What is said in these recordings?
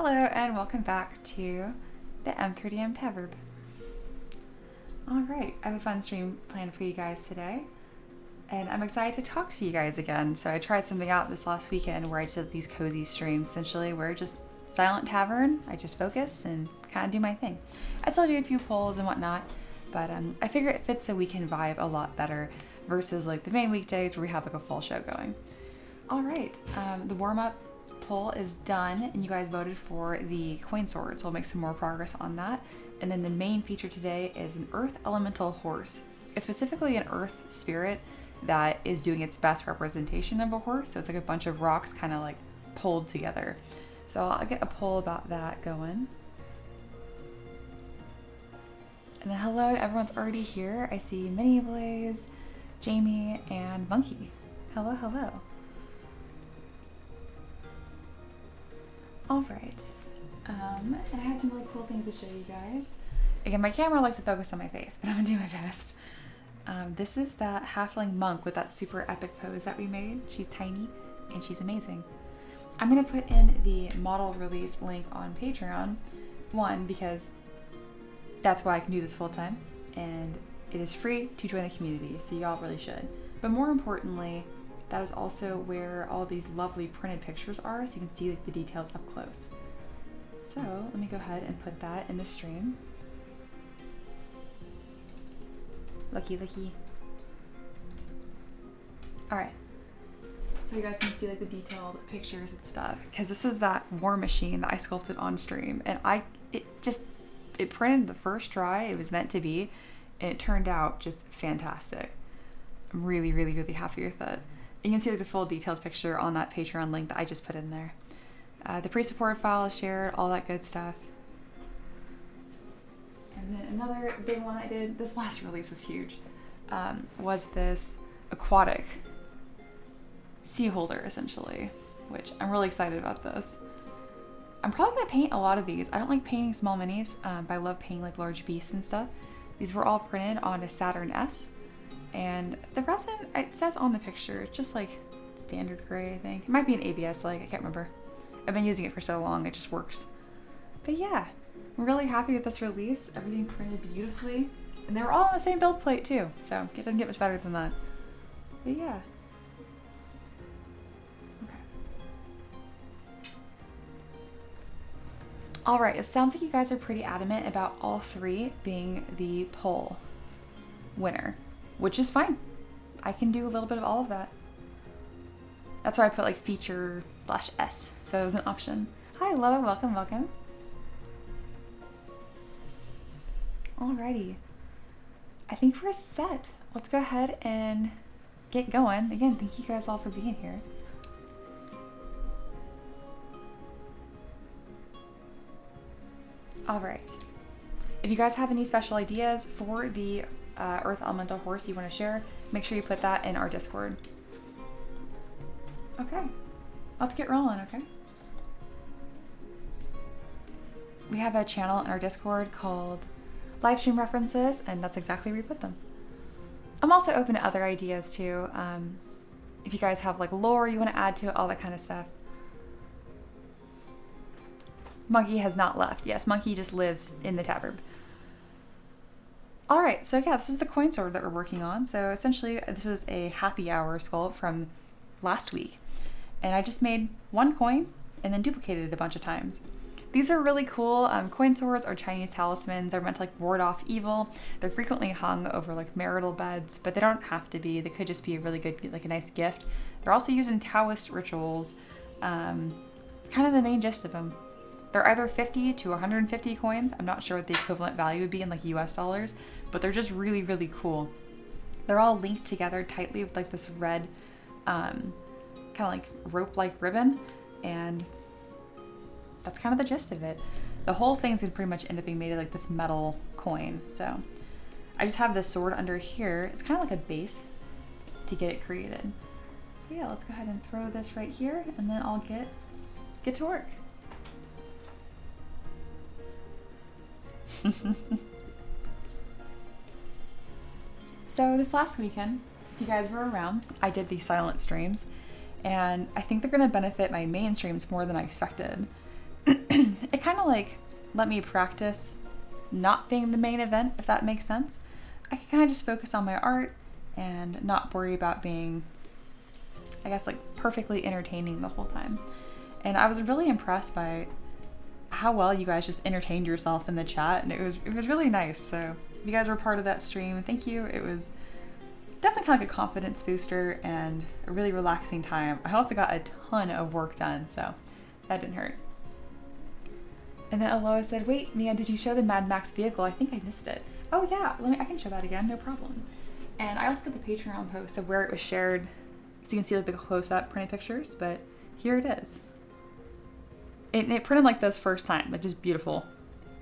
Hello and welcome back to the M3DM Taverb. Alright, I have a fun stream planned for you guys today, and I'm excited to talk to you guys again. So I tried something out this last weekend where I just did these cozy streams, essentially where just silent tavern, I just focus and kind of do my thing. I still do a few polls and whatnot, but I figure it fits the weekend vibe a lot better versus like the main weekdays where we have like a full show going. Alright, the warm-up poll is done and you guys voted for the coin sword, so we'll make some more progress on that. And then the main feature today is an earth elemental horse. It's specifically an earth spirit that is doing its best representation of a horse, so it's like a bunch of rocks kind of like pulled together. So I'll get a poll about that going. And then hello, everyone's already here. I see Mini Blaze, Jamie, and Monkey. Hello, hello. All right, and I have some really cool things to show you guys. Again, my camera likes to focus on my face, but I'm gonna do my best. This is that halfling monk with that super epic pose that we made. She's tiny and she's amazing. I'm gonna put in the model release link on Patreon. One, because that's why I can do this full time, and it is free to join the community, so y'all really should. But more importantly, that is also where all these lovely printed pictures are, so you can see like, the details up close. So let me go ahead and put that in the stream. Lucky. All right, so you guys can see like the detailed pictures and stuff, because this is that war machine that I sculpted on stream, and it printed the first try it was meant to be, and it turned out just fantastic. I'm really happy with it. You can see like the full detailed picture on that Patreon link that I just put in there. The pre-supported file is shared, all that good stuff. And then another big one I did, this last release was huge, was this aquatic sea holder essentially, which I'm really excited about this. I'm probably gonna paint a lot of these. I don't like painting small minis, but I love painting like large beasts and stuff. These were all printed on a Saturn S. And the resin, it says on the picture, it's just like standard gray, I think. It might be an ABS, like, I can't remember. I've been using it for so long, it just works. But yeah, I'm really happy with this release. Everything printed beautifully. And they were all on the same build plate too, so it doesn't get much better than that. But yeah. Okay. Alright, it sounds like you guys are pretty adamant about all three being the poll winner. Which is fine. I can do a little bit of all of that. That's why I put like feature /S, so it was an option. Hi, Loa, welcome. Alrighty. I think we're set. Let's go ahead and get going. Again, thank you guys all for being here. Alright. If you guys have any special ideas for the Earth Elemental Horse you want to share, make sure you put that in our Discord. Okay, let's get rolling, okay? We have a channel in our Discord called Livestream References, and that's exactly where we put them. I'm also open to other ideas too. If you guys have like lore you want to add to it, all that kind of stuff. Monkey has not left. Yes, Monkey just lives in the Taverb. Alright, so yeah, this is the coin sword that we're working on. So essentially, this was a happy hour sculpt from last week. And I just made one coin and then duplicated it a bunch of times. These are really cool. Coin swords are Chinese talismans. They're meant to like ward off evil. They're frequently hung over like marital beds, but they don't have to be. They could just be a really good, like a nice gift. They're also used in Taoist rituals. It's kind of the main gist of them. They're either 50 to 150 coins. I'm not sure what the equivalent value would be in like US dollars, but they're just really cool. They're all linked together tightly with like this red kind of like rope-like ribbon, and that's kind of the gist of it. The whole thing's gonna pretty much end up being made of like this metal coin. So I just have this sword under here. It's kind of like a base to get it created. So yeah, let's go ahead and throw this right here, and then I'll get to work. So this last weekend, if you guys were around, I did these silent streams, and I think they're going to benefit my main streams more than I expected. it kind of like let me practice not being the main event, if that makes sense. I can kind of just focus on my art and not worry about being, I guess, like perfectly entertaining the whole time. And I was really impressed by how well you guys just entertained yourself in the chat, and it was really nice. So if you guys were part of that stream, thank you. It was definitely kind of like a confidence booster and a really relaxing time. I also got a ton of work done, so that didn't hurt. And then Aloha said, wait, Mia, did you show the Mad Max vehicle? I think I missed it. Oh yeah, I can show that again, no problem. And I also put the Patreon post of where it was shared, so you can see like the close-up printed pictures, but here it is. It printed like this first time, like just beautiful.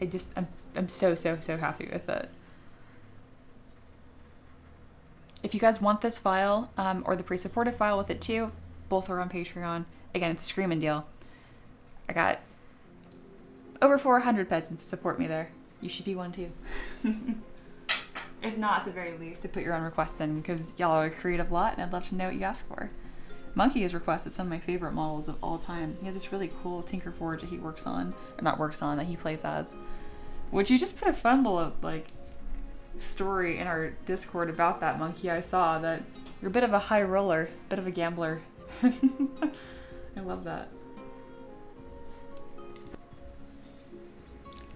I'm so happy with it. If you guys want this file, or the pre-supported file with it too, both are on Patreon. Again, it's a screaming deal. I got over 400 peasants to support me there. You should be one too. If not, at the very least, to put your own request in, because y'all are a creative lot and I'd love to know what you ask for. Monkey has requested some of my favorite models of all time. He has this really cool Tinker Forge that he works on, or not works on, that he plays as. Would you just put a fun little like story in our Discord about that, Monkey? I saw that you're a bit of a high roller, bit of a gambler. I love that.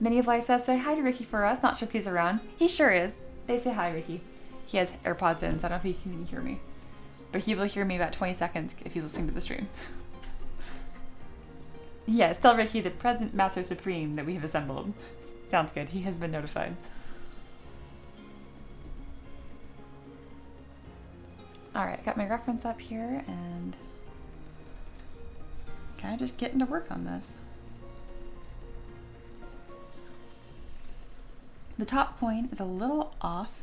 Many of Light says, say hi to Ricky for us. Not sure if he's around. He sure is. They say hi, Ricky. He has AirPods in, so I don't know if he can hear me. But he will hear me about 20 seconds if he's listening to the stream. Yes, tell Ricky the present Master Supreme that we have assembled. Sounds good. He has been notified. Alright, got my reference up here and kind of just getting to work on this. The top coin is a little off,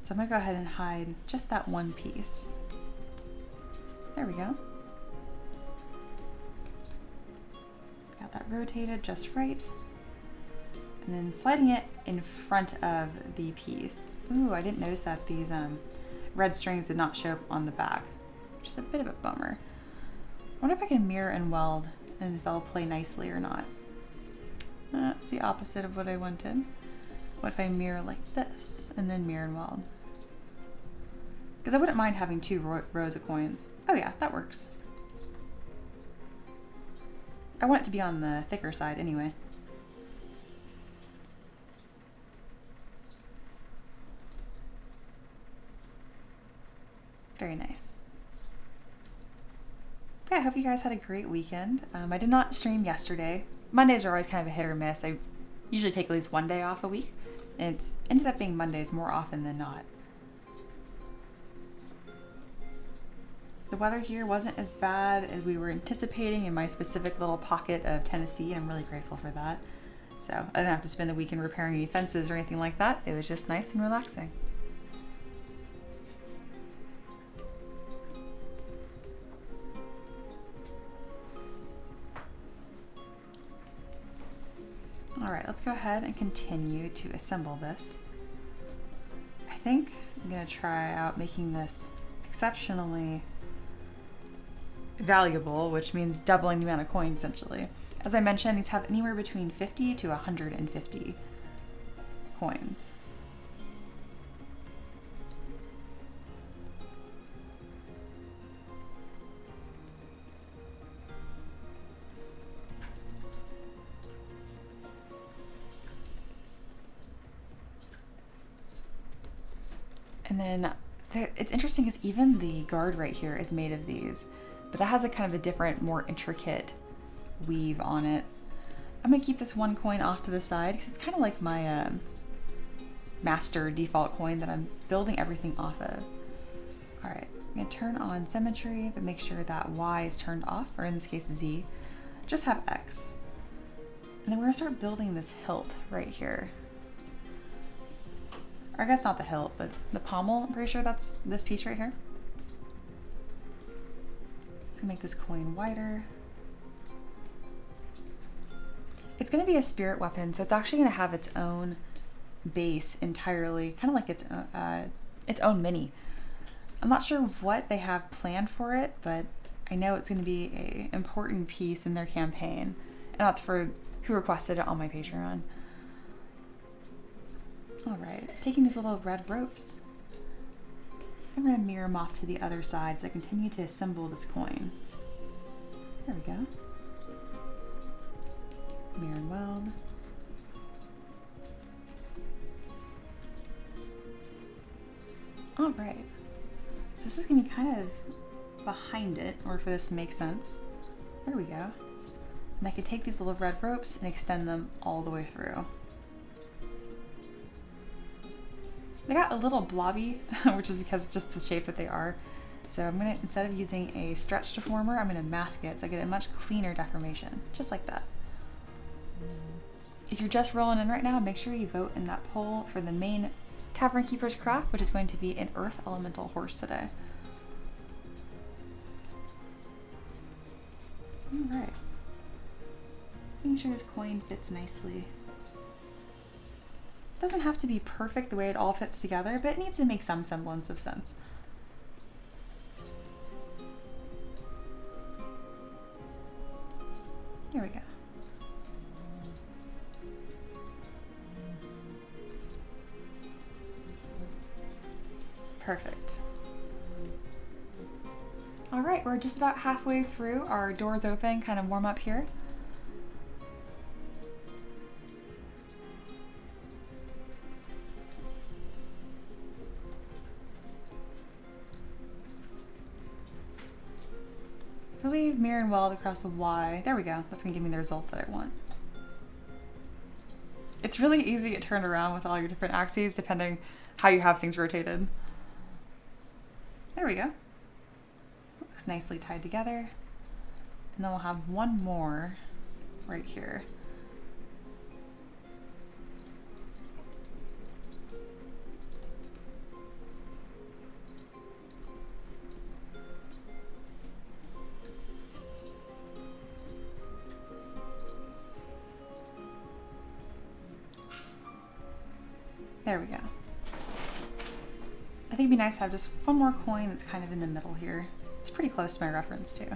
so I'm going to go ahead and hide just that one piece. There we go. Got that rotated just right. And then sliding it in front of the piece. Ooh, I didn't notice that these red strings did not show up on the back, which is a bit of a bummer. I wonder if I can mirror and weld and if it'll play nicely or not. That's the opposite of what I wanted. What if I mirror like this and then mirror and weld? Because I wouldn't mind having two rows of coins. Oh yeah, that works. I want it to be on the thicker side anyway. Very nice. Yeah, I hope you guys had a great weekend. I did not stream yesterday. Mondays are always kind of a hit or miss. I usually take at least one day off a week, and it's ended up being Mondays more often than not. The weather here wasn't as bad as we were anticipating in my specific little pocket of Tennessee, and I'm really grateful for that. So I didn't have to spend the weekend repairing any fences or anything like that. It was just nice and relaxing. All right, let's go ahead and continue to assemble this. I think I'm gonna try out making this exceptionally valuable, which means doubling the amount of coins essentially. As I mentioned, these have anywhere between 50 to 150 coins. And then it's interesting because even the guard right here is made of these, but that has a kind of a different, more intricate weave on it. I'm gonna keep this one coin off to the side because it's kind of like my master default coin that I'm building everything off of. All right, I'm gonna turn on symmetry, but make sure that Y is turned off, or in this case Z. Just have X. And then we're gonna start building this hilt right here. Or I guess not the hilt, but the pommel. I'm pretty sure that's this piece right here. Let's make this coin wider. It's going to be a spirit weapon, so it's actually going to have its own base entirely, kind of like its own mini. I'm not sure what they have planned for it, but I know it's going to be an important piece in their campaign. And that's for who requested it on my Patreon. All right, taking these little red ropes, I'm going to mirror them off to the other side as I continue to assemble this coin. There we go. Mirror and weld. All right, so this is going to be kind of behind it in order for this to make sense. There we go. And I can take these little red ropes and extend them all the way through. They got a little blobby, which is because just the shape that they are. So I'm gonna, instead of using a stretch deformer, I'm gonna mask it so I get a much cleaner deformation, just like that. If you're just rolling in right now, make sure you vote in that poll for the main Tavern Keeper's craft, which is going to be an Earth Elemental horse today. All right. Making sure this coin fits nicely. Doesn't have to be perfect the way it all fits together, but it needs to make some semblance of sense. Here we go. Perfect. All right, we're just about halfway through. Our doors open, kind of warm up here. I believe mirror and weld across the Y. There we go. That's gonna give me the result that I want. It's really easy to get turned around with all your different axes depending how you have things rotated. There we go. Looks nicely tied together. And then we'll have one more right here. There we go. I think it'd be nice to have just one more coin that's kind of in the middle here. It's pretty close to my reference too.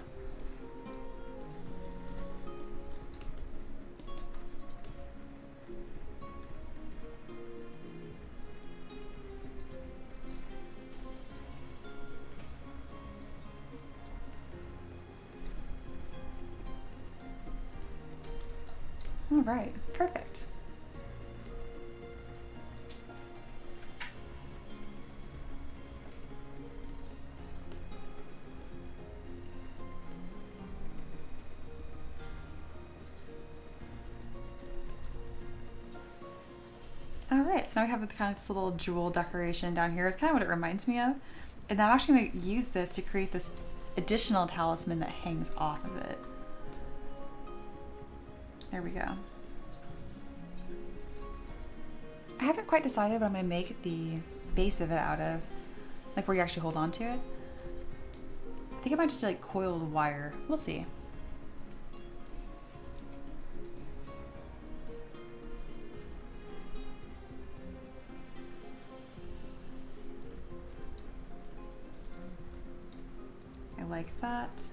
All right, perfect. Alright, so now we have kind of this little jewel decoration down here. It's kind of what it reminds me of. And I'm actually going to use this to create this additional talisman that hangs off of it. There we go. I haven't quite decided what I'm going to make the base of it out of, like where you actually hold on to it. I think it might just be like coiled wire. We'll see. Like that.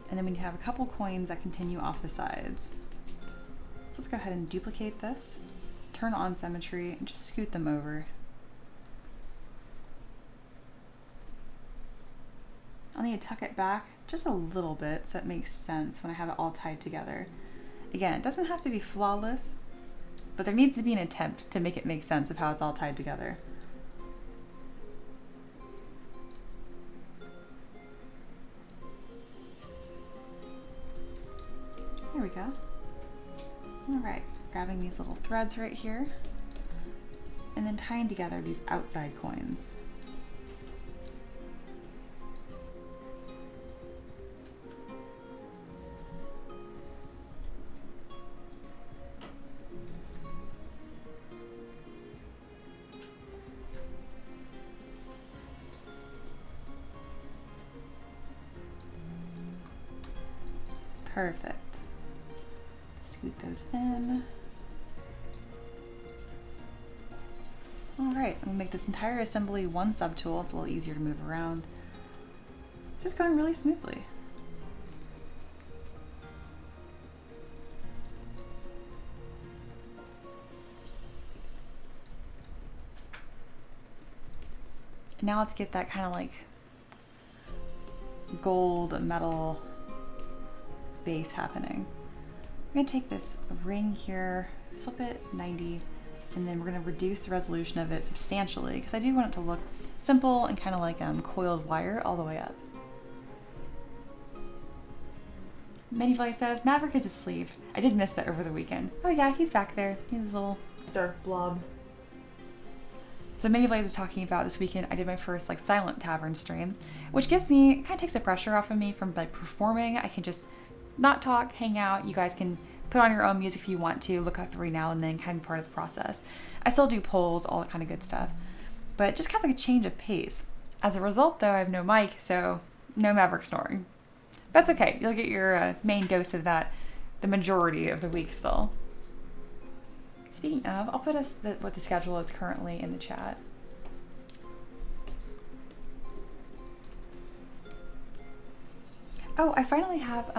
And then we have a couple coins that continue off the sides. So let's go ahead and duplicate this, turn on symmetry, and just scoot them over. I'll need to tuck it back just a little bit so it makes sense when I have it all tied together. Again, it doesn't have to be flawless, but there needs to be an attempt to make it make sense of how it's all tied together. There we go. All right, grabbing these little threads right here and then tying together these outside coins. Perfect. Scoot those in. All right, I'm gonna make this entire assembly one subtool. It's a little easier to move around. This is going really smoothly. And now let's get that kind of like gold metal base happening. I'm gonna take this ring here, flip it 90, and then we're gonna reduce the resolution of it substantially because I do want it to look simple and kind of like coiled wire all the way up. Minifly says, Maverick is asleep. I did miss that over the weekend. Oh yeah, he's back there. He's a little dark blob. So Minifly is talking about this weekend I did my first like silent tavern stream, which gives me, kind of takes the pressure off of me from like performing. I can just not talk, hang out. You guys can put on your own music if you want to, look up every now and then, kind of part of the process. I still do polls, all that kind of good stuff, but just kind of like a change of pace. As a result though, I have no mic, so no Maverick snoring. That's okay. You'll get your main dose of that the majority of the week still. Speaking of, I'll put what the schedule is currently in the chat. Oh, I finally have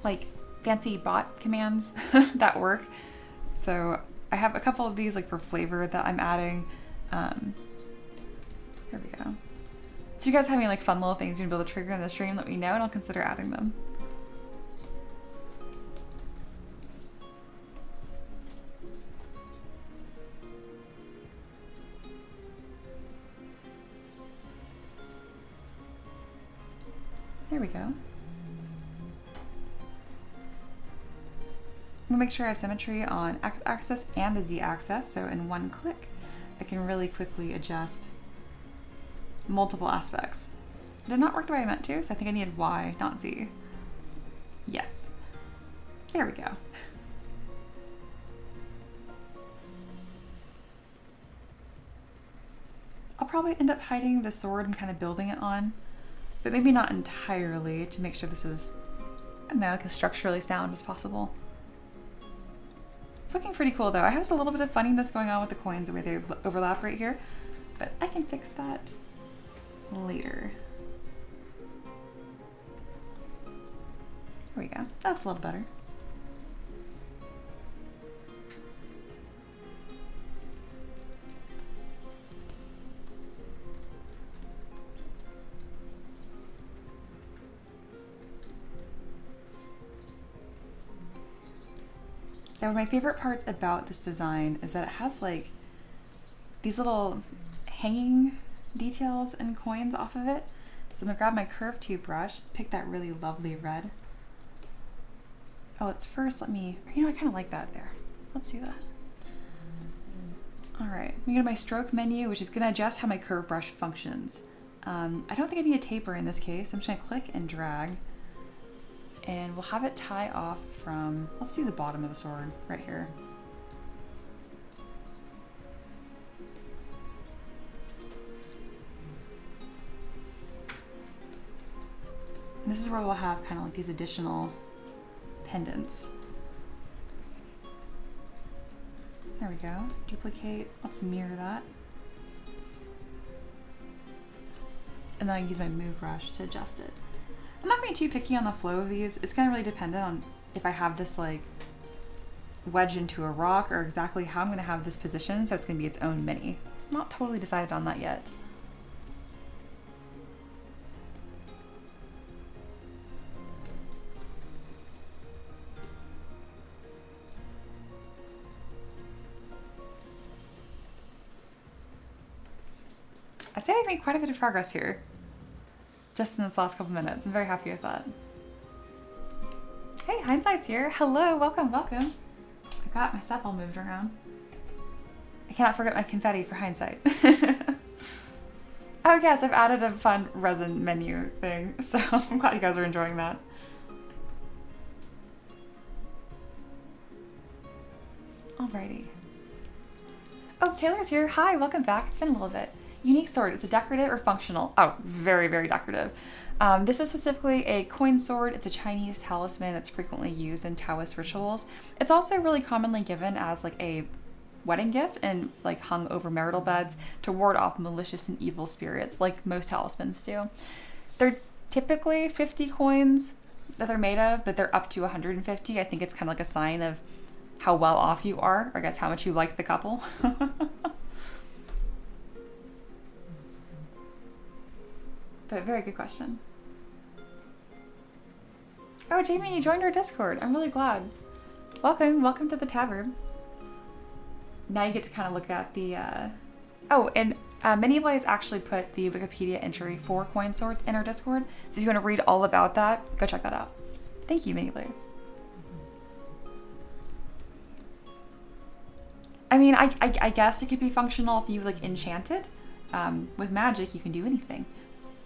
like fancy bot commands that work. So I have a couple of these like for flavor that I'm adding. There we go. So you guys have any like fun little things you're gonna be able to trigger in the stream, let me know and I'll consider adding them. There we go. I'm gonna make sure I have symmetry on x-axis and the z-axis, so in one click I can really quickly adjust multiple aspects. It did not work the way I meant to, so I think I needed Y, not Z. Yes. There we go. I'll probably end up hiding the sword and kind of building it on, but maybe not entirely to make sure this is, I don't know, like as structurally sound as possible. It's looking pretty cool though. I have a little bit of funniness going on with the coins, the way they overlap right here, but I can fix that later. There we go. That's a little better. Now, one of my favorite parts about this design is that it has like these little hanging details and coins off of it. So I'm gonna grab my curved tube brush, pick that really lovely red. Oh, let's first let me, you know, I kind of like that there. Let's do that. All right, I'm gonna go to my stroke menu, which is gonna adjust how my curve brush functions. I don't think I need a taper in this case. I'm just gonna click and drag. And we'll have it tie off from, let's do the bottom of the sword right here. And this is where we'll have kind of like these additional pendants. There we go. Duplicate. Let's mirror that. And then I use my move brush to adjust it. I'm not being too picky on the flow of these. It's kind of really dependent on if I have this like wedged into a rock or exactly how I'm going to have this position, so it's going to be its own mini. I'm not totally decided on that yet. I'd say I've made quite a bit of progress here. Just in this last couple minutes. I'm very happy with that. Hey, Hindsight's here. Hello, welcome, welcome. I got my stuff all moved around. I cannot forget my confetti for Hindsight. Oh yes, I've added a fun resin menu thing, so I'm glad you guys are enjoying that. Alrighty. Oh, Taylor's here. Hi, welcome back. It's been a little bit. Unique sword, is it decorative or functional? Oh, very, very decorative. This is specifically a coin sword. It's a Chinese talisman that's frequently used in Taoist rituals. It's also really commonly given as like a wedding gift and like hung over marital beds to ward off malicious and evil spirits, like most talismans do. They're typically 50 coins that they're made of, but they're up to 150. I think it's kind of like a sign of how well off you are, or I guess how much you like the couple. But very good question. Oh, Jamie, you joined our Discord. I'm really glad. Welcome to the tavern. Now you get to kind of look at the, oh, and Mini Blaze actually put the Wikipedia entry for coin sorts in our Discord. So if you want to read all about that, go check that out. Thank you, Mini Blaze. I mean, I guess it could be functional if you like enchant it. With magic, you can do anything.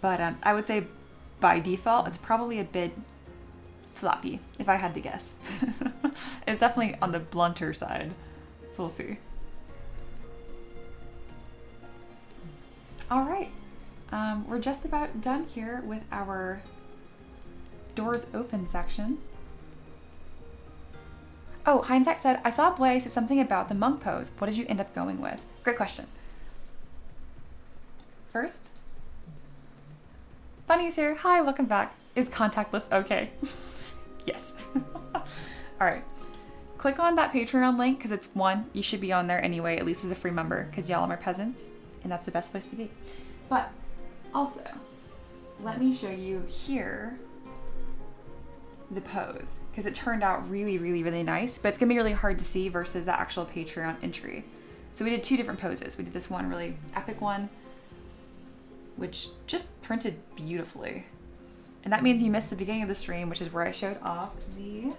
But I would say by default, it's probably a bit floppy, if I had to guess. It's definitely on the blunter side. So we'll see. All right. We're just about done here with our doors open section. Oh, Hindsight said, I saw Blaze say something about the monk pose. What did you end up going with? Great question. First, Bunny's here. Hi, welcome back. Is contactless okay? Yes. All right. Click on that Patreon link because it's one. You should be on there anyway, at least as a free member, because y'all are peasants, and that's the best place to be. But also, let me show you here the pose because it turned out really, really, really nice, but it's gonna be really hard to see versus the actual Patreon entry. So we did two different poses. We did this one really epic one, which just printed beautifully. And that means you missed the beginning of the stream, which is where I showed off the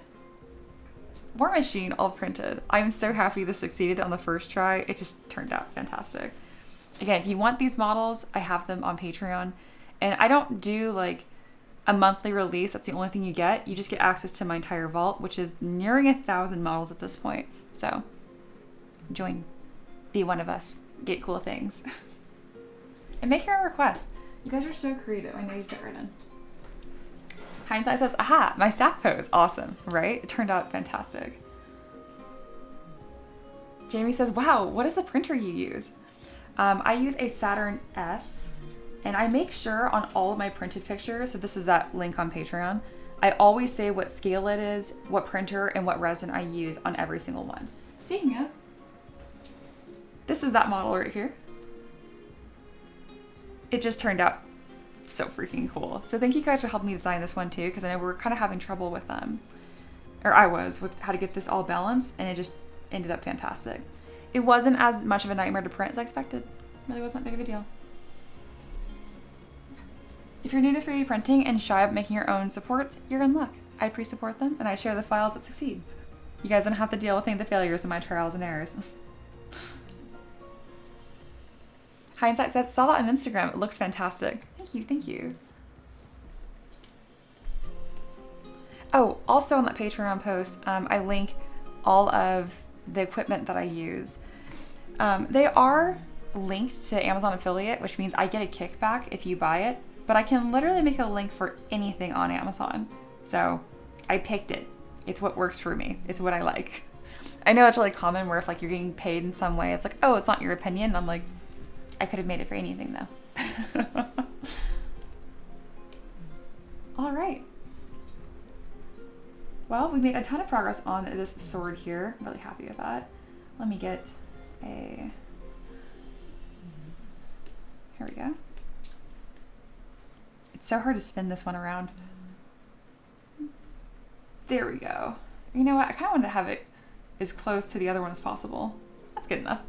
War Machine all printed. I'm so happy this succeeded on the first try. It just turned out fantastic. Again, if you want these models, I have them on Patreon. And I don't do like a monthly release. That's the only thing you get. You just get access to my entire vault, which is nearing 1,000 models at this point. So join, be one of us, get cool things. And make your own requests. You guys are so creative. I know you fit right in. Hindsight says, aha, my staff pose. Awesome, right? It turned out fantastic. Jamie says, wow, what is the printer you use? I use a Saturn S, and I make sure on all of my printed pictures, so this is that link on Patreon, I always say what scale it is, what printer, and what resin I use on every single one. Speaking of, this is that model right here. It just turned out so freaking cool. So thank you guys for helping me design this one too, because I know we're kind of having trouble with or I was, with how to get this all balanced, and it just ended up fantastic. It wasn't as much of a nightmare to print as I expected. It really wasn't that big of a deal. If you're new to 3D printing and shy of making your own supports, you're in luck. I pre-support them and I share the files that succeed. You guys don't have to deal with any of the failures of my trials and errors. Hindsight says, saw that on Instagram. It looks fantastic. Thank you, thank you. Oh, also on that Patreon post, I link all of the equipment that I use. They are linked to Amazon affiliate, which means I get a kickback if you buy it, but I can literally make a link for anything on Amazon. So I picked it. It's what works for me. It's what I like. I know it's really common where if like you're getting paid in some way, it's like, oh, it's not your opinion. And I'm like, I could have made it for anything though. All right. Well, we made a ton of progress on this sword here. I'm really happy with that. Let me get a, here we go. It's so hard to spin this one around. There we go. You know what? I kind of wanted to have it as close to the other one as possible. That's good enough.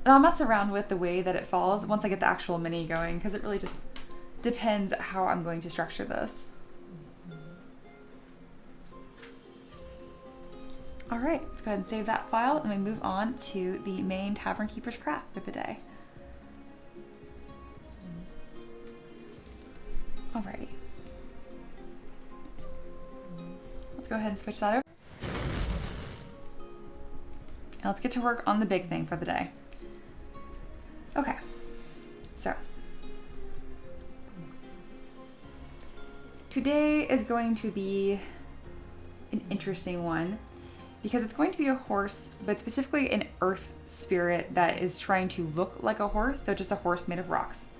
And I'll mess around with the way that it falls once I get the actual mini going, because it really just depends how I'm going to structure this. All right, let's go ahead and save that file and we move on to the main Tavern Keeper's craft for the day. Alrighty. Let's go ahead and switch that over. And let's get to work on the big thing for the day. Okay, so today is going to be an interesting one because it's going to be a horse, but specifically an earth spirit that is trying to look like a horse, so just a horse made of rocks.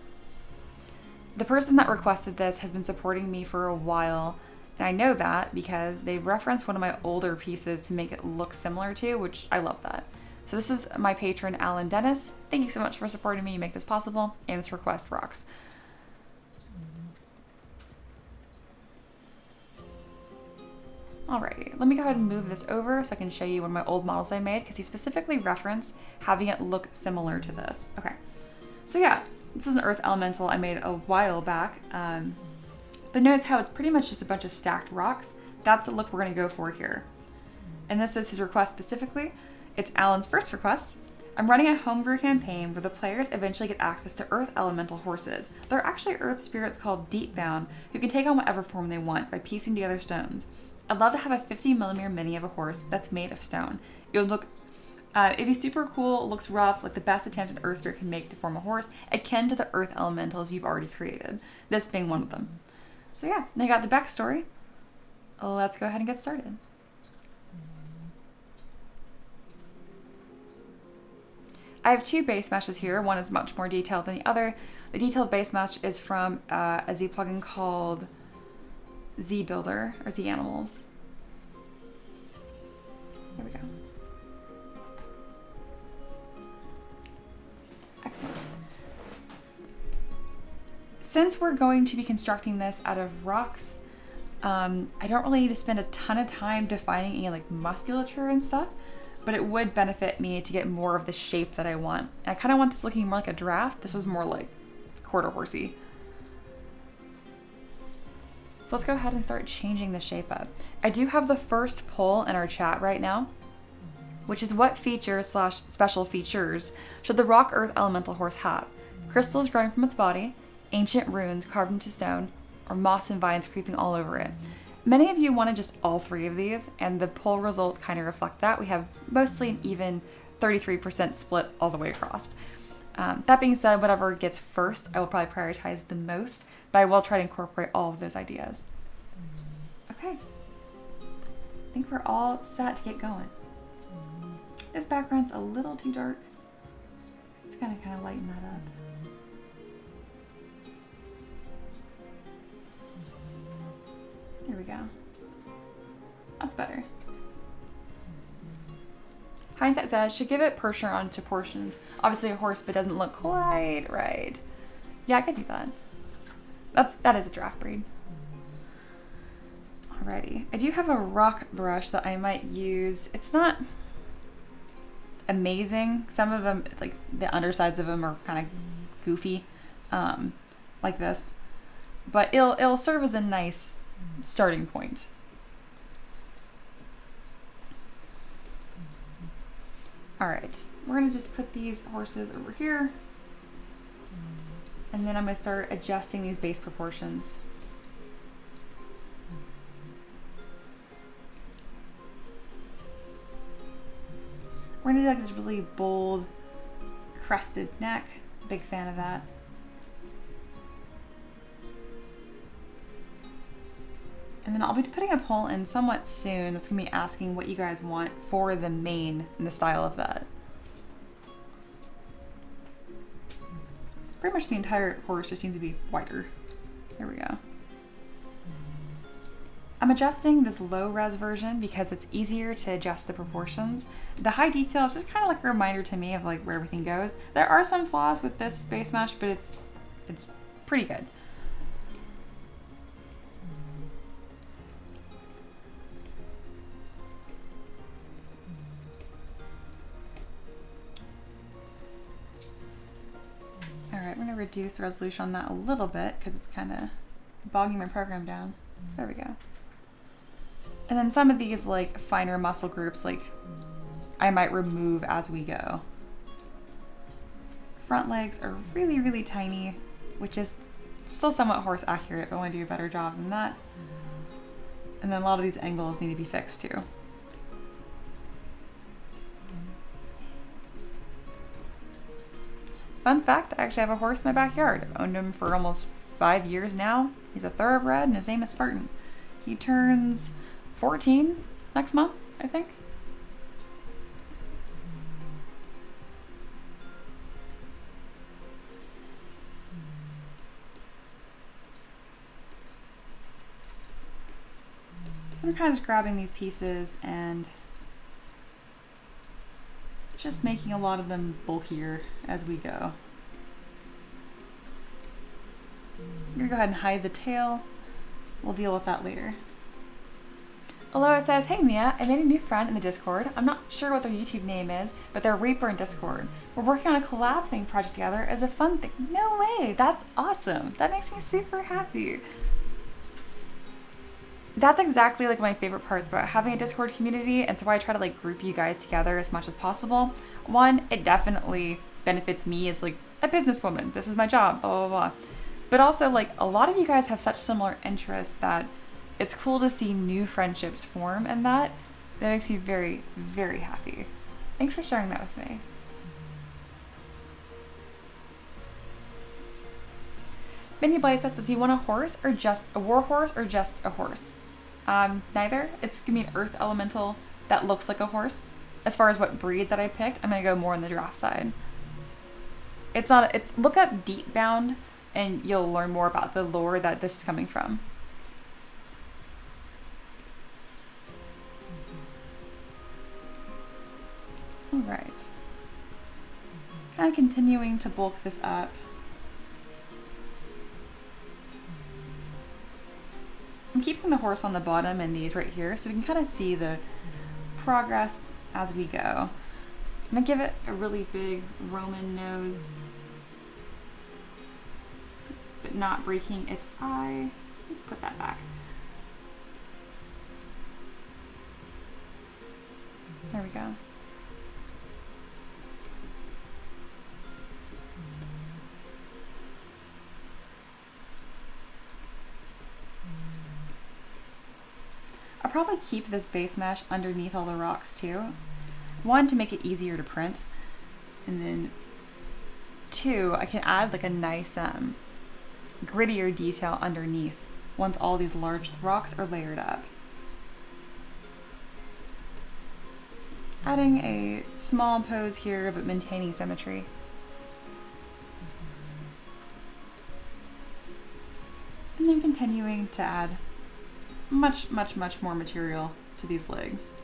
The person that requested this has been supporting me for a while, and I know that because they referenced one of my older pieces to make it look similar to, which I love that. So this was my patron, Alan Dennis. Thank you so much for supporting me. You make this possible, and this request rocks. Alrighty, let me go ahead and move this over so I can show you one of my old models I made, because he specifically referenced having it look similar to this. Okay, so yeah, this is an earth elemental I made a while back, but notice how it's pretty much just a bunch of stacked rocks. That's the look we're gonna go for here. And this is his request specifically. It's Alan's first request. I'm running a homebrew campaign where the players eventually get access to earth elemental horses. They're actually earth spirits called deep-bound who can take on whatever form they want by piecing together stones. I'd love to have a 50mm mini of a horse that's made of stone. It would look, it'd be super cool, it looks rough, like the best attempt an earth spirit can make to form a horse, akin to the earth elementals you've already created, this being one of them. So yeah, they got the backstory. Let's go ahead and get started. I have two base meshes here. One is much more detailed than the other. The detailed base mesh is from a Z plugin called Z Builder or Z Animals. Here we go. Excellent. Since we're going to be constructing this out of rocks, I don't really need to spend a ton of time defining any like musculature and stuff, but it would benefit me to get more of the shape that I want. And I kind of want this looking more like a draft. This is more like quarter horsey. So let's go ahead and start changing the shape up. I do have the first poll in our chat right now, which is what features / special features should the rock earth elemental horse have? Crystals growing from its body, ancient runes carved into stone, or moss and vines creeping all over it. Many of you wanted just all three of these, and the poll results kind of reflect that. We have mostly an even 33% split all the way across. That being said, whatever gets first, I will probably prioritize the most, but I will try to incorporate all of those ideas. Okay. I think we're all set to get going. This background's a little too dark. It's gonna kind of lighten that up. There we go. That's better. Hindsight says, should give it Percher onto portions. Obviously a horse, but doesn't look quite right. Yeah, I could do that. That is a draft breed. Alrighty. I do have a rock brush that I might use. It's not amazing. Some of them, like the undersides of them are kind of goofy, like this. But it'll serve as a nice starting point. All right, we're gonna just put these horses over here, and then I'm gonna start adjusting these base proportions. We're gonna do like this really bold crested neck. Big fan of that. And then I'll be putting a poll in somewhat soon. It's gonna be asking what you guys want for the mane and the style of that. Pretty much the entire horse just needs to be whiter. There we go. I'm adjusting this low res version because it's easier to adjust the proportions. The high detail is just kind of like a reminder to me of like where everything goes. There are some flaws with this base mesh, but it's pretty good. Alright, I'm going to reduce the resolution on that a little bit because it's kind of bogging my program down. There we go. And then some of these like finer muscle groups, like I might remove as we go. Front legs are really, really tiny, which is still somewhat horse accurate, but I want to do a better job than that. And then a lot of these angles need to be fixed too. Fun fact, I actually have a horse in my backyard. I've owned him for almost 5 years now. He's a thoroughbred and his name is Spartan. He turns 14 next month, I think. So I'm kind of just grabbing these pieces and just making a lot of them bulkier as we go. I'm gonna go ahead and hide the tail. We'll deal with that later. Aloha says, hey Mia, I made a new friend in the Discord. I'm not sure what their YouTube name is, but they're Reaper in Discord. We're working on a collab thing project together as a fun thing. No way, that's awesome. That makes me super happy. That's exactly like my favorite parts about having a Discord community, and so I try to like group you guys together as much as possible. One, it definitely benefits me as like a businesswoman. This is my job, blah, blah, blah. But also like a lot of you guys have such similar interests that it's cool to see new friendships form, and that makes me very, very happy. Thanks for sharing that with me. Minnie Blaze says, does he want a horse or just a war horse or just a horse? Neither. It's gonna be an earth elemental that looks like a horse. As far as what breed that I picked, I'm gonna go more on the giraffe side. Look up Deepbound and you'll learn more about the lore that this is coming from. All right. Kind of continuing to bulk this up. I'm keeping the horse on the bottom and these right here so we can kind of see the progress as we go. I'm gonna give it a really big Roman nose, but not breaking its eye. Let's put that back. There we go. I'll probably keep this base mesh underneath all the rocks too. One, to make it easier to print, and then two, I can add like a nice grittier detail underneath once all these large rocks are layered up. Adding a small pose here, but maintaining symmetry. And then continuing to add much more material to these legs.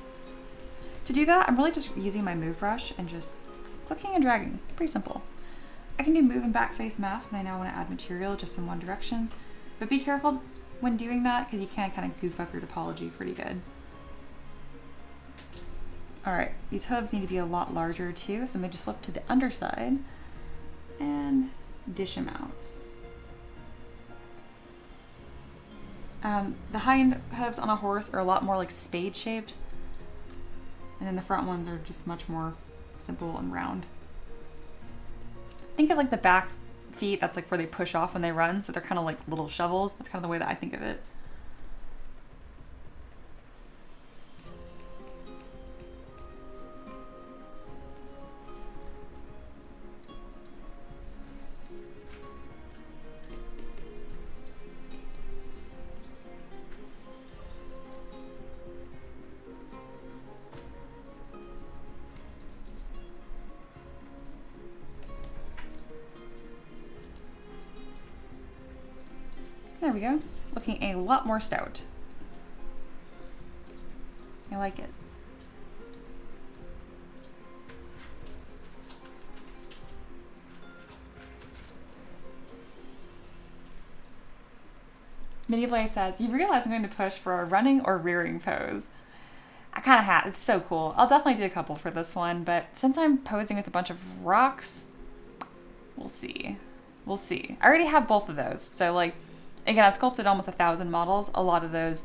To do that, I'm really just using my move brush and just clicking and dragging. Pretty simple. I can do move and back face mask when I now want to add material just in one direction, but be careful when doing that because you can kind of goof up your topology pretty good. All right, these hooves need to be a lot larger too, so I'm gonna just flip to the underside and dish them out. The hind hooves on a horse are a lot more like spade shaped, and then the front ones are just much more simple and round. Think of like the back feet, that's like where they push off when they run, so they're kind of like little shovels. That's kind of the way that I think of it. There we go. Looking a lot more stout. I like it. Mini Blade says, you realize I'm going to push for a running or rearing pose. I kind of have. It's so cool. I'll definitely do a couple for this one, but since I'm posing with a bunch of rocks, we'll see. We'll see. I already have both of those. So like, again, I've sculpted almost 1,000 models. A lot of those,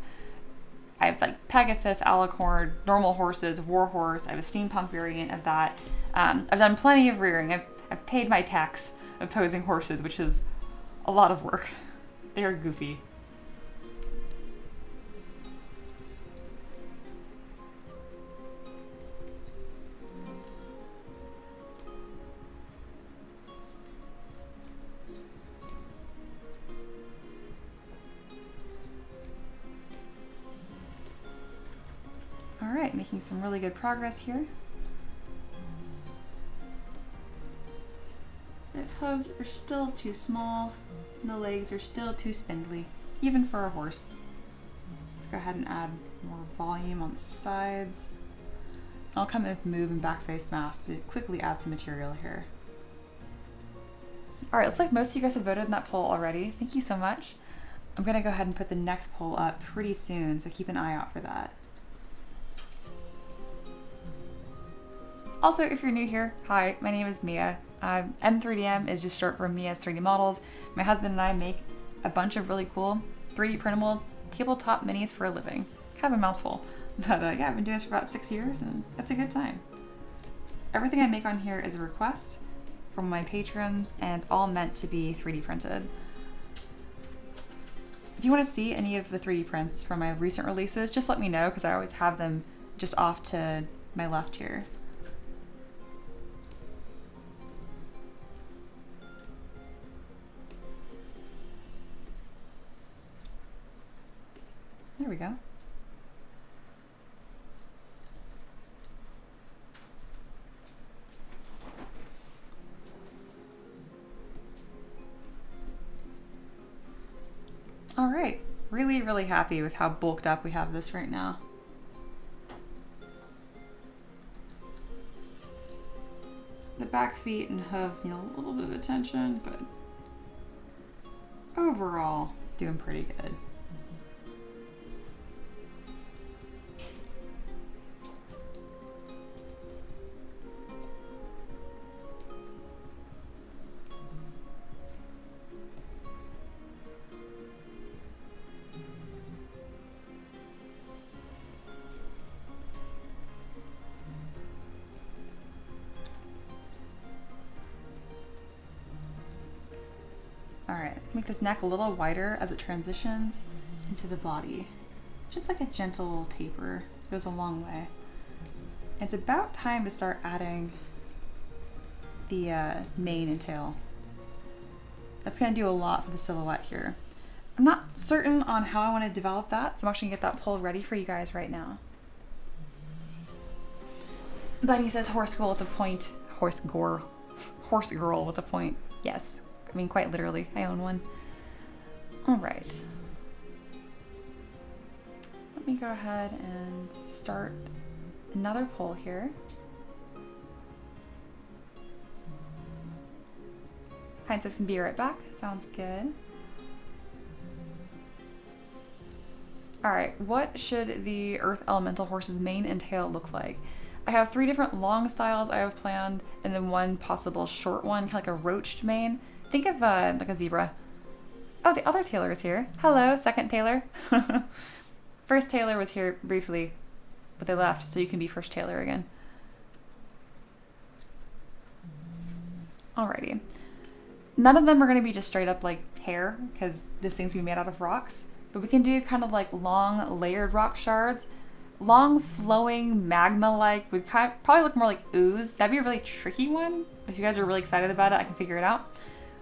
I have like Pegasus, Alicorn, normal horses, Warhorse. I have a steampunk variant of that. I've done plenty of rearing. I've paid my tax of posing horses, which is a lot of work. They are goofy. All right, making some really good progress here. The hooves are still too small, and the legs are still too spindly, even for a horse. Let's go ahead and add more volume on the sides. I'll come in with move and back face mask to quickly add some material here. All right, looks like most of you guys have voted in that poll already. Thank you so much. I'm gonna go ahead and put the next poll up pretty soon, so keep an eye out for that. Also, if you're new here, hi, my name is Mia. M3DM is just short for Mia's 3D Models. My husband and I make a bunch of really cool 3D printable tabletop minis for a living. Kind of a mouthful, but yeah, I've been doing this for about 6 years and it's a good time. Everything I make on here is a request from my patrons and it's all meant to be 3D printed. If you want to see any of the 3D prints from my recent releases, just let me know because I always have them just off to my left here. There we go. All right, really, really happy with how bulked up we have this right now. The back feet and hooves need a little bit of attention, but overall, doing pretty good. Alright, make this neck a little wider as it transitions into the body. Just like a gentle taper, goes a long way. It's about time to start adding the mane and tail. That's going to do a lot for the silhouette here. I'm not certain on how I want to develop that, so I'm actually going to get that poll ready for you guys right now. Bunny says horse girl with a point. Horse girl with a point. Yes. I mean, quite literally, I own one. All right. Let me go ahead and start another poll here. Heinz says, be right back. Sounds good. All right, what should the Earth Elemental horse's mane and tail look like? I have 3 different long styles I have planned, and then one possible short one, kind of like a roached mane. Think of like a zebra. Oh, the other Taylor is here. Hello, second Taylor. First Taylor was here briefly, but they left, so you can be first Taylor again. Alrighty. None of them are going to be just straight up like hair, because this thing's going to be made out of rocks. But we can do kind of like long layered rock shards. Long flowing magma-like would probably look more like ooze. That'd be a really tricky one. If you guys are really excited about it, I can figure it out.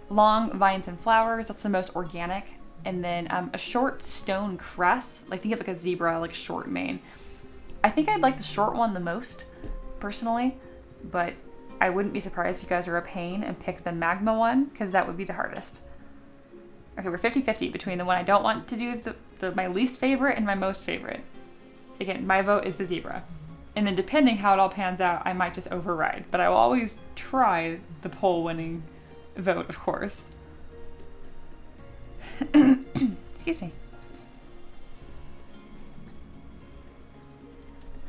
Long vines and flowers, that's the most organic. And then a short stone crest, like think of like a zebra, like a short mane. I think I'd like the short one the most, personally, but I wouldn't be surprised if you guys are a pain and pick the magma one, because that would be the hardest. Okay, we're 50-50 between the one I don't want to do, my least favorite and my most favorite. Again, my vote is the zebra. And then depending how it all pans out, I might just override, but I will always try the poll winning vote, of course. Excuse me.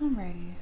Alrighty.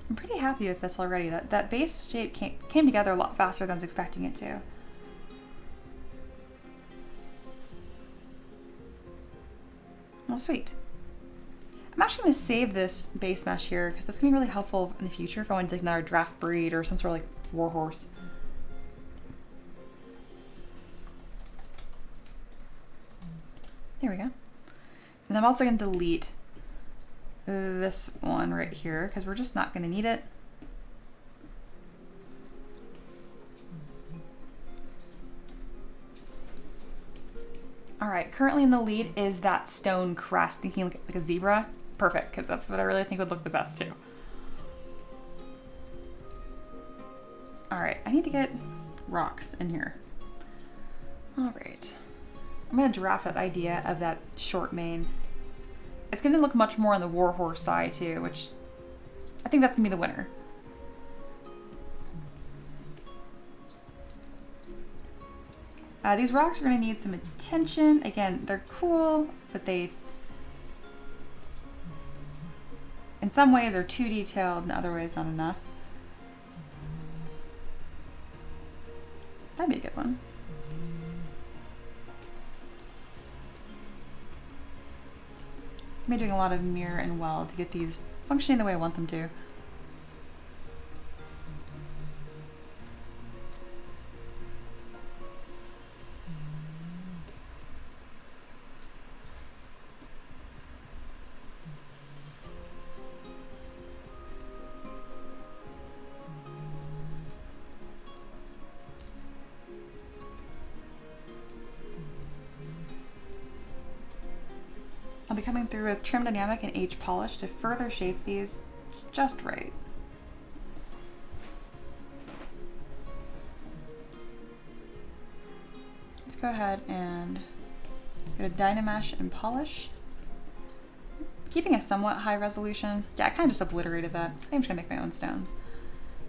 I'm pretty happy with this already. That base shape came together a lot faster than I was expecting it to. Well, sweet. I'm actually going to save this base mesh here because that's going to be really helpful in the future if I want to take another draft breed or some sort of like warhorse. There we go. And I'm also going to delete this one right here because we're just not going to need it. All right, currently in the lead is that stone crest, thinking like a zebra. perfect, because that's what I really think would look the best too. All right, I need to get rocks in here. All right, I'm gonna draft that idea of that short mane. It's gonna look much more on the warhorse side too, which I think that's gonna be the winner. These rocks are gonna need some attention. Again, they're cool, but they, in some ways, are too detailed, in other ways, not enough. That'd be a good one. I'm doing a lot of mirror and weld to get these functioning the way I want them to. I'll be coming through with trim dynamic and H polish to further shape these just right. Let's go ahead and go to Dynamesh and polish. Keeping a somewhat high resolution. Yeah, I kind of just obliterated that. I think I'm just gonna make my own stones.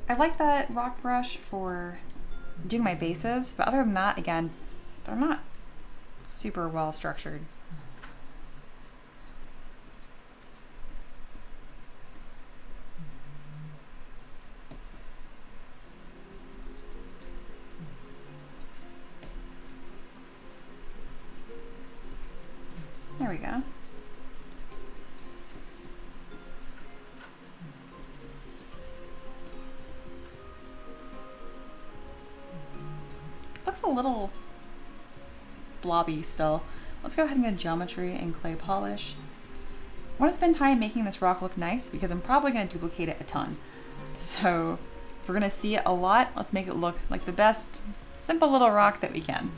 I like that rock brush for doing my bases, but other than that, again, they're not super well structured. There we go. Looks a little blobby still. Let's go ahead and get geometry and clay polish. I want to spend time making this rock look nice because I'm probably going to duplicate it a ton. So if we're going to see it a lot, let's make it look like the best simple little rock that we can.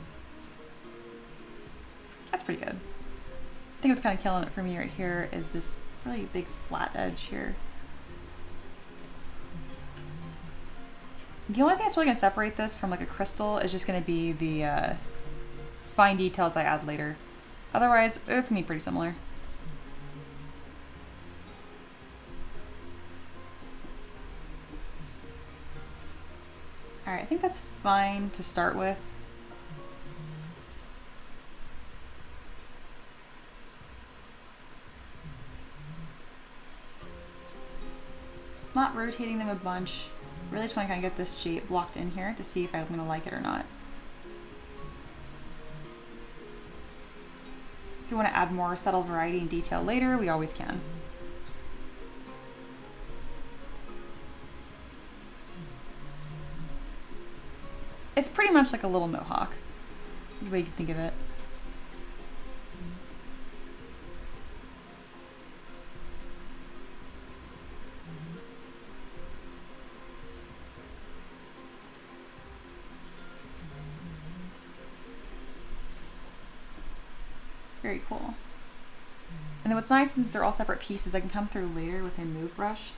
That's pretty good. I think what's kind of killing it for me right here is this really big flat edge here. The only thing that's really going to separate this from like a crystal is just going to be the fine details I add later. Otherwise, it's going to be pretty similar. Alright, I think that's fine to start with. Not rotating them a bunch. Really just want to kind of get this shape blocked in here to see if I'm going to like it or not. If you want to add more subtle variety and detail later, we always can. It's pretty much like a little mohawk, is the way you can think of it. Very cool. And then what's nice is they're all separate pieces. I can come through later with a move brush.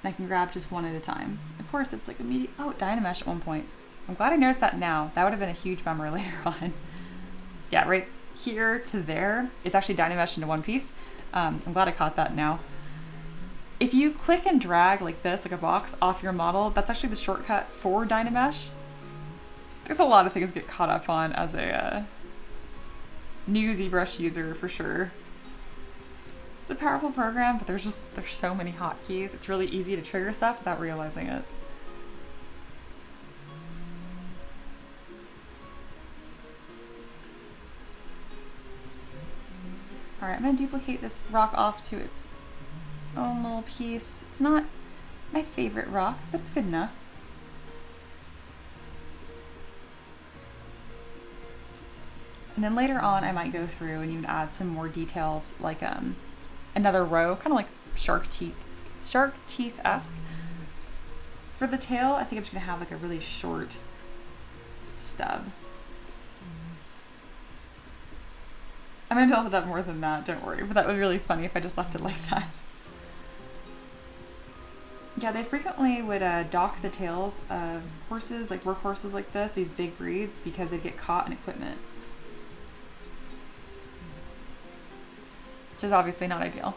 And I can grab just one at a time. Of course, it's like immediate. Oh, Dynamesh at one point. I'm glad I noticed that now. That would have been a huge bummer later on. Yeah, right here to there, it's actually Dynamesh into one piece. I'm glad I caught that now. If you click and drag like this, like a box, off your model, that's actually the shortcut for Dynamesh. There's a lot of things to get caught up on as a new ZBrush user for sure. It's a powerful program, but there's so many hotkeys. It's really easy to trigger stuff without realizing it. All right, I'm gonna duplicate this rock off to its own little piece. It's not my favorite rock, but it's good enough. And then later on, I might go through and even add some more details, like another row, kind of like shark teeth-esque. For the tail, I think I'm just gonna have like a really short stub. I'm gonna build it up more than that, don't worry. But that would be really funny if I just left it like that. Yeah, they frequently would dock the tails of horses, like work horses like this, these big breeds, because they'd get caught in equipment. Which is obviously not ideal.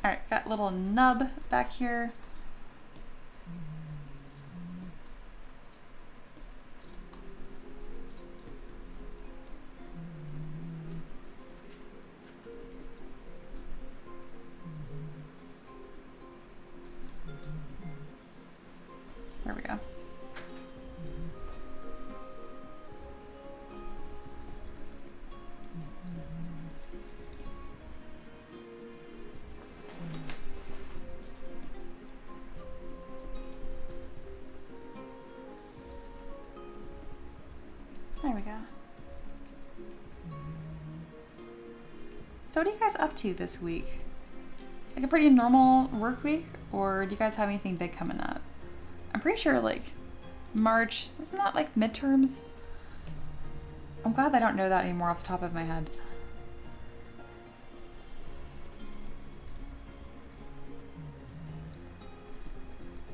Alright, got a little nub back here. There we go. There we go. So what are you guys up to this week? Like a pretty normal work week, or do you guys have anything big coming up? I'm pretty sure like March, isn't that like midterms? I'm glad I don't know that anymore off the top of my head.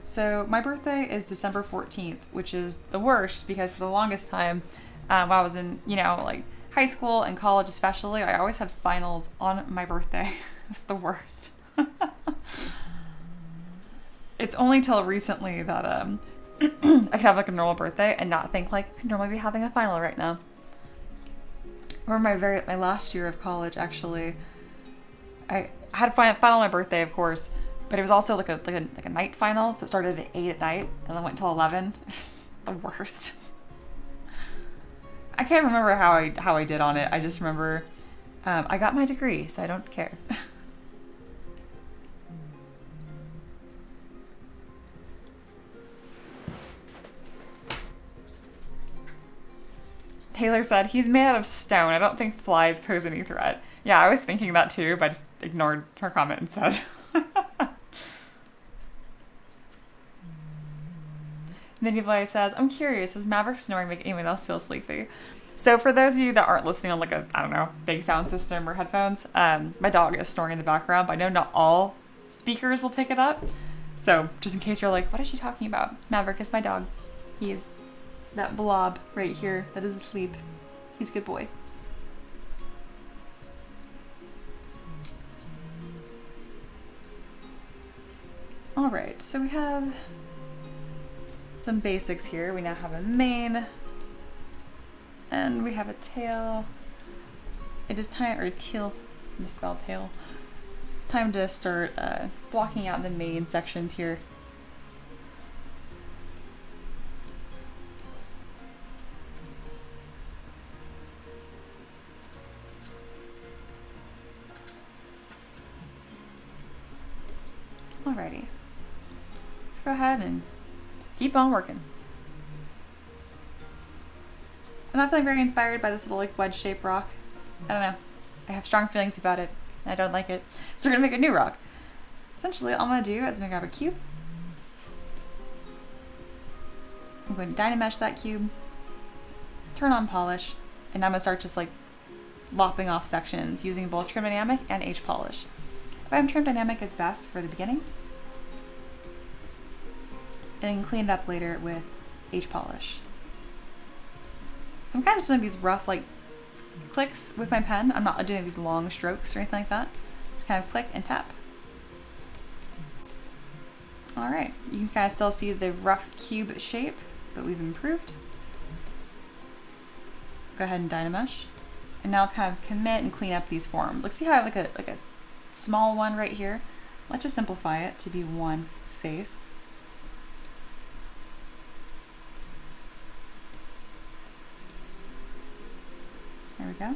So my birthday is December 14th, which is the worst because for the longest time, while I was in, like high school and college especially, I always had finals on my birthday. It was the worst. It's only till recently that I could have like a normal birthday and not think like I could normally be having a final right now. I remember my last year of college actually, I had a final on my birthday, of course, but it was also like a night final, so it started at 8 at night and then went till 11. The worst. I can't remember how I did on it. I just remember I got my degree, so I don't care. Taylor said, he's made out of stone. I don't think flies pose any threat. Yeah, I was thinking that too, but I just ignored her comment instead. Minivly says, I'm curious, does Maverick snoring make anyone else feel sleepy? So for those of you that aren't listening on like a, I don't know, big sound system or headphones, my dog is snoring in the background, but I know not all speakers will pick it up. So just in case you're like, what is she talking about? Maverick is my dog. He is that blob right here that is asleep. He's a good boy. All right, so we have some basics here. We now have a mane and we have a tail. It is time, or tail, misspelled tail. It's time to start blocking out the main sections here. Alrighty, let's go ahead and keep on working. I'm not feeling very inspired by this little like wedge-shaped rock. I don't know. I have strong feelings about it, and I don't like it. So we're gonna make a new rock. Essentially, all I'm gonna do is I'm gonna grab a cube. I'm going to Dynamesh that cube, turn on polish, and I'm gonna start just like lopping off sections using both trim dynamic and H polish. Trim dynamic is best for the beginning, and then clean it up later with H polish. So I'm kind of just doing these rough like clicks with my pen. I'm not doing these long strokes or anything like that. Just kind of click and tap. All right, you can kind of still see the rough cube shape, but we've improved. Go ahead and Dynamesh, and now let's kind of commit and clean up these forms. Like, see how I have like a small one right here? Let's just simplify it to be one face. There we go.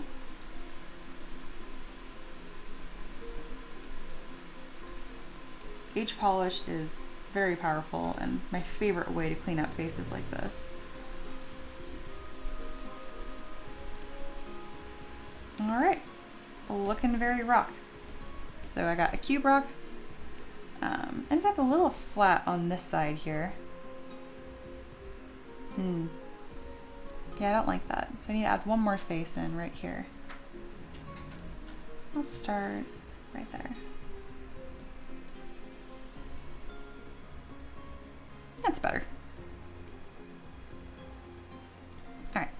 H polish is very powerful and my favorite way to clean up faces like this. All right, looking very rock. So I got a cube rock. Ended up a little flat on this side here. Yeah, I don't like that. So I need to add one more face in right here. Let's start right there. That's better. All right,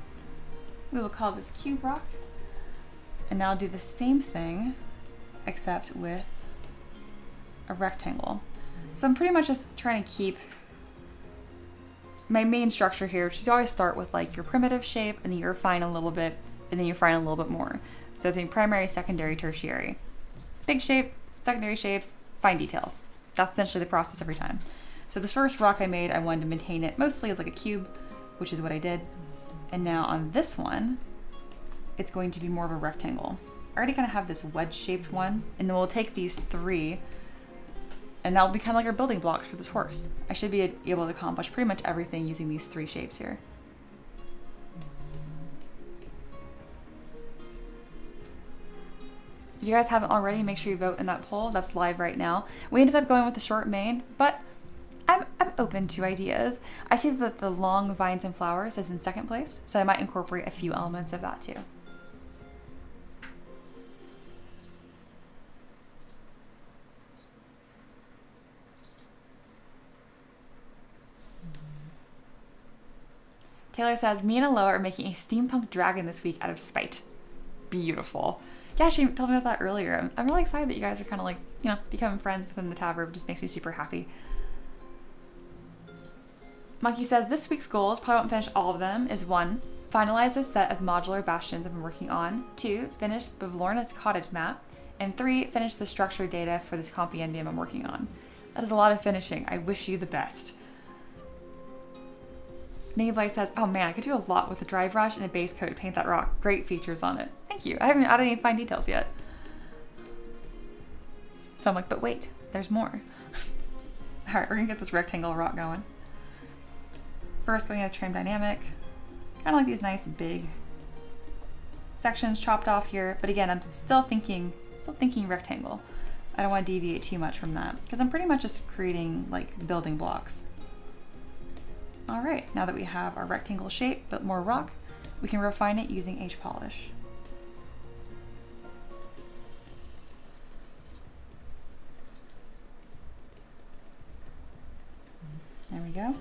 we will call this cube rock. And now I'll do the same thing, except with a rectangle. So I'm pretty much just trying to keep my main structure here, which is you always start with like your primitive shape, and then you refine a little bit, and then you refine a little bit more. So it's primary, secondary, tertiary. Big shape, secondary shapes, fine details. That's essentially the process every time. So this first rock I made, I wanted to maintain it mostly as like a cube, which is what I did. And now on this one, it's going to be more of a rectangle. I already kind of have this wedge-shaped one, and then we'll take these three, and that'll be kind of like our building blocks for this horse. I should be able to accomplish pretty much everything using these three shapes here. If you guys haven't already, make sure you vote in that poll. That's live right now. We ended up going with the short mane, but I'm open to ideas. I see that the long vines and flowers is in second place, so I might incorporate a few elements of that too. Taylor says, me and Aloha are making a steampunk dragon this week out of spite. Beautiful. Yeah, she told me about that earlier. I'm really excited that you guys are kind of like, you know, becoming friends within the tavern. It just makes me super happy. Monkey says, this week's goals, probably won't finish all of them, is 1, finalize a set of modular bastions I've been working on. 2, finish Bavlorna's cottage map. And 3, finish the structure data for this compendium I'm working on. That is a lot of finishing. I wish you the best. Nablai says, oh man, I could do a lot with a dry brush and a base coat to paint that rock. Great features on it. Thank you. I haven't added any fine details yet. So I'm like, but wait, there's more. All right, we're gonna get this rectangle rock going. First, going to trim dynamic. Kind of like these nice big sections chopped off here. But again, I'm still thinking rectangle. I don't want to deviate too much from that because I'm pretty much just creating like building blocks. All right, now that we have our rectangle shape, but more rock, we can refine it using H polish. There we go.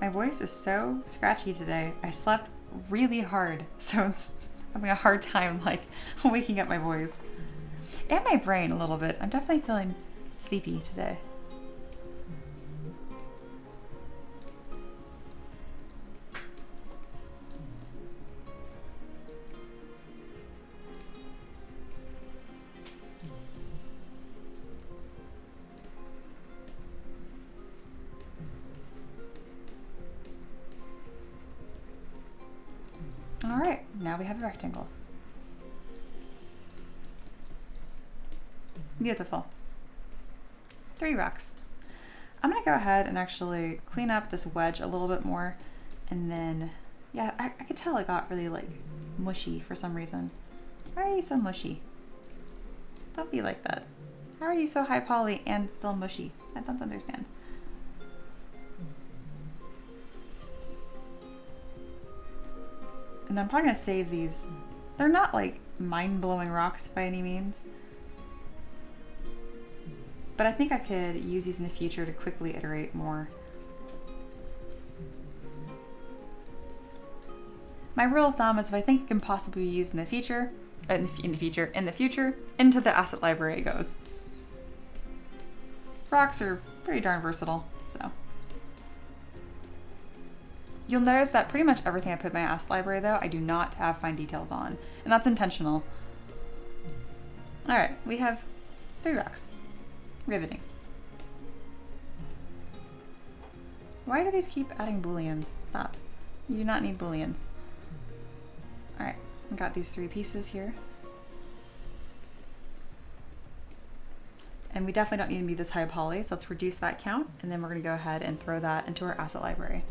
My voice is so scratchy today. I slept really hard, so it's having a hard time like waking up my voice. And my brain a little bit. I'm definitely feeling sleepy today. All right, now we have a rectangle. Beautiful. 3 rocks. I'm gonna go ahead and actually clean up this wedge a little bit more, and then, yeah, I could tell it got really like mushy for some reason. Why are you so mushy? Don't be like that. How are you so high poly and still mushy? I don't understand. And I'm probably gonna save these. They're not like mind-blowing rocks by any means. But I think I could use these in the future to quickly iterate more. My rule of thumb is if I think it can possibly be used in the future, into the asset library it goes. Rocks are pretty darn versatile, so. You'll notice that pretty much everything I put in my asset library though, I do not have fine details on, and that's intentional. All right, we have 3 rocks. Riveting. Why do these keep adding booleans? Stop. You do not need booleans. All right, I got these 3 pieces here. And we definitely don't need to be this high poly, so let's reduce that count, and then we're gonna go ahead and throw that into our asset library.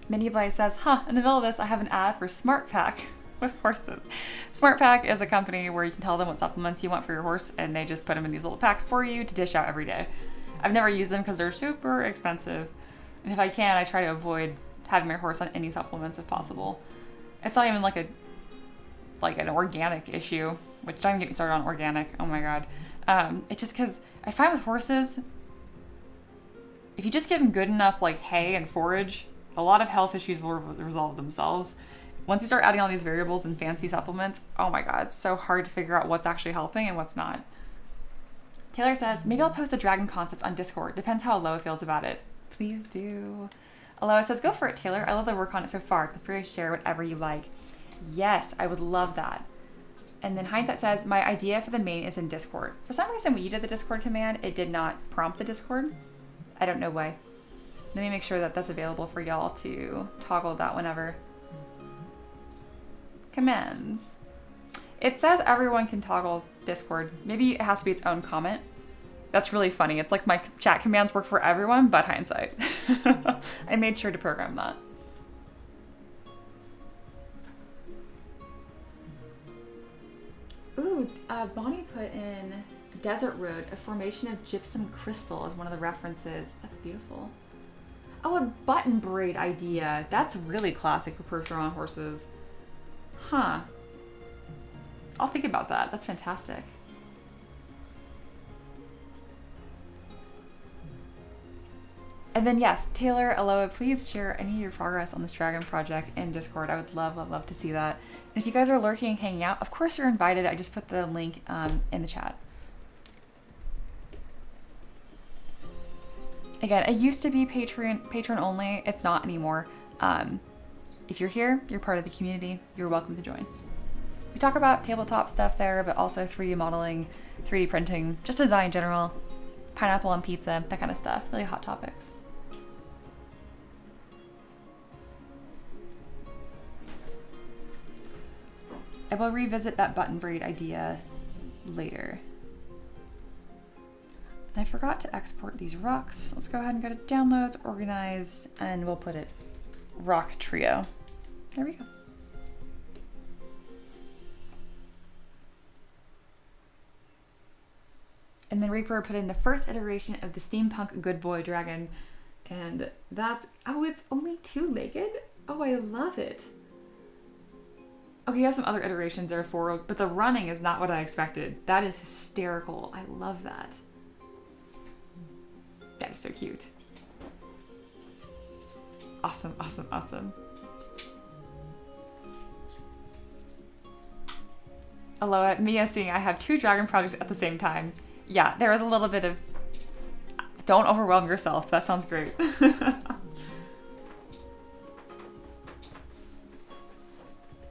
Mini Blade says, in the middle of this, I have an ad for Smart Pack with horses. Smart Pack is a company where you can tell them what supplements you want for your horse, and they just put them in these little packs for you to dish out every day. I've never used them because they're super expensive. And if I can, I try to avoid having my horse on any supplements if possible. It's not even like an organic issue, which don't even get me started on organic. Oh my God. It's just because I find with horses, if you just give them good enough like hay and forage, a lot of health issues will resolve themselves. Once you start adding all these variables and fancy supplements, oh my God, it's so hard to figure out what's actually helping and what's not. Taylor says, maybe I'll post the dragon concept on Discord. Depends how Aloha feels about it. Please do. Aloha says, go for it, Taylor. I love the work on it so far. Feel free to share whatever you like. Yes, I would love that. And then Hindsight says, my idea for the main is in Discord. For some reason, when you did the Discord command, it did not prompt the Discord. I don't know why. Let me make sure that that's available for y'all to toggle that whenever. Commands. It says everyone can toggle Discord. Maybe it has to be its own comment. That's really funny. It's like my chat commands work for everyone, but Hindsight. I made sure to program that. Ooh, Bonnie put in Desert Road, a formation of gypsum crystal as one of the references. That's beautiful. Oh, a button braid idea. That's really classic for Percheron horses. Huh. I'll think about that. That's fantastic. And then yes, Taylor, Aloha, please share any of your progress on this dragon project in Discord. I would love, love, love to see that. And if you guys are lurking and hanging out, of course you're invited. I just put the link in the chat. Again, it used to be Patreon only. It's not anymore. If you're here, you're part of the community. You're welcome to join. We talk about tabletop stuff there, but also 3D modeling, 3D printing, just design in general, pineapple on pizza, that kind of stuff. Really hot topics. I will revisit that button braid idea later. And I forgot to export these rocks. Let's go ahead and go to downloads, organize, and we'll put it rock trio. There we go. And then Reaper put in the first iteration of the steampunk good boy dragon. And that's, oh, it's only two-legged? Oh, I love it. Okay, you have some other iterations that are four, but the running is not what I expected. That is hysterical. I love that. That is so cute. Awesome, awesome, awesome. Aloha, Mia seeing I have 2 dragon projects at the same time. Yeah, there was a little bit of, don't overwhelm yourself. That sounds great.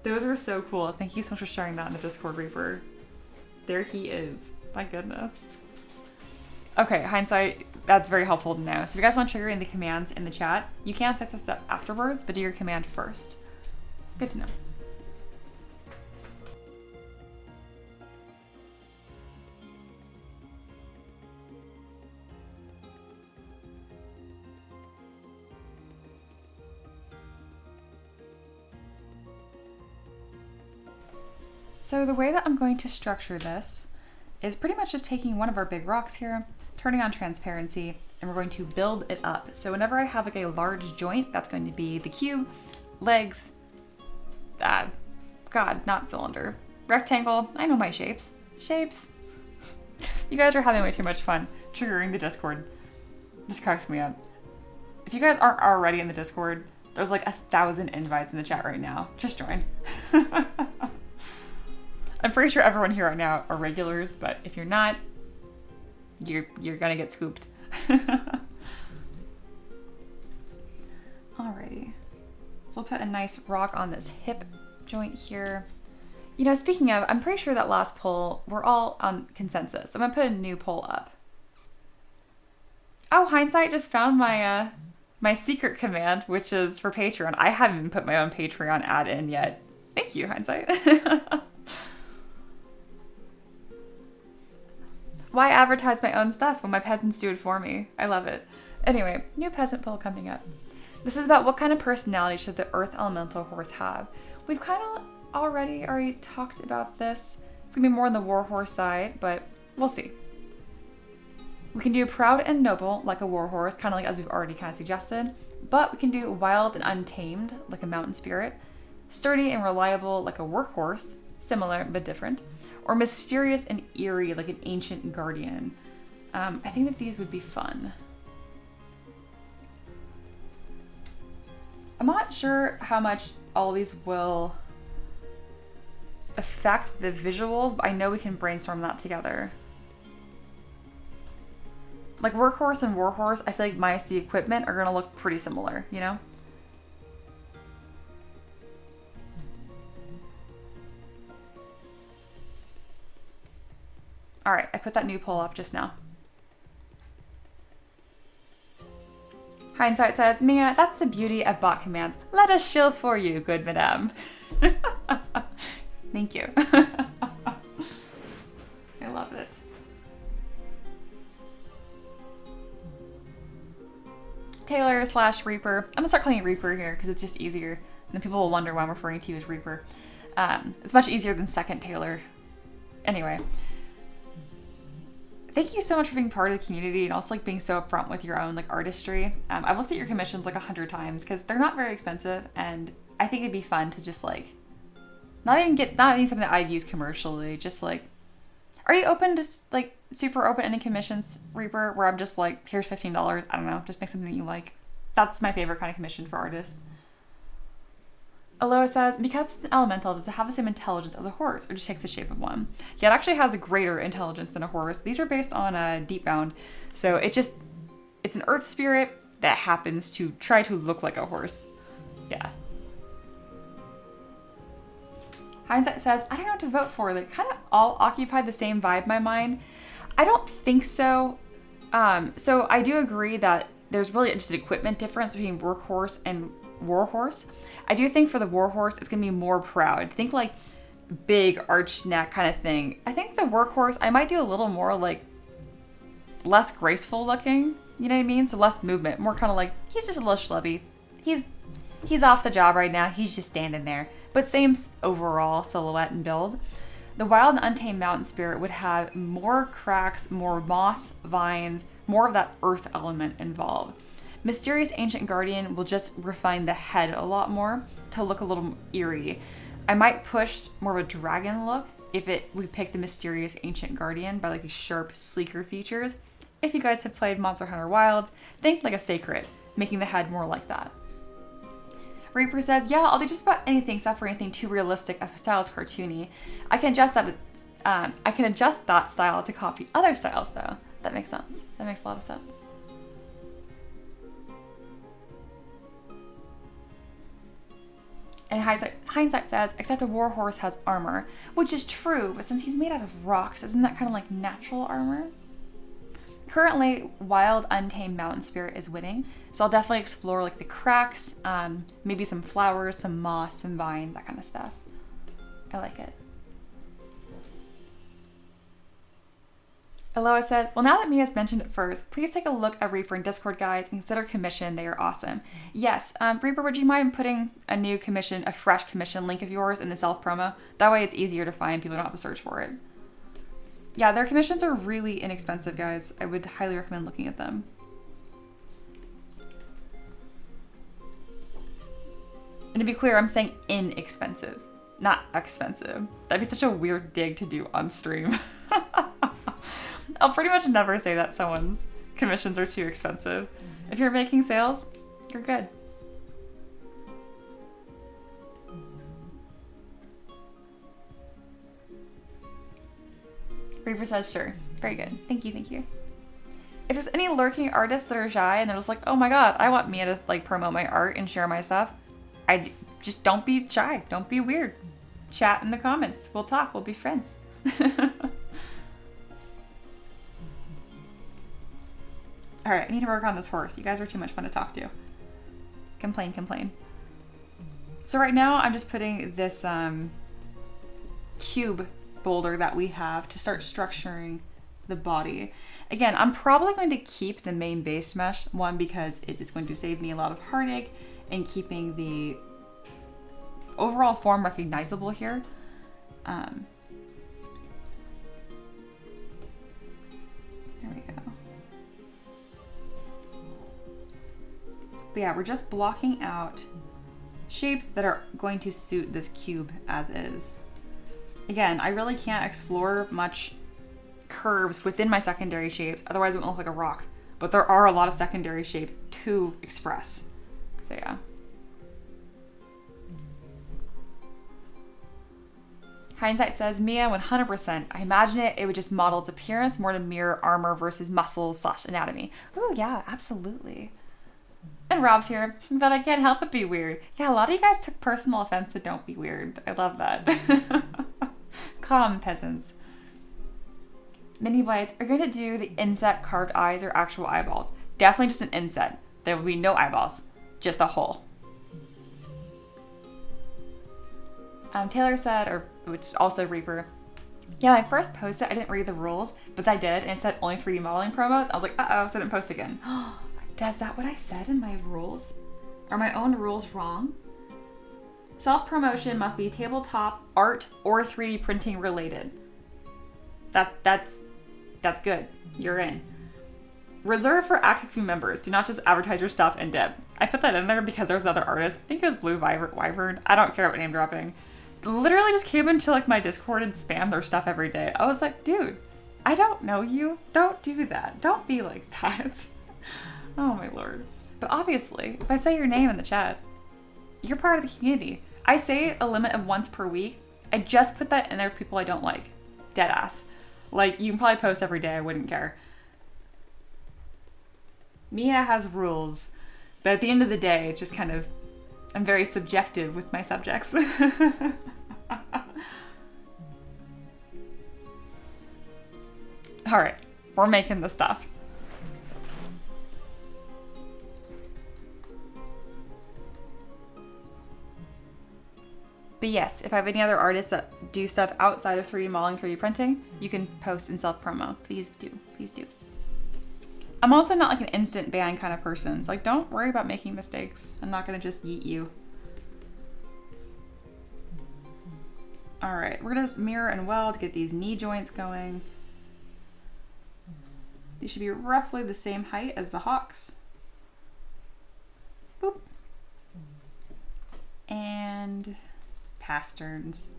Those are so cool. Thank you so much for sharing that in the Discord, Reaper. There he is. My goodness. Okay, Hindsight, that's very helpful to know. So if you guys want to trigger in the commands in the chat, you can set this up afterwards, but do your command first. Good to know. So the way that I'm going to structure this is pretty much just taking one of our big rocks here, turning on transparency, and we're going to build it up. So whenever I have like a large joint, that's going to be the cube, legs, God, not cylinder, rectangle. I know my shapes. Shapes. You guys are having way too much fun triggering the Discord. This cracks me up. If you guys aren't already in the Discord, there's like 1,000 invites in the chat right now. Just join. I'm pretty sure everyone here right now are regulars, but if you're not, you're gonna get scooped. Alrighty. So I'll put a nice rock on this hip joint here. You know, speaking of, I'm pretty sure that last poll, we're all on consensus. I'm gonna put a new poll up. Oh, Hindsight just found my my secret command, which is for Patreon. I haven't even put my own Patreon ad in yet. Thank you, Hindsight. Why advertise my own stuff when my peasants do it for me? I love it. Anyway, new peasant poll coming up. This is about what kind of personality should the earth elemental horse have. We've kind of already talked about this. It's gonna be more on the war horse side, but we'll see. We can do proud and noble like a war horse, kind of like as we've already kind of suggested, but we can do wild and untamed like a mountain spirit, sturdy and reliable like a workhorse, similar but different, or mysterious and eerie like an ancient guardian. I think that these would be fun. I'm not sure how much all these will affect the visuals, but I know we can brainstorm that together. Like workhorse and warhorse, I feel like minus the equipment are gonna look pretty similar, you know? All right, I put that new poll up just now. Hindsight says, Mia, that's the beauty of bot commands. Let us shill for you, good madame. Thank you. I love it. Taylor / Reaper. I'm gonna start calling you Reaper here because it's just easier. And then people will wonder why I'm referring to you as Reaper. It's much easier than second Taylor. Anyway. Thank you so much for being part of the community and also like being so upfront with your own like artistry. I've looked at your commissions like 100 times because they're not very expensive, and I think it'd be fun to just like not even something that I'd use commercially. Just like, are you open to like super open-ended commissions, Reaper, where I'm just like, here's $15. I don't know, just make something that you like. That's my favorite kind of commission for artists. Aloha says, because it's an elemental, does it have the same intelligence as a horse, or just takes the shape of one? Yeah, it actually has a greater intelligence than a horse. These are based on a Deepbound, so it's an earth spirit that happens to try to look like a horse. Yeah. Hindsight says, I don't know what to vote for. They kind of all occupy the same vibe in my mind. I don't think so. So I do agree that there's really just an equipment difference between workhorse and warhorse. I do think for the warhorse, it's going to be more proud. Think like big arched neck kind of thing. I think the workhorse, I might do a little more like less graceful looking. You know what I mean? So less movement, more kind of like, he's just a little schlubby. He's off the job right now. He's just standing there. But same overall silhouette and build. The wild and untamed mountain spirit would have more cracks, more moss, vines, more of that earth element involved. Mysterious Ancient Guardian will just refine the head a lot more to look a little eerie. I might push more of a dragon look if we pick the Mysterious Ancient Guardian by like these sharp, sleeker features. If you guys have played Monster Hunter Wilds, think like a Sacred, making the head more like that. Reaper says, yeah, I'll do just about anything except for anything too realistic as my style is cartoony. I can adjust that style to copy other styles though. That makes sense. That makes a lot of sense. And hindsight says, except a warhorse has armor, which is true, but since he's made out of rocks, isn't that kind of like natural armor? Currently, wild, untamed mountain spirit is winning, so I'll definitely explore like the cracks, maybe some flowers, some moss, some vines, that kind of stuff. I like it. Aloha said, well, now that Mia's mentioned it first, please take a look at Reaper in Discord, guys, and consider commission. They are awesome. Yes, Reaper, would you mind putting a fresh commission link of yours in the self-promo? That way it's easier to find. People don't have to search for it. Yeah, their commissions are really inexpensive, guys. I would highly recommend looking at them. And to be clear, I'm saying inexpensive, not expensive. That'd be such a weird dig to do on stream. I'll pretty much never say that someone's commissions are too expensive. If you're making sales, you're good. Reaper says, sure. Very good. Thank you, thank you. If there's any lurking artists that are shy and they're just like, oh my god, I want Mia to like promote my art and share my stuff, just don't be shy. Don't be weird. Chat in the comments. We'll talk. We'll be friends. All right, I need to work on this horse. You guys are too much fun to talk to. Complain. So right now I'm just putting this cube boulder that we have to start structuring the body. Again, I'm probably going to keep the main base mesh one because it is going to save me a lot of heartache in keeping the overall form recognizable here. There we go. But yeah, we're just blocking out shapes that are going to suit this cube as is. Again, I really can't explore much curves within my secondary shapes, otherwise it won't look like a rock. But there are a lot of secondary shapes to express. So yeah. Hindsight says, Mia, 100%. I imagine it would just model its appearance more to mirror armor versus muscles / anatomy. Oh yeah, absolutely. And Rob's here, but I can't help but be weird. Yeah, a lot of you guys took personal offense to don't be weird. I love that. Calm, peasants. Mini Blades are going to do the inset carved eyes or actual eyeballs. Definitely just an inset. There will be no eyeballs, just a hole. Taylor said, or which is also Reaper, yeah, when I first posted, I didn't read the rules, but I did, and it said only 3D modeling promos. I was like, uh-oh, so I didn't post again. Is that what I said in my rules? Are my own rules wrong? Self-promotion must be tabletop, art, or 3D printing related. That's good. You're in. Reserved for active crew members. Do not just advertise your stuff in dip. I put that in there because there was another artist. I think it was Blue Wyvern. I don't care about name dropping. Literally just came into like my Discord and spammed their stuff every day. I was like, dude, I don't know you. Don't do that. Don't be like that. Oh my lord. But obviously, if I say your name in the chat, you're part of the community. I say a limit of once per week. I just put that in there for people I don't like. Deadass. Like, you can probably post every day. I wouldn't care. Mia has rules. But at the end of the day, it's just kind of, I'm very subjective with my subjects. All right, we're making the stuff. But yes, if I have any other artists that do stuff outside of 3D modeling, 3D printing, you can post in self-promo. Please do. Please do. I'm also not like an instant ban kind of person. So like, don't worry about making mistakes. I'm not going to just yeet you. All right, we're going to mirror and weld to get these knee joints going. These should be roughly the same height as the hocks. Boop. And pasterns.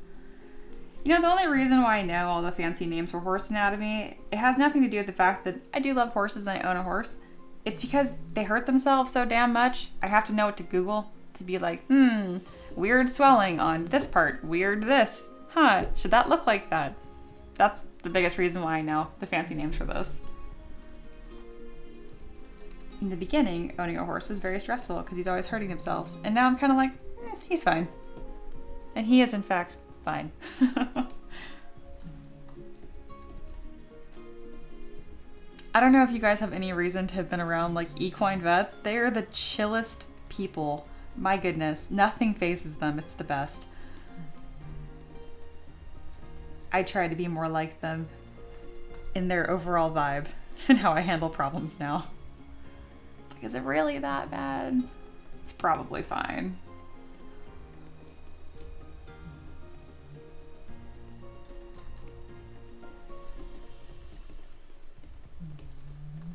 You know, the only reason why I know all the fancy names for horse anatomy, it has nothing to do with the fact that I do love horses and I own a horse. It's because they hurt themselves so damn much, I have to know what to Google to be like, weird swelling on this part, weird this. Huh, should that look like that? That's the biggest reason why I know the fancy names for this. In the beginning, owning a horse was very stressful because he's always hurting himself. And now I'm kind of like, he's fine. And he is, in fact, fine. I don't know if you guys have any reason to have been around like equine vets. They are the chillest people. My goodness, nothing phases them. It's the best. I try to be more like them in their overall vibe and how I handle problems now. Is it really that bad? It's probably fine.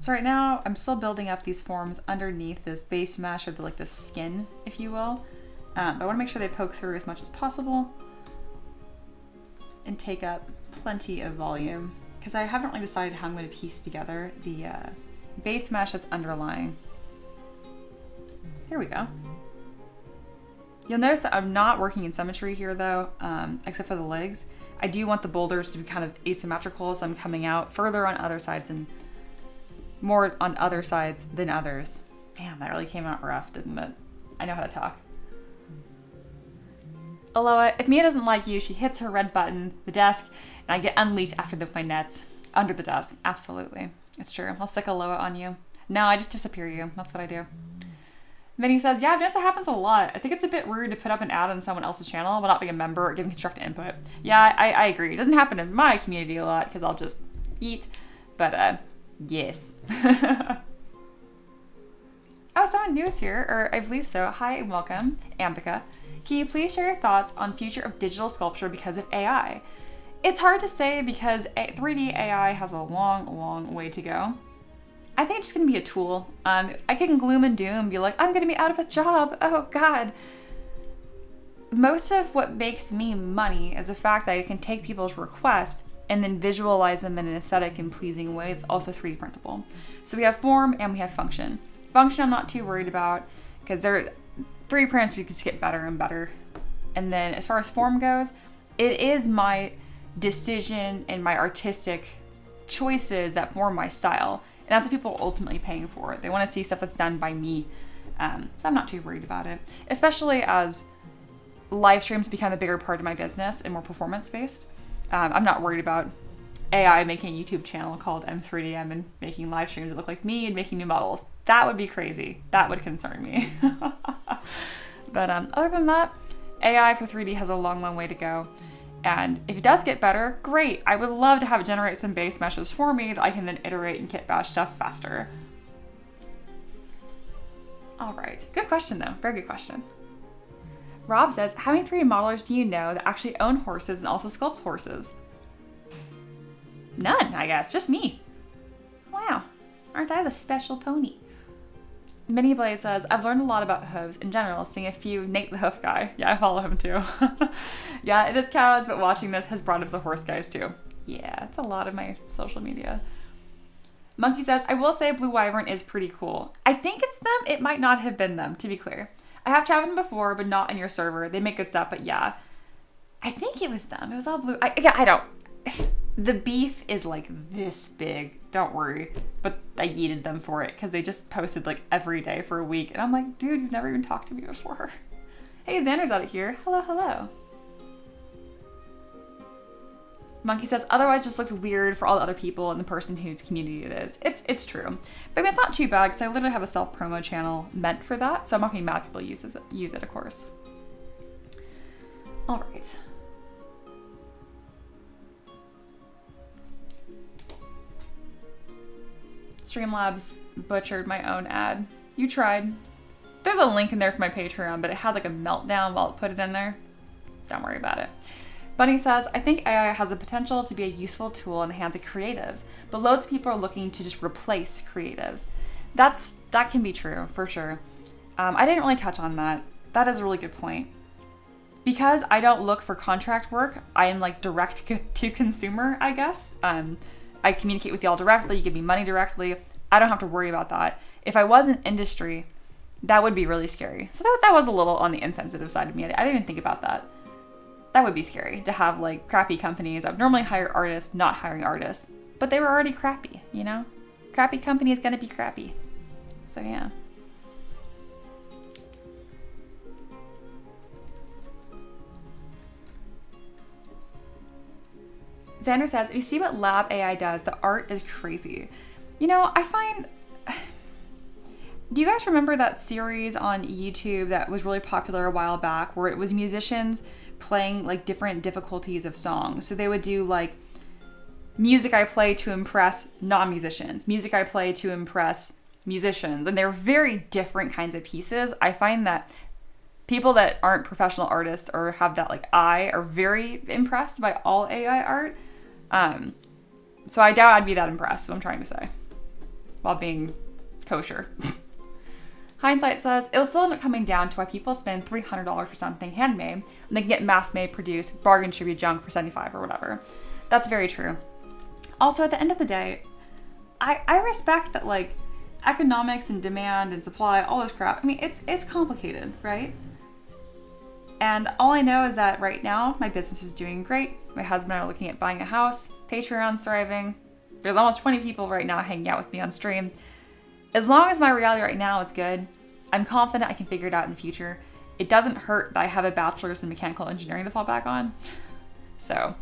So right now, I'm still building up these forms underneath this base mesh, or the, like the skin, if you will. But I want to make sure they poke through as much as possible and take up plenty of volume, because I haven't really decided how I'm going to piece together the base mesh that's underlying. Here we go. You'll notice that I'm not working in symmetry here though, except for the legs. I do want the boulders to be kind of asymmetrical, so I'm coming out further on other sides and more on other sides than others. Damn, that really came out rough, didn't it? I know how to talk. Aloha, if Mia doesn't like you, she hits her red button, the desk, and I get unleashed after the poignets under the desk. Absolutely. It's true. I'll stick Aloha on you. No, I just disappear you. That's what I do. Vinny says, yeah, I've noticed that happens a lot. I think it's a bit rude to put up an ad on someone else's channel while not being a member or giving constructive input. Yeah, I agree. It doesn't happen in my community a lot because I'll just eat. But yes. Oh, someone new is here, or I believe so. Hi and welcome, Ambika. Can you please share your thoughts on future of digital sculpture because of AI? It's hard to say because 3D AI has a long way to go. I think it's just gonna be a tool. I can gloom and doom, be like, I'm gonna be out of a job. Oh God. Most of what makes me money is the fact that I can take people's requests and then visualize them in an aesthetic and pleasing way. It's also 3D printable. So we have form and we have function. Function I'm not too worried about because 3D prints just get better and better. And then as far as form goes, it is my decision and my artistic choices that form my style. And that's what people are ultimately paying for. They want to see stuff that's done by me. So I'm not too worried about it, especially as live streams become a bigger part of my business and more performance based. I'm not worried about AI making a YouTube channel called M3DM and making live streams that look like me and making new models. That would be crazy. That would concern me. But other than that, AI for 3D has a long way to go. And if it does get better, great. I would love to have it generate some base meshes for me that I can then iterate and kit bash stuff faster. All right, good question though, very good question. Rob says, how many 3D modelers do you know that actually own horses and also sculpt horses? None, I guess, just me. Wow, aren't I the special pony? Mini Blaze says, I've learned a lot about hooves in general, seeing a few Nate the Hoof guy. Yeah, I follow him too. Yeah, it is cows, but watching this has brought up the horse guys too. Yeah, it's a lot of my social media. Monkey says, I will say Blue Wyvern is pretty cool. I think it's them. It might not have been them, to be clear. I have chatted with them before, but not in your server. They make good stuff, but yeah. I think it was them. It was all blue. I don't. The beef is like this big. Don't worry. But I yeeted them for it because they just posted like every day for a week. And I'm like, dude, you've never even talked to me before. Hey, Xander's out of here. Hello. Monkey says, otherwise just looks weird for all the other people and the person whose community it is. It's true. But I mean, it's not too bad because I literally have a self-promo channel meant for that. So I'm not going to be mad people use it, of course. All right. Streamlabs butchered my own ad. You tried. There's a link in there for my Patreon, but it had like a meltdown while it put it in there. Don't worry about it. Bunny says, I think AI has the potential to be a useful tool in the hands of creatives, but loads of people are looking to just replace creatives. That can be true, for sure. I didn't really touch on that. That is a really good point. Because I don't look for contract work, I am like direct to consumer, I guess. I communicate with y'all directly, you give me money directly. I don't have to worry about that. If I was in industry, that would be really scary. So that was a little on the insensitive side of me. I didn't even think about that. That would be scary to have like crappy companies. I would normally hire artists, not hiring artists, but they were already crappy, you know? Crappy company is gonna be crappy. So yeah. Xander says, if you see what lab AI does, the art is crazy. You know, I find... Do you guys remember that series on YouTube that was really popular a while back where it was musicians playing like different difficulties of songs? So they would do like music I play to impress non-musicians, music I play to impress musicians, and they're very different kinds of pieces. I find that people that aren't professional artists or have that like eye are very impressed by all AI art. So I doubt I'd be that impressed, is what I'm trying to say, while being kosher. Hindsight says, it'll still end up coming down to why people spend $300 for something handmade and they can get mass-made, produced, bargain distributed junk for $75 or whatever. That's very true. Also, at the end of the day, I respect that like economics and demand and supply, all this crap, I mean, it's complicated, right? And all I know is that right now, my business is doing great. My husband and I are looking at buying a house. Patreon's thriving. There's almost 20 people right now hanging out with me on stream. As long as my reality right now is good, I'm confident I can figure it out in the future. It doesn't hurt that I have a bachelor's in mechanical engineering to fall back on. So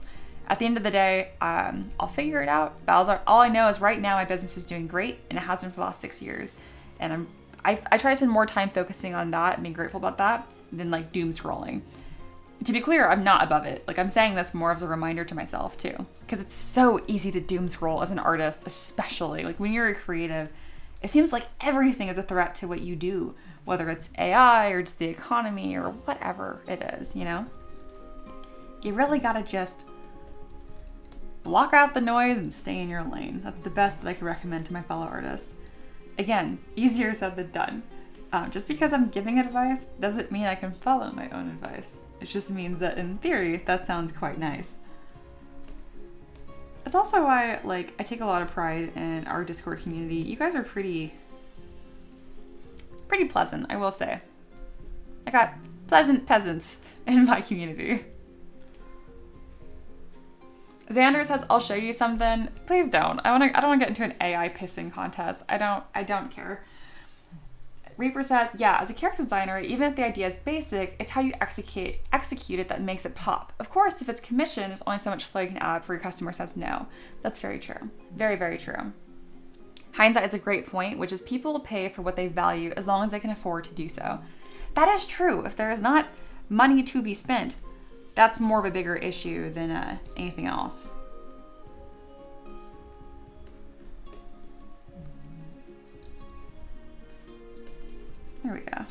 at the end of the day, I'll figure it out. All I know is right now my business is doing great, and it has been for the last 6 years. And I try to spend more time focusing on that and being grateful about that than like doom scrolling. To be clear, I'm not above it. Like, I'm saying this more as a reminder to myself too, because it's so easy to doom scroll as an artist, especially like when you're a creative. It seems like everything is a threat to what you do, whether it's AI or just the economy or whatever it is, you know? You really gotta just block out the noise and stay in your lane. That's the best that I can recommend to my fellow artists. Again, easier said than done. Just because I'm giving advice doesn't mean I can follow my own advice. It just means that in theory, that sounds quite nice. It's also why, like, I take a lot of pride in our Discord community. You guys are pretty pleasant, I will say. I got pleasant peasants in my community. Xander says, I'll show you something. Please don't. I don't want to get into an AI pissing contest. I don't care. Reaper says, yeah, as a character designer, even if the idea is basic, it's how you execute it that makes it pop. Of course, if it's commissioned, there's only so much flow you can add before your customer says no. That's very true. Very, very true. Hindsight is a great point, which is people will pay for what they value as long as they can afford to do so. That is true. If there is not money to be spent, that's more of a bigger issue than anything else. There we go.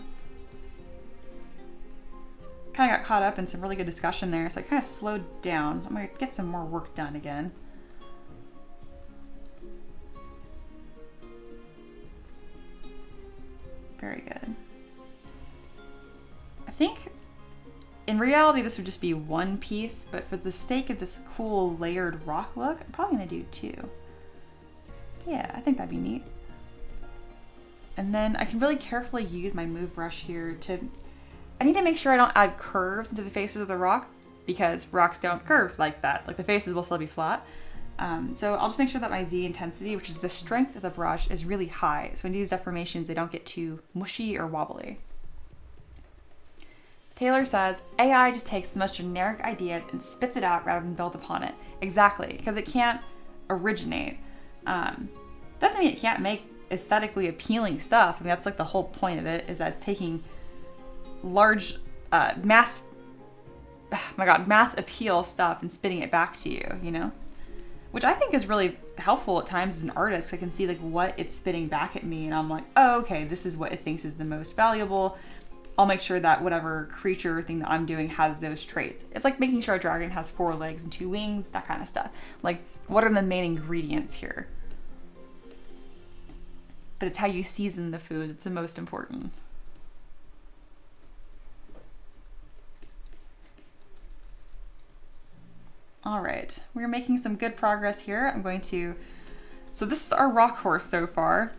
Kind of got caught up in some really good discussion there, so I kind of slowed down. I'm going to get some more work done again. Very good. I think in reality this would just be one piece, but for the sake of this cool layered rock look, I'm probably going to do two. Yeah, I think that'd be neat. And then I can really carefully use my move brush here I need to make sure I don't add curves into the faces of the rock, because rocks don't curve like that. Like, the faces will still be flat. So I'll just make sure that my Z intensity, which is the strength of the brush, is really high. So when you use deformations, they don't get too mushy or wobbly. Taylor says, AI just takes the most generic ideas and spits it out rather than build upon it. Exactly, because it can't originate. Doesn't mean it can't make aesthetically appealing stuff. I mean, that's like the whole point of it, is that it's taking large mass appeal stuff and spitting it back to you, you know? Which I think is really helpful at times as an artist, because I can see like what it's spitting back at me, and I'm like, oh, okay, this is what it thinks is the most valuable. I'll make sure that whatever creature thing that I'm doing has those traits. It's like making sure a dragon has 4 legs and 2 wings, that kind of stuff. Like, what are the main ingredients here? But it's how you season the food that's the most important. All right, we're making some good progress here. So this is our rock horse so far.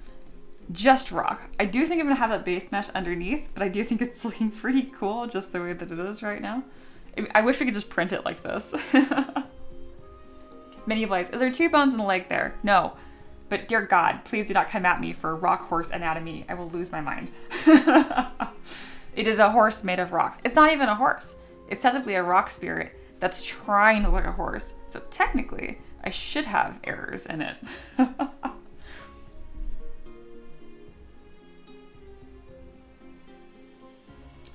Just rock. I do think I'm gonna have that base mesh underneath, but I do think it's looking pretty cool just the way that it is right now. I wish we could just print it like this. Mini Blaze, is there 2 bones and a leg there? No. But dear God, please do not come at me for rock horse anatomy. I will lose my mind. It is a horse made of rocks. It's not even a horse. It's technically a rock spirit that's trying to look like a horse. So technically, I should have errors in it.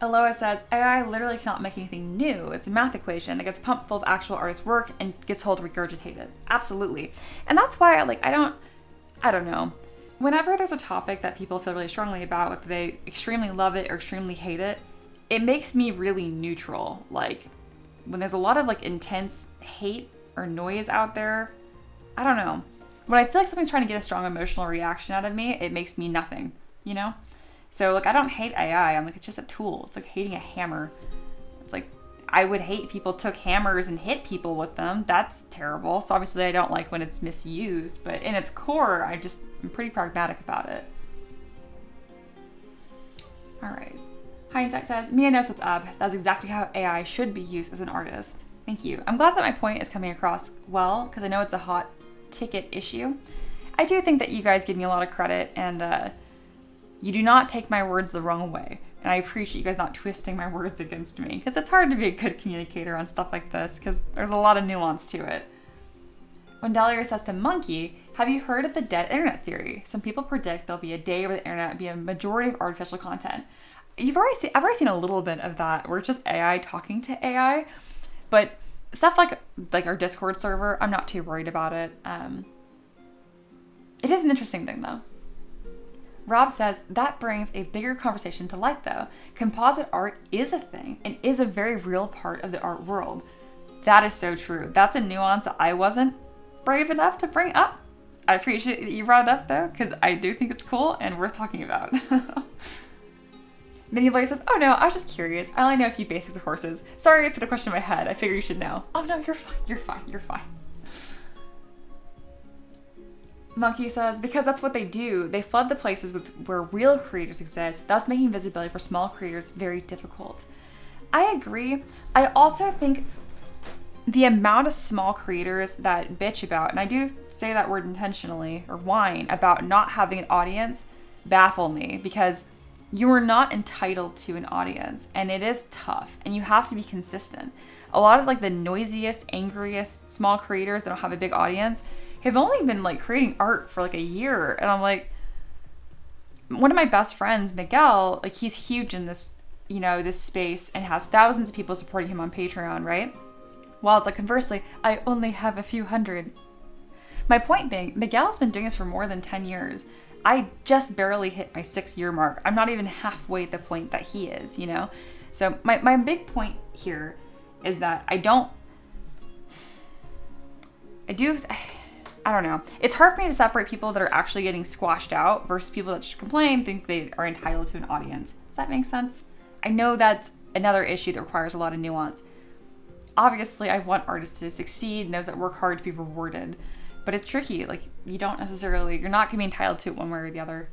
Aloha says, AI literally cannot make anything new. It's a math equation that gets pumped full of actual artist work and gets told to regurgitate it. Absolutely. And that's why I don't know. Whenever there's a topic that people feel really strongly about, whether they extremely love it or extremely hate it, it makes me really neutral. Like, when there's a lot of like intense hate or noise out there, I don't know. When I feel like something's trying to get a strong emotional reaction out of me, it makes me nothing, you know? So like, I don't hate AI. I'm like, it's just a tool. It's like hating a hammer. It's like, I would hate people took hammers and hit people with them. That's terrible. So obviously I don't like when it's misused, but in its core, I'm pretty pragmatic about it. All right. Hindsight says, Mia knows what's up. That's exactly how AI should be used as an artist. Thank you. I'm glad that my point is coming across well, because I know it's a hot ticket issue. I do think that you guys give me a lot of credit, and you do not take my words the wrong way. And I appreciate you guys not twisting my words against me, because it's hard to be a good communicator on stuff like this, because there's a lot of nuance to it. When Dahlia says to Monkey, have you heard of the dead internet theory? Some people predict there'll be a day where the internet will be a majority of artificial content. I've already seen a little bit of that where it's just AI talking to AI, but stuff like our Discord server, I'm not too worried about it. It is an interesting thing though. Rob says, that brings a bigger conversation to light though. Composite art is a thing and is a very real part of the art world. That is so true. That's a nuance I wasn't brave enough to bring up. I appreciate that you brought it up though, because I do think it's cool and worth talking about. Minnie Boy says, oh no, I was just curious. I only know a few basics of horses. Sorry I put the question in my head. I figure you should know. Oh no, you're fine. You're fine. You're fine. Monkey says, because that's what they do. They flood the places where real creators exist, thus making visibility for small creators very difficult. I agree. I also think the amount of small creators that bitch about, and I do say that word intentionally, or whine about not having an audience, baffle me, because you are not entitled to an audience, and it is tough, and you have to be consistent. A lot of like the noisiest, angriest small creators that don't have a big audience have only been like creating art for like a year, and I'm like, one of my best friends, Miguel, like he's huge in this, this space and has thousands of people supporting him on Patreon, right? While it's like conversely, I only have a few hundred. My point being, Miguel's been doing this for more than 10 years. I just barely hit my 6-year mark. I'm not even halfway at the point that he is, So my big point here is that I don't know. It's hard for me to separate people that are actually getting squashed out versus people that just complain, think they are entitled to an audience. Does that make sense? I know that's another issue that requires a lot of nuance. Obviously, I want artists to succeed and those that work hard to be rewarded. But it's tricky. Like, you're not going to be entitled to it one way or the other.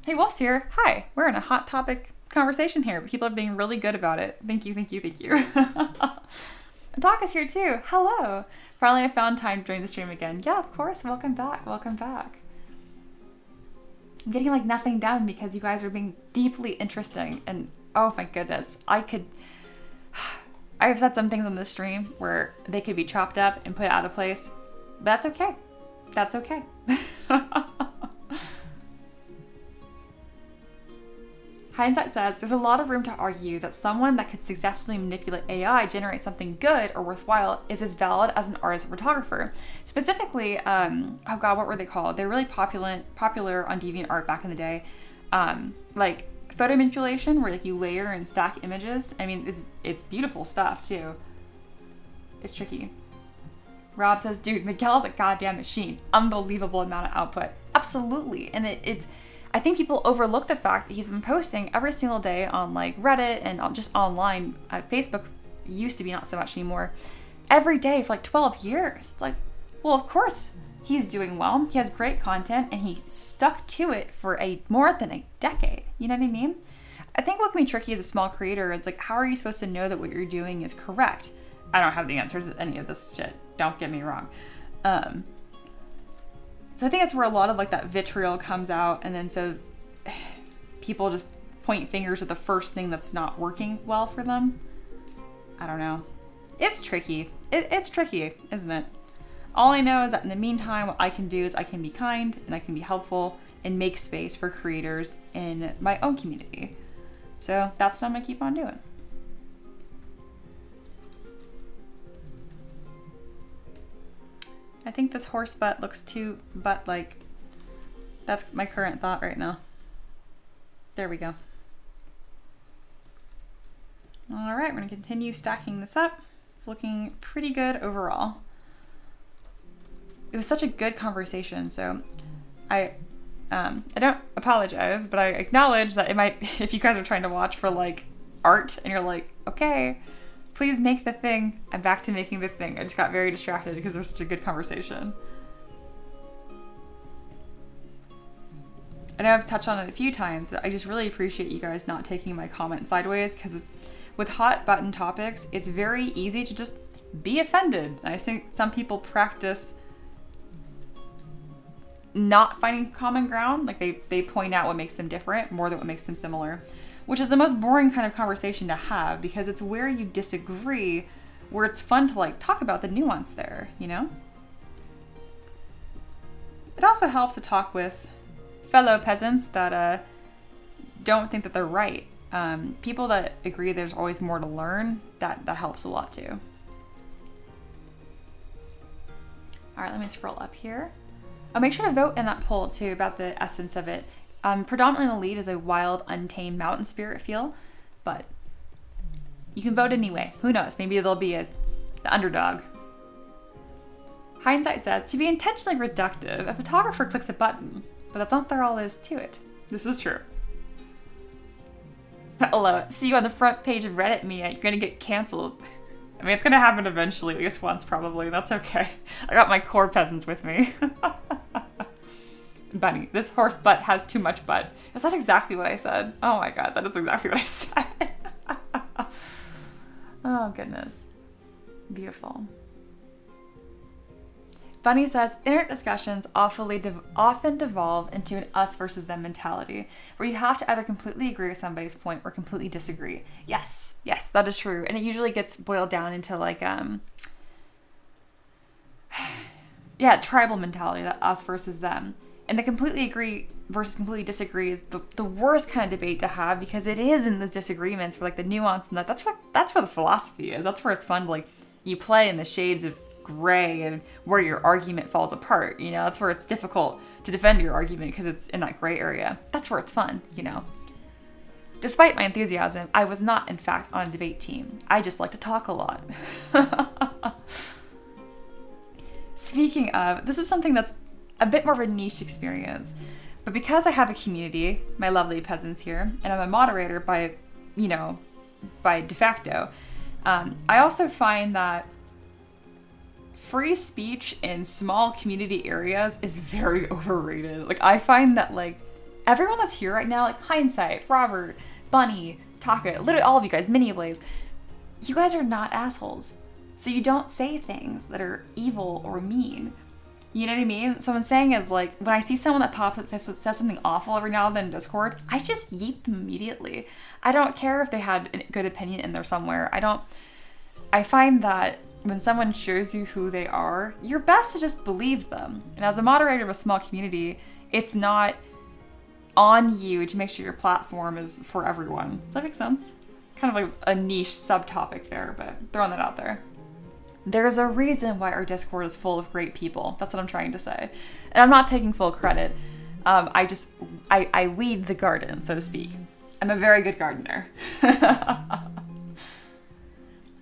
Hey, Wolf's here. Hi. We're in a hot topic conversation here. People are being really good about it. Thank you. Doc is here too. Hello. Finally, I found time to join the stream again. Yeah, of course. Welcome back. I'm getting like nothing done because you guys are being deeply interesting. And oh my goodness, I've said some things on this stream where they could be chopped up and put out of place. That's okay. Hindsight says, there's a lot of room to argue that someone that could successfully manipulate AI generate something good or worthwhile is as valid as an artist or photographer. Specifically, oh god, what were they called? They're really popular on DeviantArt back in the day. Like photo manipulation, where like you layer and stack images. I mean, it's beautiful stuff too. It's tricky. Rob says, dude, Miguel's a goddamn machine. Unbelievable amount of output. Absolutely. And it's I think people overlook the fact that he's been posting every single day on like Reddit and just online. Facebook used to be, not so much anymore. Every day for like 12 years. It's like, well, of course he's doing well. He has great content and he stuck to it for more than a decade. You know what I mean? I think what can be tricky as a small creator is like, how are you supposed to know that what you're doing is correct? I don't have the answers to any of this shit. Don't get me wrong. So I think that's where a lot of like that vitriol comes out, and then so people just point fingers at the first thing that's not working well for them. I don't know. It's tricky. It's tricky, isn't it? All I know is that in the meantime, what I can do is I can be kind and I can be helpful and make space for creators in my own community. So that's what I'm gonna keep on doing. I think this horse butt looks too butt-like. That's my current thought right now. There we go. All right, we're gonna continue stacking this up. It's looking pretty good overall. It was such a good conversation, so I don't apologize, but I acknowledge that it might, if you guys are trying to watch for like art and you're like, okay, please make the thing. I'm back to making the thing. I just got very distracted because it was such a good conversation. I know I've touched on it a few times. I just really appreciate you guys not taking my comment sideways, because with hot button topics, it's very easy to just be offended. And I think some people practice not finding common ground. Like they point out what makes them different more than what makes them similar, which is the most boring kind of conversation to have, because it's where you disagree, where it's fun to like talk about the nuance there, you know? It also helps to talk with fellow peasants that don't think that they're right. People that agree there's always more to learn, that helps a lot too. All right, let me scroll up here. Make sure to vote in that poll too about the essence of it. Predominantly the lead is a wild, untamed mountain spirit feel, but you can vote anyway. Who knows? Maybe there'll be the underdog. Hindsight says, to be intentionally reductive, a photographer clicks a button, but that's not all there is to it. This is true. Hello, see you on the front page of Reddit, Mia. You're gonna get canceled. I mean, it's gonna happen eventually, at least once probably. That's okay. I got my core peasants with me. Bunny, this horse butt has too much butt. Is that exactly what I said? Oh my god, that is exactly what I said. Oh goodness. Beautiful. Bunny says, internet discussions often devolve into an us versus them mentality, where you have to either completely agree with somebody's point or completely disagree. Yes, that is true. And it usually gets boiled down into like, tribal mentality, that us versus them. And the completely agree versus completely disagree is the worst kind of debate to have, because it is in those disagreements where like the nuance and that's where the philosophy is. That's where it's fun to like, you play in the shades of gray and where your argument falls apart. You know, that's where it's difficult to defend your argument because it's in that gray area. That's where it's fun, you know. Despite my enthusiasm, I was not in fact on a debate team. I just like to talk a lot. Speaking of, this is something that's a bit more of a niche experience, but because I have a community, my lovely peasants here, and I'm a moderator by de facto, I also find that free speech in small community areas is very overrated. Like, I find that like everyone that's here right now, like Hindsight, Robert, Bunny, Taka, literally all of you guys, Mini Blaze, you guys are not assholes. So you don't say things that are evil or mean. You know what I mean? So what I'm saying is, like, when I see someone that pops up says something awful every now and then in Discord, I just yeet them immediately. I don't care if they had a good opinion in there somewhere. I find that when someone shows you who they are, you're best to just believe them. And as a moderator of a small community, it's not on you to make sure your platform is for everyone. Does that make sense? Kind of like a niche subtopic there, but throwing that out there. There's a reason why our Discord is full of great people. That's what I'm trying to say. And I'm not taking full credit. I weed the garden, so to speak. I'm a very good gardener.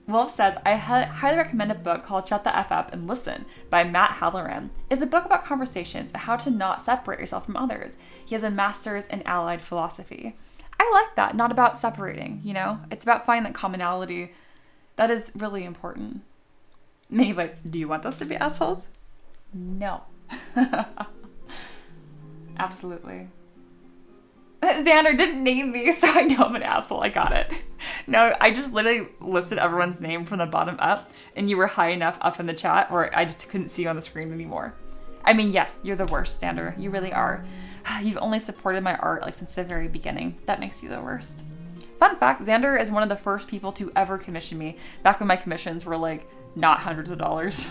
Wolf says, I highly recommend a book called Shut the F Up and Listen by Matt Halloran. It's a book about conversations and how to not separate yourself from others. He has a master's in allied philosophy. I like that, not about separating, you know? It's about finding that commonality. That is really important. Anyways, do you want us to be assholes? No. Absolutely. Xander didn't name me, so I know I'm an asshole. I got it. No, I just literally listed everyone's name from the bottom up, and you were high enough up in the chat where I just couldn't see you on the screen anymore. I mean, yes, you're the worst, Xander. You really are. You've only supported my art like since the very beginning. That makes you the worst. Fun fact, Xander is one of the first people to ever commission me, back when my commissions were like not hundreds of dollars.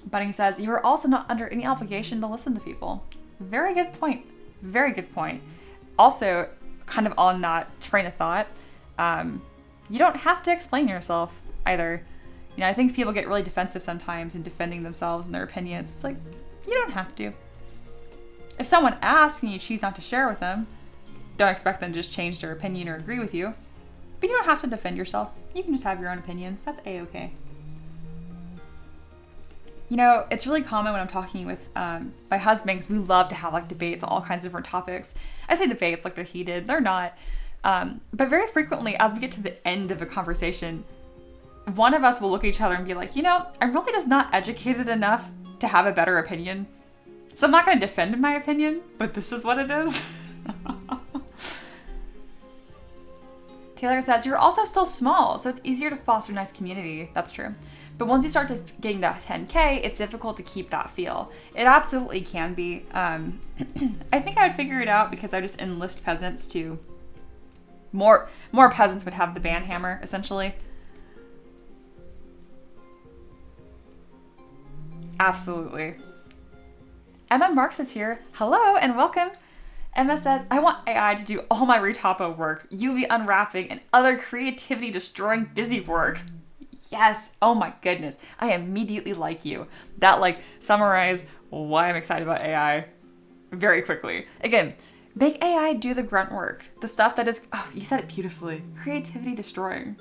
Bunny says, you are also not under any obligation to listen to people. Very good point. Very good point. Also, kind of on that train of thought, you don't have to explain yourself either. You know, I think people get really defensive sometimes in defending themselves and their opinions. It's like, you don't have to. If someone asks and you choose not to share with them, don't expect them to just change their opinion or agree with you. But you don't have to defend yourself. You can just have your own opinions. That's A-okay. You know, it's really common when I'm talking with my husband, because we love to have like debates on all kinds of different topics. I say debates like they're heated. They're not. But very frequently, as we get to the end of a conversation, one of us will look at each other and be like, you know, I'm really just not educated enough to have a better opinion. So I'm not going to defend my opinion, but this is what it is. Taylor says, you're also still small, so it's easier to foster a nice community. That's true. But once you start getting to 10K, it's difficult to keep that feel. It absolutely can be. I think I would figure it out because I just enlist peasants to... More peasants would have the band hammer, essentially. Absolutely. Emma Marks is here. Hello and welcome. Emma says, I want AI to do all my retopo work, UV unwrapping, and other creativity destroying busy work. Yes. Oh my goodness. I immediately like you. That summarized why I'm excited about AI very quickly. Again, make AI do the grunt work. The stuff that is, oh, you said it beautifully. Creativity destroying.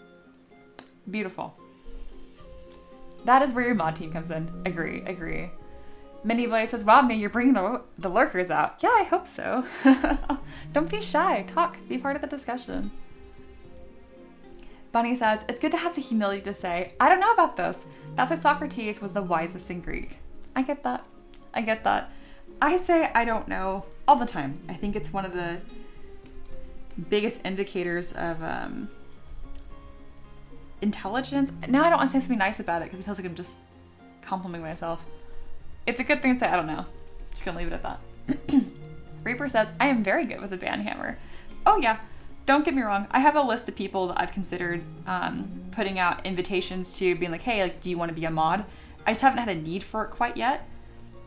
Beautiful. That is where your mod team comes in. Agree. Minnie Blaze says, wow, man, you're bringing the lurkers out. Yeah, I hope so. Don't be shy. Talk. Be part of the discussion. Bunny says, it's good to have the humility to say, I don't know about this. That's why Socrates was the wisest in Greek. I get that. I say I don't know all the time. I think it's one of the biggest indicators of intelligence. Now I don't want to say something nice about it because it feels like I'm just complimenting myself. It's a good thing to say I don't know. Just gonna leave it at that. Reaper says, I am very good with the band hammer. Oh yeah, don't get me wrong. I have a list of people that I've considered putting out invitations to, being like, hey, do you want to be a mod? I just haven't had a need for it quite yet,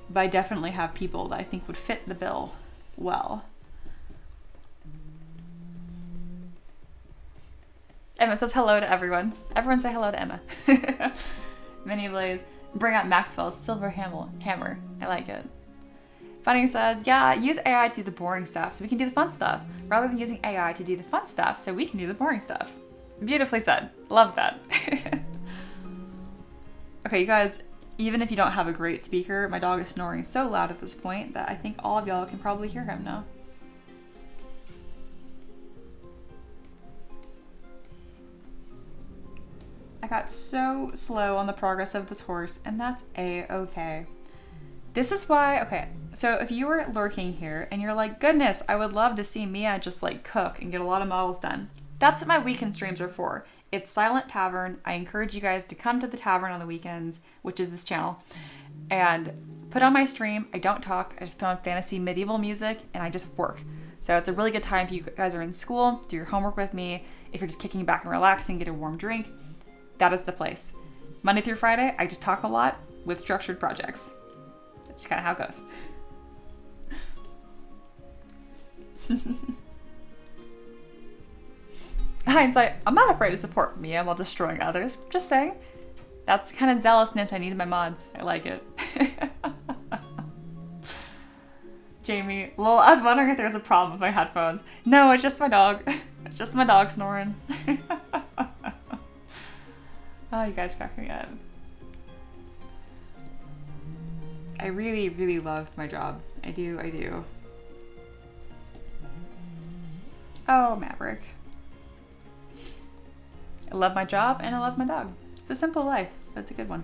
but I definitely have people that I think would fit the bill well. Emma says hello to everyone. Everyone say hello to Emma. Minnie Blaze, bring out Maxwell's silver hammer. I like it. Funny says, yeah, use AI to do the boring stuff so we can do the fun stuff, rather than using AI to do the fun stuff so we can do the boring stuff. Beautifully said. Love that. Okay, you guys, even if you don't have a great speaker, my dog is snoring so loud at this point that I think all of y'all can probably hear him now. I got so slow on the progress of this horse, and that's a-okay. This is why, okay, so if you were lurking here and you're like, goodness, I would love to see Mia just cook and get a lot of models done. That's what my weekend streams are for. It's Silent Tavern. I encourage you guys to come to the tavern on the weekends, which is this channel, and put on my stream. I don't talk. I just put on fantasy medieval music and I just work. So it's a really good time if you guys are in school, do your homework with me. If you're just kicking back and relaxing, get a warm drink, that is the place. Monday through Friday, I just talk a lot with structured projects. That's kind of how it goes. Hindsight, I'm not afraid to support Mia while destroying others. Just saying. That's the kind of zealousness I need in my mods. I like it. Jamie, lol, I was wondering if there was a problem with my headphones. No, it's just my dog. It's just my dog snoring. Oh, you guys crack me up. I really, really love my job. I do. Oh, Maverick. I love my job and I love my dog. It's a simple life, but it's a good one.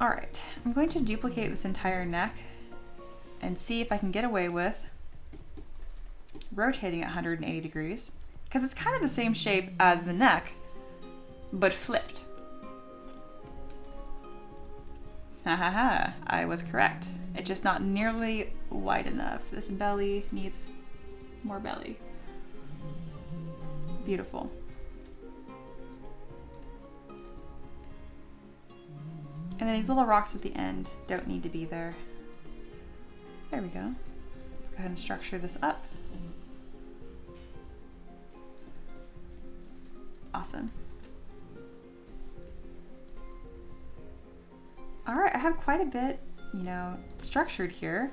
All right, I'm going to duplicate this entire neck and see if I can get away with rotating it 180 degrees, because it's kind of the same shape as the neck, but flipped. Ha ha ha, I was correct. It's just not nearly wide enough. This belly needs more belly. Beautiful. And then these little rocks at the end don't need to be there. There we go. Let's go ahead and structure this up. Awesome. All right, I have quite a bit, structured here.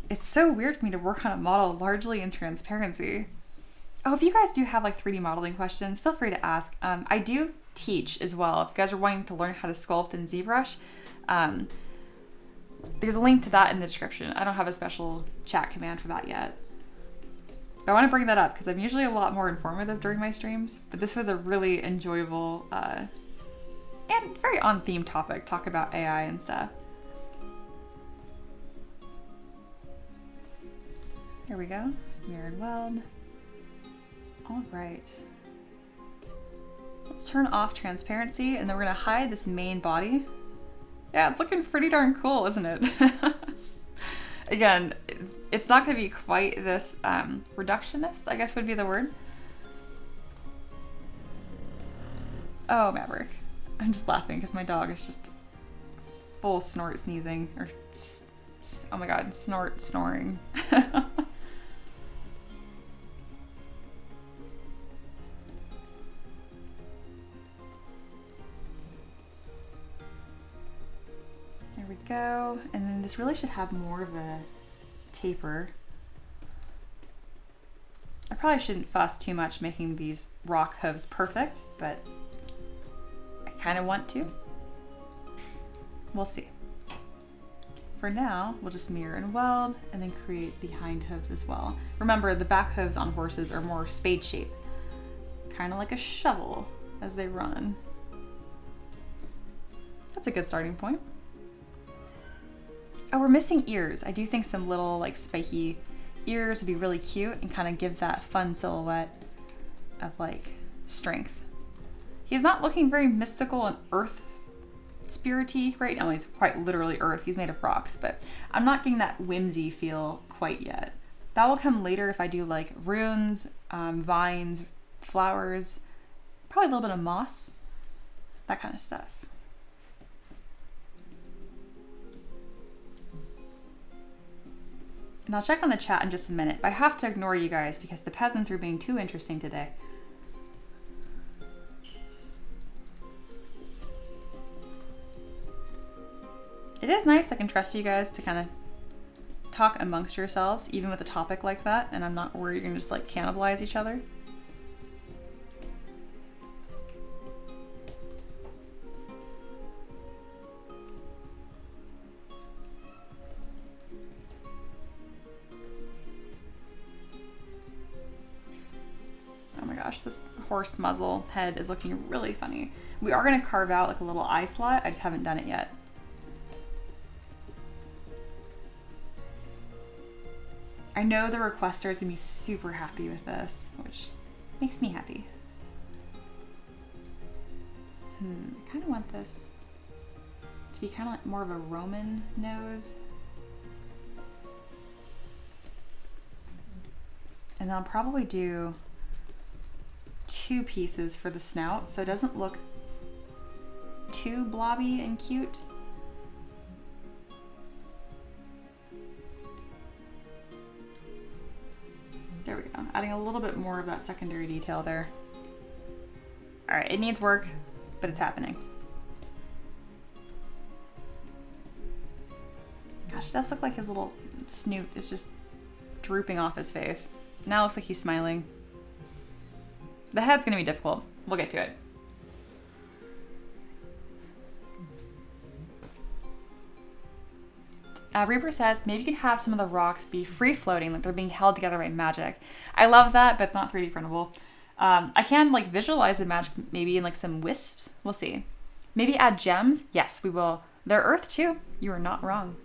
It's so weird for me to work on a model largely in transparency. Oh, if you guys do have 3D modeling questions, feel free to ask. I do teach as well. If you guys are wanting to learn how to sculpt in ZBrush, there's a link to that in the description. I don't have a special chat command for that yet. But I want to bring that up because I'm usually a lot more informative during my streams, but this was a really enjoyable and very on-theme topic, talk about AI and stuff. Here we go, mirrored weld. All right. Let's turn off transparency and then we're gonna hide this main body. Yeah, it's looking pretty darn cool, isn't it? Again, it's not gonna be quite this reductionist, I guess would be the word. Oh, Maverick. I'm just laughing because my dog is just full snort sneezing, or Oh my god, snoring. There we go. And then this really should have more of a taper. I probably shouldn't fuss too much making these rock hooves perfect, but I kind of want to. We'll see. For now, we'll just mirror and weld and then create the hind hooves as well. Remember, the back hooves on horses are more spade shape, kind of like a shovel as they run. That's a good starting point. Oh, we're missing ears. I do think some little like spiky ears would be really cute and kind of give that fun silhouette of like strength. He's not looking very mystical and earth spirity right now. He's quite literally earth. He's made of rocks, but I'm not getting that whimsy feel quite yet. That will come later if I do like runes, vines, flowers, probably a little bit of moss, that kind of stuff. And I'll check on the chat in just a minute, but I have to ignore you guys because the peasants are being too interesting today. It is nice I can trust you guys to kind of talk amongst yourselves, even with a topic like that, and I'm not worried you're gonna just like cannibalize each other. Oh my gosh, this horse muzzle head is looking really funny. We are gonna carve out like a little eye slot, I just haven't done it yet. I know the requester is gonna be super happy with this, which makes me happy. I kind of want this to be kind of like more of a Roman nose. And then I'll probably do 2 pieces for the snout so it doesn't look too blobby and cute. There we go, adding a little bit more of that secondary detail there. All right, it needs work, but it's happening. Gosh, it does look like his little snoot is just drooping off his face. Now it looks like he's smiling. The head's gonna be difficult. We'll get to it. Reaper says, maybe you can have some of the rocks be free-floating, like they're being held together by magic. I love that, but it's not 3D printable. I can like visualize the magic maybe in like some wisps. We'll see. Maybe add gems? Yes, we will. They're earth too. You are not wrong.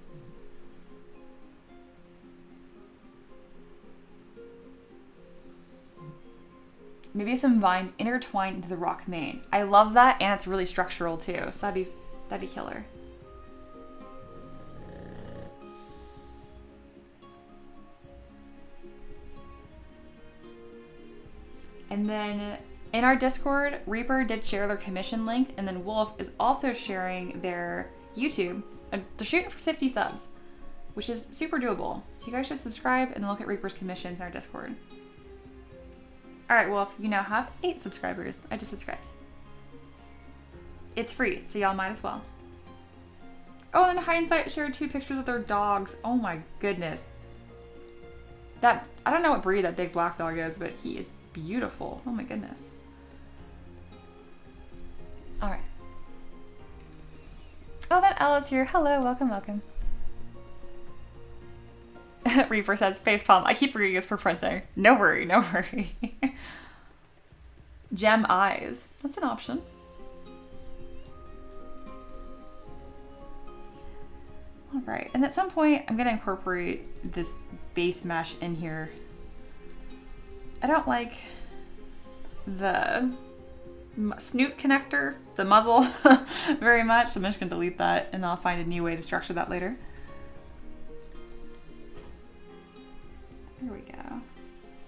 Maybe some vines intertwined into the rock mane. I love that, and it's really structural too, so that'd be killer. And then in our Discord, Reaper did share their commission link, and then Wolf is also sharing their YouTube. They're shooting for 50 subs, which is super doable. So you guys should subscribe and then look at Reaper's commissions in our Discord. All right, Wolf, you now have 8 subscribers. I just subscribed. It's free, so y'all might as well. Oh, and Hindsight shared 2 pictures of their dogs. Oh my goodness. I don't know what breed that big black dog is, but he is beautiful. Oh my goodness. All right. Oh, that Ella's here. Hello, welcome, welcome. Reaper says, facepalm. I keep forgetting it's for printing. No worry, no worry. Gem eyes. That's an option. All right, and at some point, I'm gonna incorporate this base mesh in here. I don't like the snoot connector, the muzzle, very much. So I'm just gonna delete that and I'll find a new way to structure that later. There we go.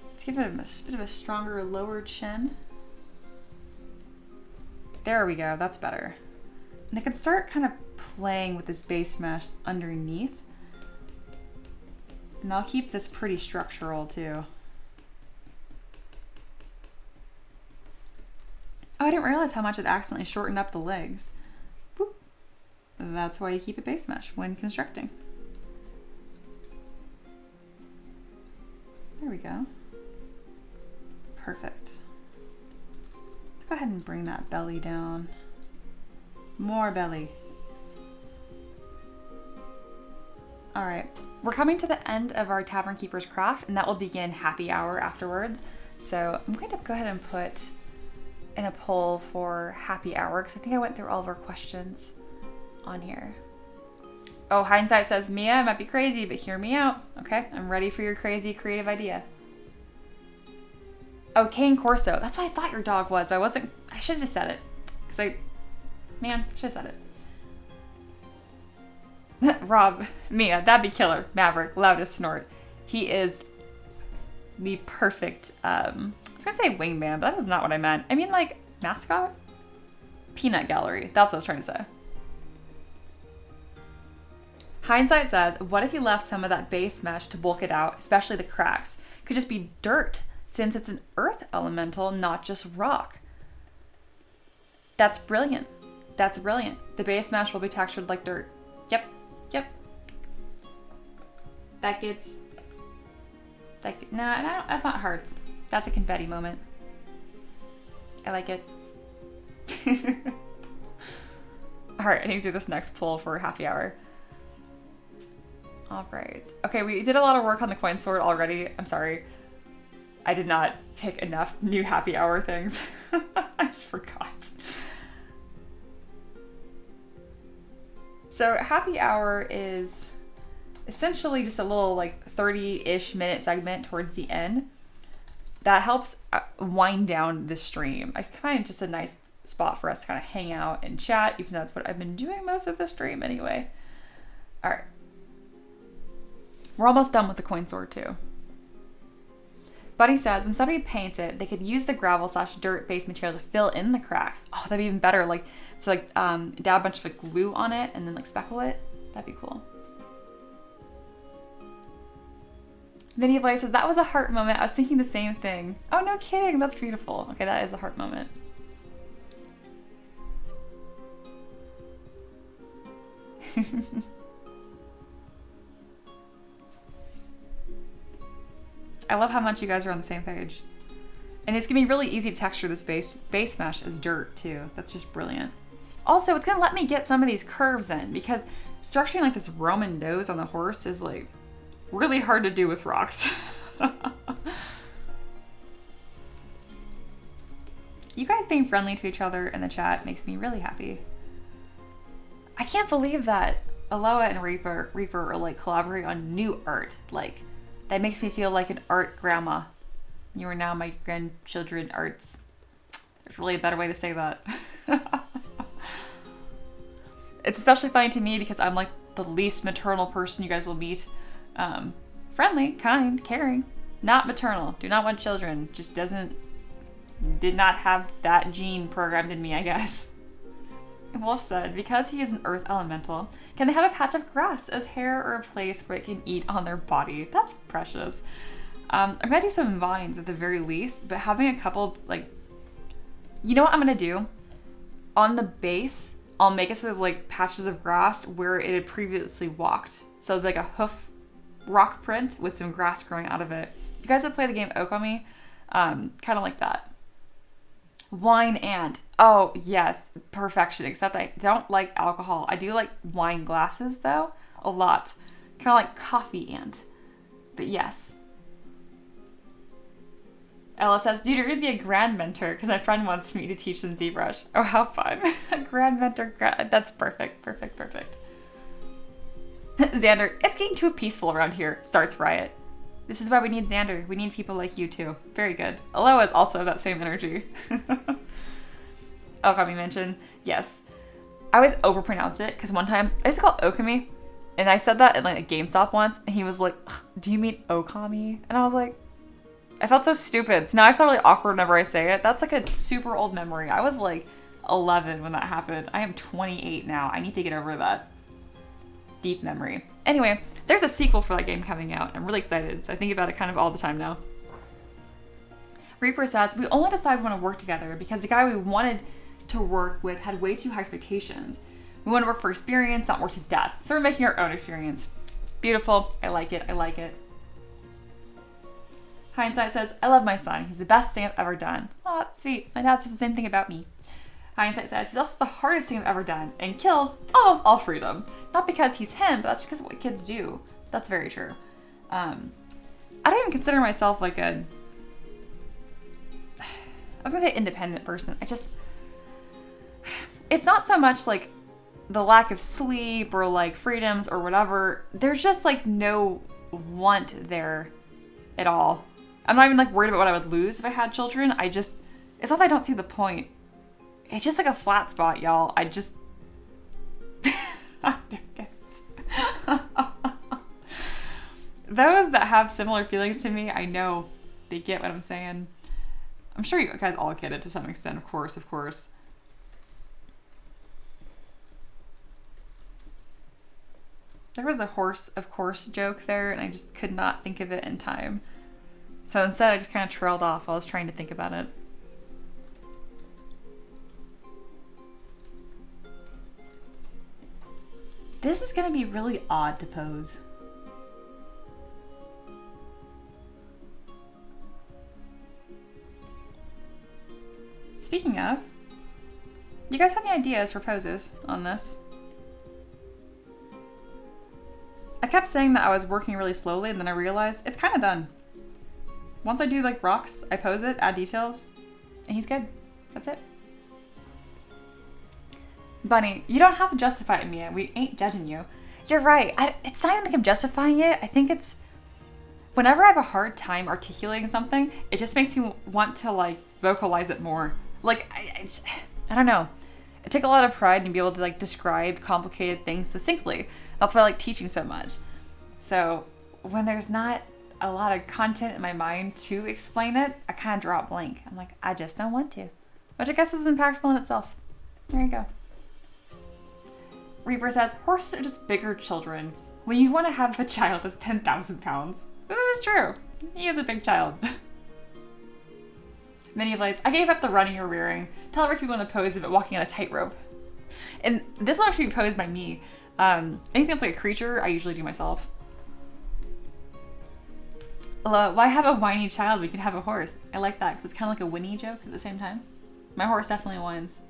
Let's give it a bit of a stronger lower chin. There we go, that's better. And I can start kind of playing with this base mesh underneath. And I'll keep this pretty structural too. Oh, I didn't realize how much it accidentally shortened up the legs. Boop. That's why you keep a base mesh when constructing. There we go. Perfect. Let's go ahead and bring that belly down. More belly. All right, we're coming to the end of our Tavern Keeper's craft, and that will begin happy hour afterwards. So I'm going to go ahead and put in a poll for happy hour, because I think I went through all of our questions on here. Oh, Hindsight says, Mia, I might be crazy, but hear me out. Okay, I'm ready for your crazy creative idea. Oh, Cane Corso. That's what I thought your dog was, but I should have just said it. Man, I should have said it. Rob, Mia, that'd be killer. Maverick, loudest snort. He is the perfect, I was gonna say wingman, but that is not what I meant. I mean, like, mascot? Peanut gallery. That's what I was trying to say. Hindsight says, what if you left some of that base mesh to bulk it out, especially the cracks? Could just be dirt, since it's an earth elemental, not just rock. That's brilliant. That's brilliant. The base mesh will be textured like dirt. Yep. No, that's not hearts. That's a confetti moment. I like it. All right, I need to do this next poll for happy hour. All right. Okay, we did a lot of work on the coin sword already. I'm sorry. I did not pick enough new happy hour things. I just forgot. So happy hour is essentially just a little like 30-ish minute segment towards the end that helps wind down the stream. I find it just a nice spot for us to kind of hang out and chat, even though that's what I've been doing most of the stream anyway. All right. We're almost done with the coin sword too. Bunny says, when somebody paints it, they could use the gravel / dirt based material to fill in the cracks. Oh, that'd be even better. Dab a bunch of glue on it and then like speckle it. That'd be cool. Vinny Boy says, that was a heart moment. I was thinking the same thing. Oh, no kidding. That's beautiful. Okay, that is a heart moment. I love how much you guys are on the same page. And it's gonna be really easy to texture this base mesh as dirt too. That's just brilliant. Also, it's gonna let me get some of these curves in, because structuring like this Roman nose on the horse is like really hard to do with rocks. You guys being friendly to each other in the chat makes me really happy. I can't believe that Aloha and Reaper are like collaborating on new art. Like, that makes me feel like an art grandma. You are now my grandchildren arts. There's really a better way to say that. It's especially funny to me because I'm like the least maternal person you guys will meet. Friendly, kind, caring, not maternal. Do not want children. Just did not have that gene programmed in me, I guess. Wolf said, because he is an earth elemental, can they have a patch of grass as hair or a place where it can eat on their body? That's precious. I'm gonna do some vines at the very least, but having a couple, like, you know what I'm gonna do? On the base, I'll make it so there's like patches of grass where it had previously walked. So like a hoof rock print with some grass growing out of it. You guys have played the game Okami? Kind of like that. Wine and, oh yes, perfection, except I don't like alcohol. I do like wine glasses though, a lot. Kind of like coffee and, but yes. Ella says, dude, you're gonna be a grand mentor because my friend wants me to teach them ZBrush. Oh, how fun. A grand mentor, that's perfect. Xander, it's getting too peaceful around here, starts Riot. This is why we need Xander. We need people like you too. Very good. Aloha is also that same energy. Okami mentioned, yes. I always overpronounce it because one time I used to call it Okami, and I said that at like a GameStop once, and he was like, do you mean Okami? And I was like, I felt so stupid. So now I feel really awkward whenever I say it. That's like a super old memory. I was like 11 when that happened. I am 28 now. I need to get over that deep memory. Anyway, There's a sequel for that game coming out. I'm really excited, so I think about it kind of all the time now. Reaper says, we only decided we want to work together because the guy we wanted to work with had way too high expectations. We want to work for experience, not work to death. So we're making our own experience. Beautiful. I like it. I like it. Hindsight says, I love my son. He's the best thing I've ever done. Oh, that's sweet. My dad says the same thing about me. Hindsight said, he's also the hardest thing I've ever done and kills almost all freedom. Not because he's him, but that's just because of what kids do. That's very true. I don't even consider myself like I was gonna say independent person. It's not so much like the lack of sleep or like freedoms or whatever. There's just like no want there at all. I'm not even like worried about what I would lose if I had children. It's not that I don't see the point. It's just like a flat spot, y'all. I don't get it. Those that have similar feelings to me, I know they get what I'm saying. I'm sure you guys all get it to some extent, of course, of course. There was a horse, of course, joke there, and I just could not think of it in time. So instead, I just kind of trailed off while I was trying to think about it. This is going to be really odd to pose. Speaking of, you guys have any ideas for poses on this? I kept saying that I was working really slowly, and then I realized it's kind of done. Once I do like rocks, I pose it, add details, and he's good. That's it. Bunny, you don't have to justify it, Mia. We ain't judging you. You're right. It's not even like I'm justifying it. I think it's whenever I have a hard time articulating something, it just makes me want to like vocalize it more. Like I don't know. I take a lot of pride in being able to like describe complicated things succinctly. That's why I like teaching so much. So when there's not a lot of content in my mind to explain it, I kind of draw a blank. I'm like, I just don't want to. Which I guess is impactful in itself. There you go. Reaper says, horses are just bigger children. When you want to have a child that's 10,000 pounds. This is true. He is a big child. Many Blaze, I gave up the running or rearing. Tell Ricky want to pose of it walking on a tightrope. And this will actually be posed by me. Anything that's like a creature, I usually do myself. Why have a whiny child? We can have a horse. I like that because it's kind of like a whinny joke at the same time. My horse definitely whines.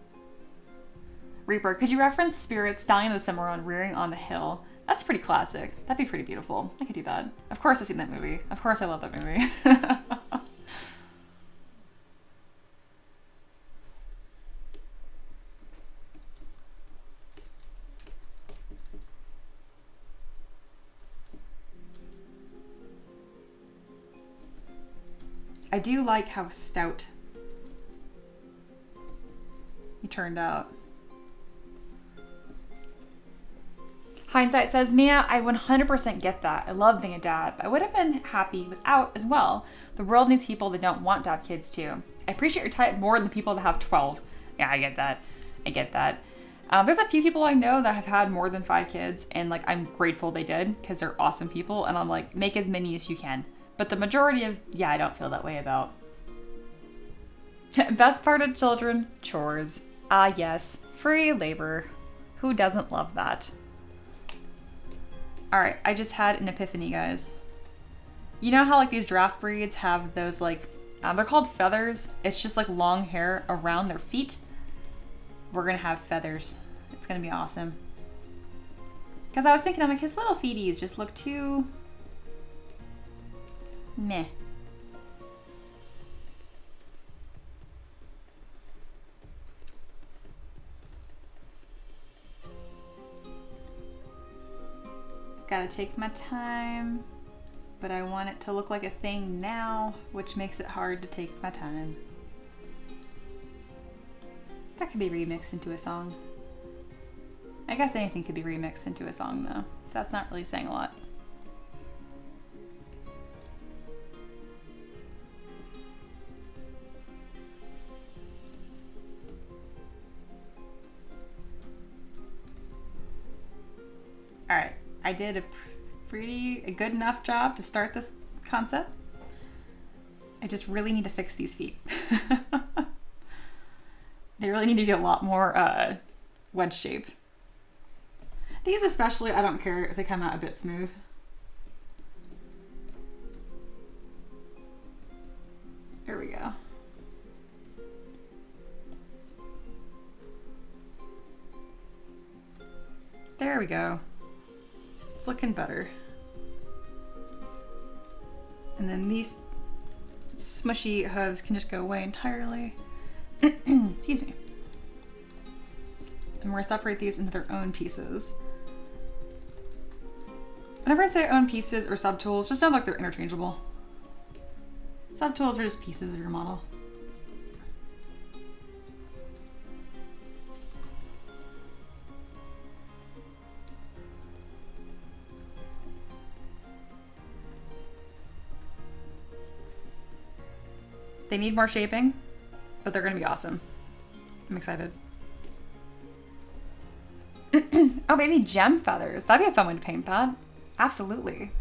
Reaper, could you reference Spirit, Stallion of the Cimarron, rearing on the hill? That's pretty classic. That'd be pretty beautiful. I could do that. Of course I've seen that movie. Of course I love that movie. I do like how stout he turned out. Hindsight says, Mia, I 100% get that. I love being a dad, but I would have been happy without as well. The world needs people that don't want to have kids too. I appreciate your type more than people that have 12. Yeah, I get that. I get that. There's a few people I know that have had more than 5 kids, and like I'm grateful they did because they're awesome people, and I'm like, make as many as you can. But the majority of, yeah, I don't feel that way about. Best part of children, chores. Ah, yes, free labor. Who doesn't love that? All right, I just had an epiphany, guys. You know how like these draft breeds have those like, they're called feathers. It's just like long hair around their feet. We're gonna have feathers. It's gonna be awesome. Because I was thinking, I'm like, his little feeties just look too meh. Gotta take my time, but I want it to look like a thing now, which makes it hard to take my time. That could be remixed into a song. I guess anything could be remixed into a song though, so that's not really saying a lot. All right, I did a good enough job to start this concept. I just really need to fix these feet. They really need to be a lot more wedge shape. These especially, I don't care if they come out a bit smooth. There we go. There we go. It's looking better. And then these smushy hooves can just go away entirely. Excuse me. And we're gonna separate these into their own pieces. Whenever I say own pieces or subtools, just sound like they're interchangeable. Subtools are just pieces of your model. They need more shaping, but they're gonna be awesome. I'm excited. Oh, maybe gem feathers. That'd be a fun way to paint that. Absolutely.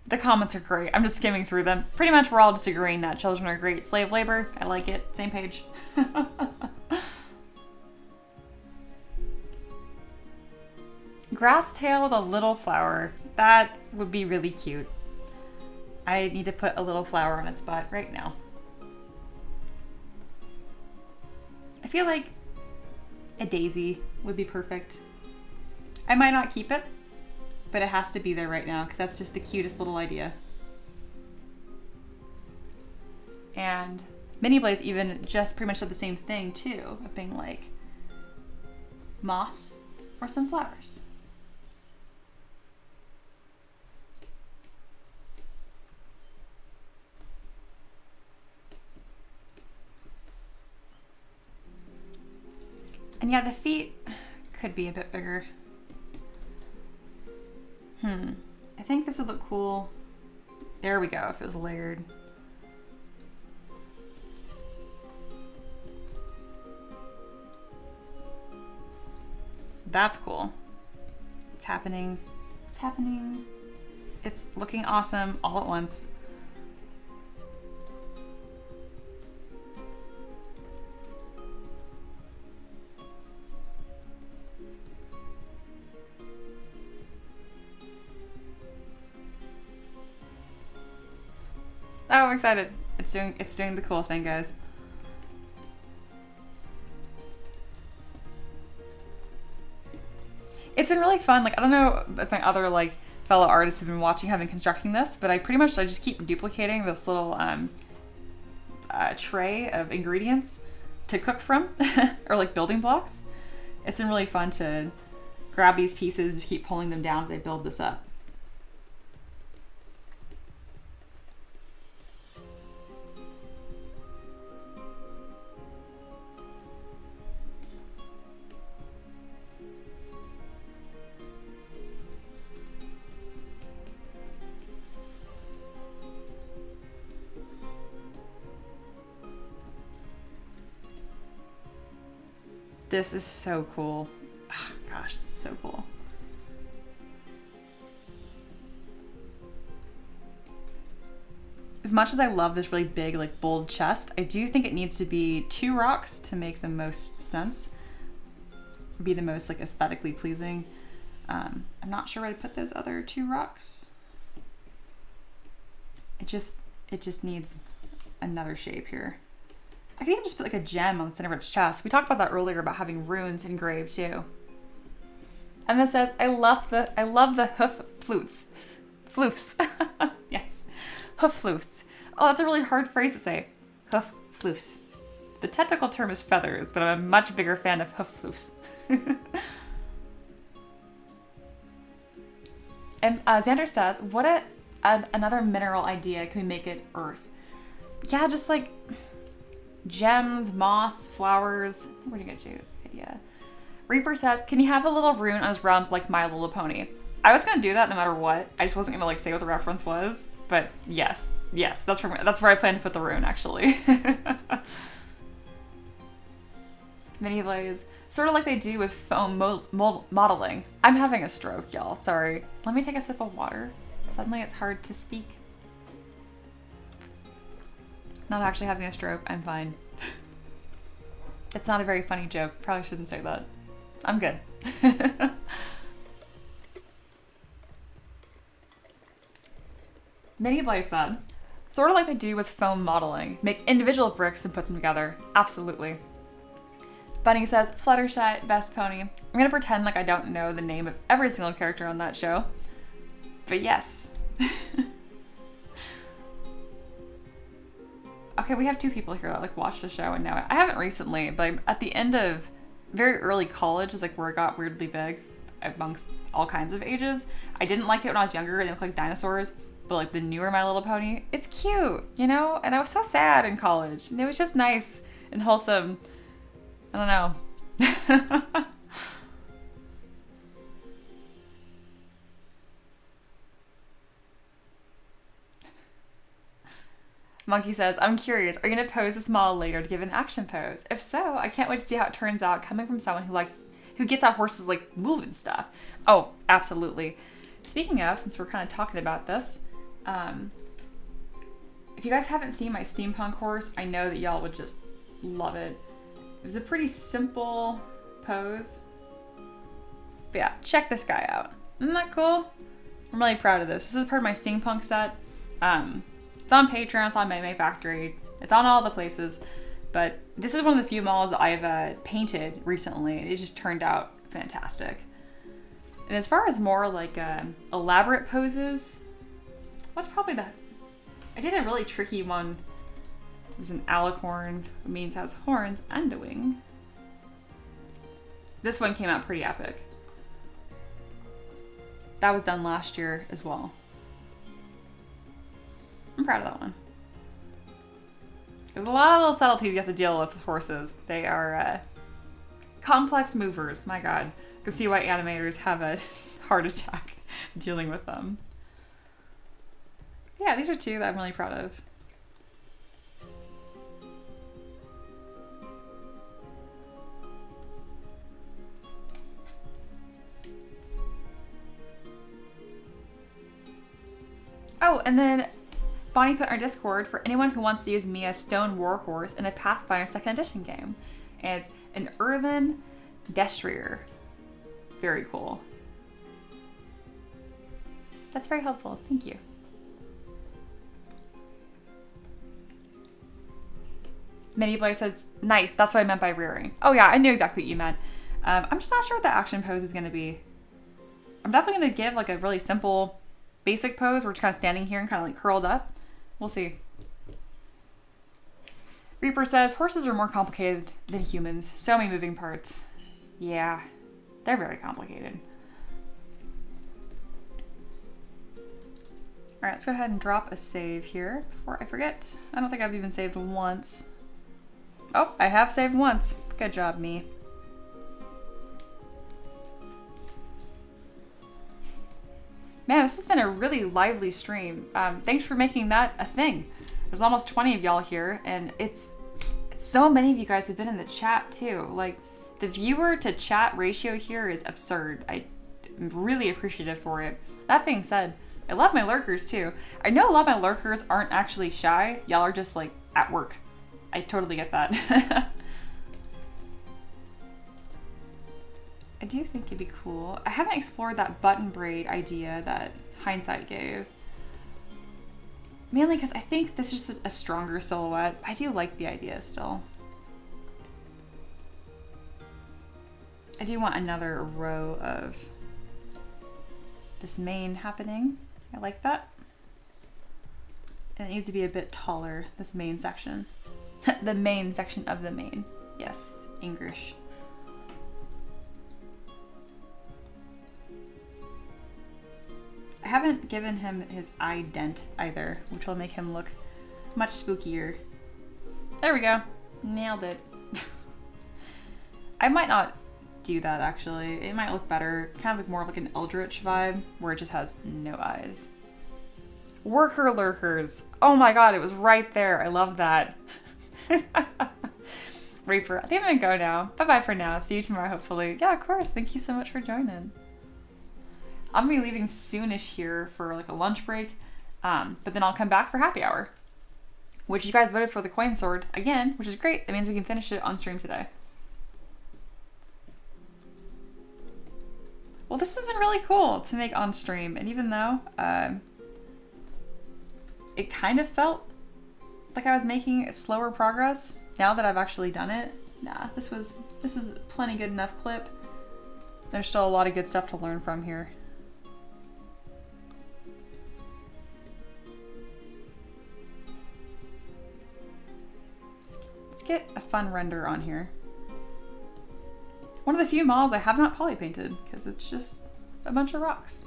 The comments are great. I'm just skimming through them. Pretty much we're all just agreeing that children are great slave labor. I like it. Same page. Grass tail with a little flower. That would be really cute. I need to put a little flower on its butt right now. I feel like a daisy would be perfect. I might not keep it, but it has to be there right now because that's just the cutest little idea. And Mini Blaze even just pretty much said the same thing too, of being like moss or some flowers. And yeah, the feet could be a bit bigger. I think this would look cool. There we go, if it was layered. That's cool. It's happening. It's happening. It's looking awesome all at once. Oh, I'm excited. It's doing the cool thing, guys. It's been really fun. Like, I don't know if my other like fellow artists have been watching, have been constructing this, but I just keep duplicating this little tray of ingredients to cook from, or like building blocks. It's been really fun to grab these pieces and just keep pulling them down as I build this up. This is so cool. Oh, gosh, this is so cool. As much as I love this really big, like bold chest, I do think it needs to be 2 rocks to make the most sense, be the most like aesthetically pleasing. I'm not sure where to put those other 2 rocks. It just needs another shape here. I could even just put like a gem on the center of its chest. We talked about that earlier about having runes engraved too. And it says, I love the hoof flutes. Floofs. Yes. Hoof flutes. Oh, that's a really hard phrase to say. Hoof floofs. The technical term is feathers, but I'm a much bigger fan of hoof floofs. And Xander says, what another mineral idea can we make it earth? Yeah, just like gems, moss, flowers. Where do you get your idea? Reaper says, can you have a little rune on his rump like My Little Pony? I was gonna do that no matter what. I just wasn't gonna like say what the reference was, but yes, that's where I plan to put the rune actually. Mini Blaze. Sort of like they do with foam modeling. I'm having a stroke, y'all. Sorry. Let me take a sip of water. Suddenly it's hard to speak. Not actually having a stroke. I'm fine. It's not a very funny joke. Probably shouldn't say that. I'm good. Mini Blaze said, sort of like they do with foam modeling. Make individual bricks and put them together. Absolutely. Bunny says, Fluttershy, best pony. I'm gonna pretend like I don't know the name of every single character on that show. But yes. Okay, we have 2 people here that like watch the show and know it. I haven't recently, but at the end of very early college is like where it got weirdly big amongst all kinds of ages. I didn't like it when I was younger. They look like dinosaurs, but like the newer My Little Pony, it's cute, you know? And I was so sad in college, and it was just nice and wholesome. I don't know. Monkey says, I'm curious, are you going to pose this model later to give an action pose? If so, I can't wait to see how it turns out coming from someone who gets how horses like move and stuff. Oh, absolutely. Speaking of, since we're kind of talking about this, if you guys haven't seen my steampunk horse, I know that y'all would just love it. It was a pretty simple pose. But yeah, check this guy out. Isn't that cool? I'm really proud of this. This is part of my steampunk set. It's on Patreon, it's on May Factory, it's on all the places. But this is one of the few models that I've painted recently, and it just turned out fantastic. And as far as more like elaborate poses, what's probably I did a really tricky one. It was an alicorn, it means has horns and a wing. This one came out pretty epic. That was done last year as well. I'm proud of that one. There's a lot of little subtleties you have to deal with horses. They are complex movers, my god. You can see why animators have a heart attack dealing with them. Yeah, these are 2 that I'm really proud of. Oh, and then Bonnie put in our Discord for anyone who wants to use Mia's Stone Warhorse in a Pathfinder 2nd Edition game. And it's an earthen destrier. Very cool. That's very helpful. Thank you. Mini Blaze says, nice, that's what I meant by rearing. Oh yeah, I knew exactly what you meant. I'm just not sure what the action pose is going to be. I'm definitely going to give like a really simple basic pose. We're just kind of standing here and kind of like curled up. We'll see. Reaper says, horses are more complicated than humans. So many moving parts. Yeah, they're very complicated. All right, let's go ahead and drop a save here before I forget. I don't think I've even saved once. Oh, I have saved once. Good job, me. Man, this has been a really lively stream. Thanks for making that a thing. There's almost 20 of y'all here, and it's so many of you guys have been in the chat too. Like, the viewer to chat ratio here is absurd. I'm really appreciative for it. That being said, I love my lurkers too. I know a lot of my lurkers aren't actually shy. Y'all are just like at work. I totally get that. I do think it'd be cool. I haven't explored that button braid idea that Hindsight gave. Mainly because I think this is just a stronger silhouette. I do like the idea still. I do want another row of this mane happening. I like that. And it needs to be a bit taller, this main section. The main section of the mane. Yes, English. I haven't given him his eye dent either, which will make him look much spookier. There we go. Nailed it. I might not do that actually. It might look better. Kind of like more of like an Eldritch vibe where it just has no eyes. Worker lurkers. Oh my god, it was right there. I love that. Reaper, I think I'm gonna go now. Bye-bye for now. See you tomorrow, hopefully. Yeah, of course. Thank you so much for joining. I'm gonna be leaving soonish here for like a lunch break, but then I'll come back for happy hour, which you guys voted for the coin sword again, which is great. That means we can finish it on stream today. Well, this has been really cool to make on stream, and even though it kind of felt like I was making slower progress, now that I've actually done it, nah, this was plenty good enough clip. There's still a lot of good stuff to learn from here. Let's get a fun render on here. One of the few models I have not poly painted because it's just a bunch of rocks.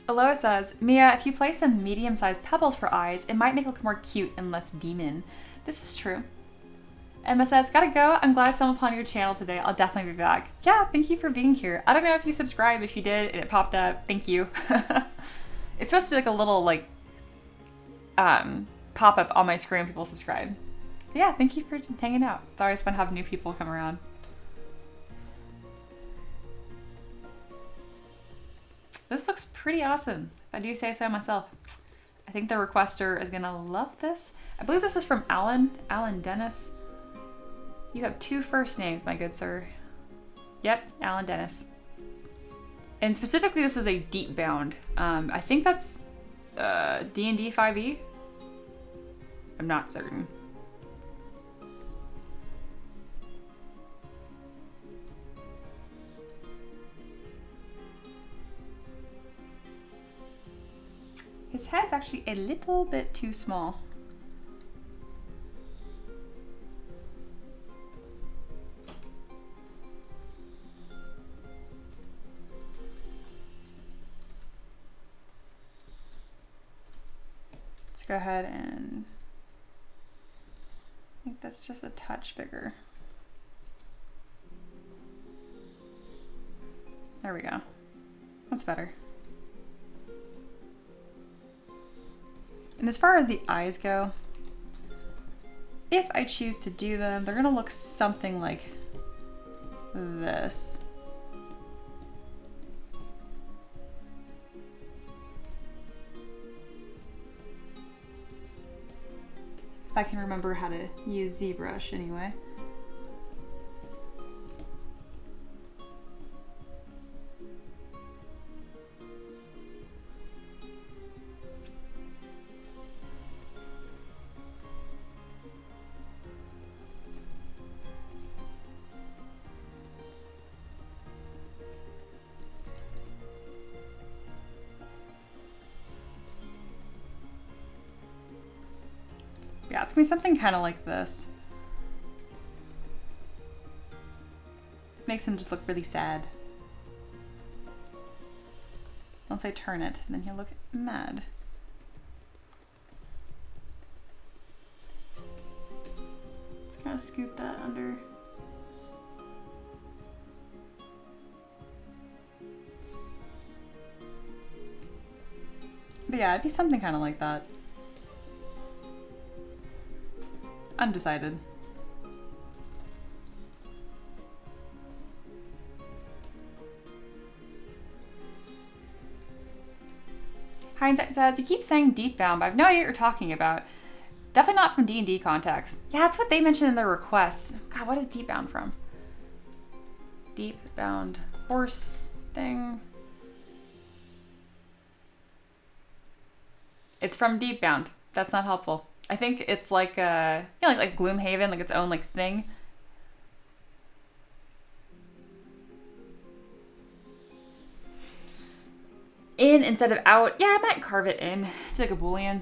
Aloha says, Mia, if you place some medium-sized pebbles for eyes, it might make it look more cute and less demon. This is true. Emma says, gotta go. I'm glad I stumbled upon your channel today. I'll definitely be back. Yeah, thank you for being here. I don't know if you subscribed. If you did and it popped up, thank you. It's supposed to be like a little like pop-up on my screen when people subscribe. But yeah, thank you for hanging out. It's always fun having new people come around. This looks pretty awesome, if I do say so myself. I think the requester is gonna love this. I believe this is from Alan Dennis. You have 2 first names, my good sir. Yep, Alan Dennis. And specifically, this is a deep bound. I think that's D&D 5e. I'm not certain. His head's actually a little bit too small. Let's go ahead and make this just a touch bigger. There we go. That's better. And as far as the eyes go, if I choose to do them, they're gonna look something like this. If I can remember how to use ZBrush anyway. Yeah, it's gonna be something kind of like this. This makes him just look really sad. Once I turn it, then he'll look mad. Let's kind of scoop that under. But yeah, it'd be something kind of like that. Undecided. Hindsight says, you keep saying deep bound, but I have no idea what you're talking about. Definitely not from D&D context. Yeah, that's what they mentioned in their request. God, what is deep bound from? Deep bound horse thing. It's from Deep Bound. That's not helpful. I think it's like like Gloomhaven, like its own like thing. In instead of out. Yeah, I might carve it in to like a boolean.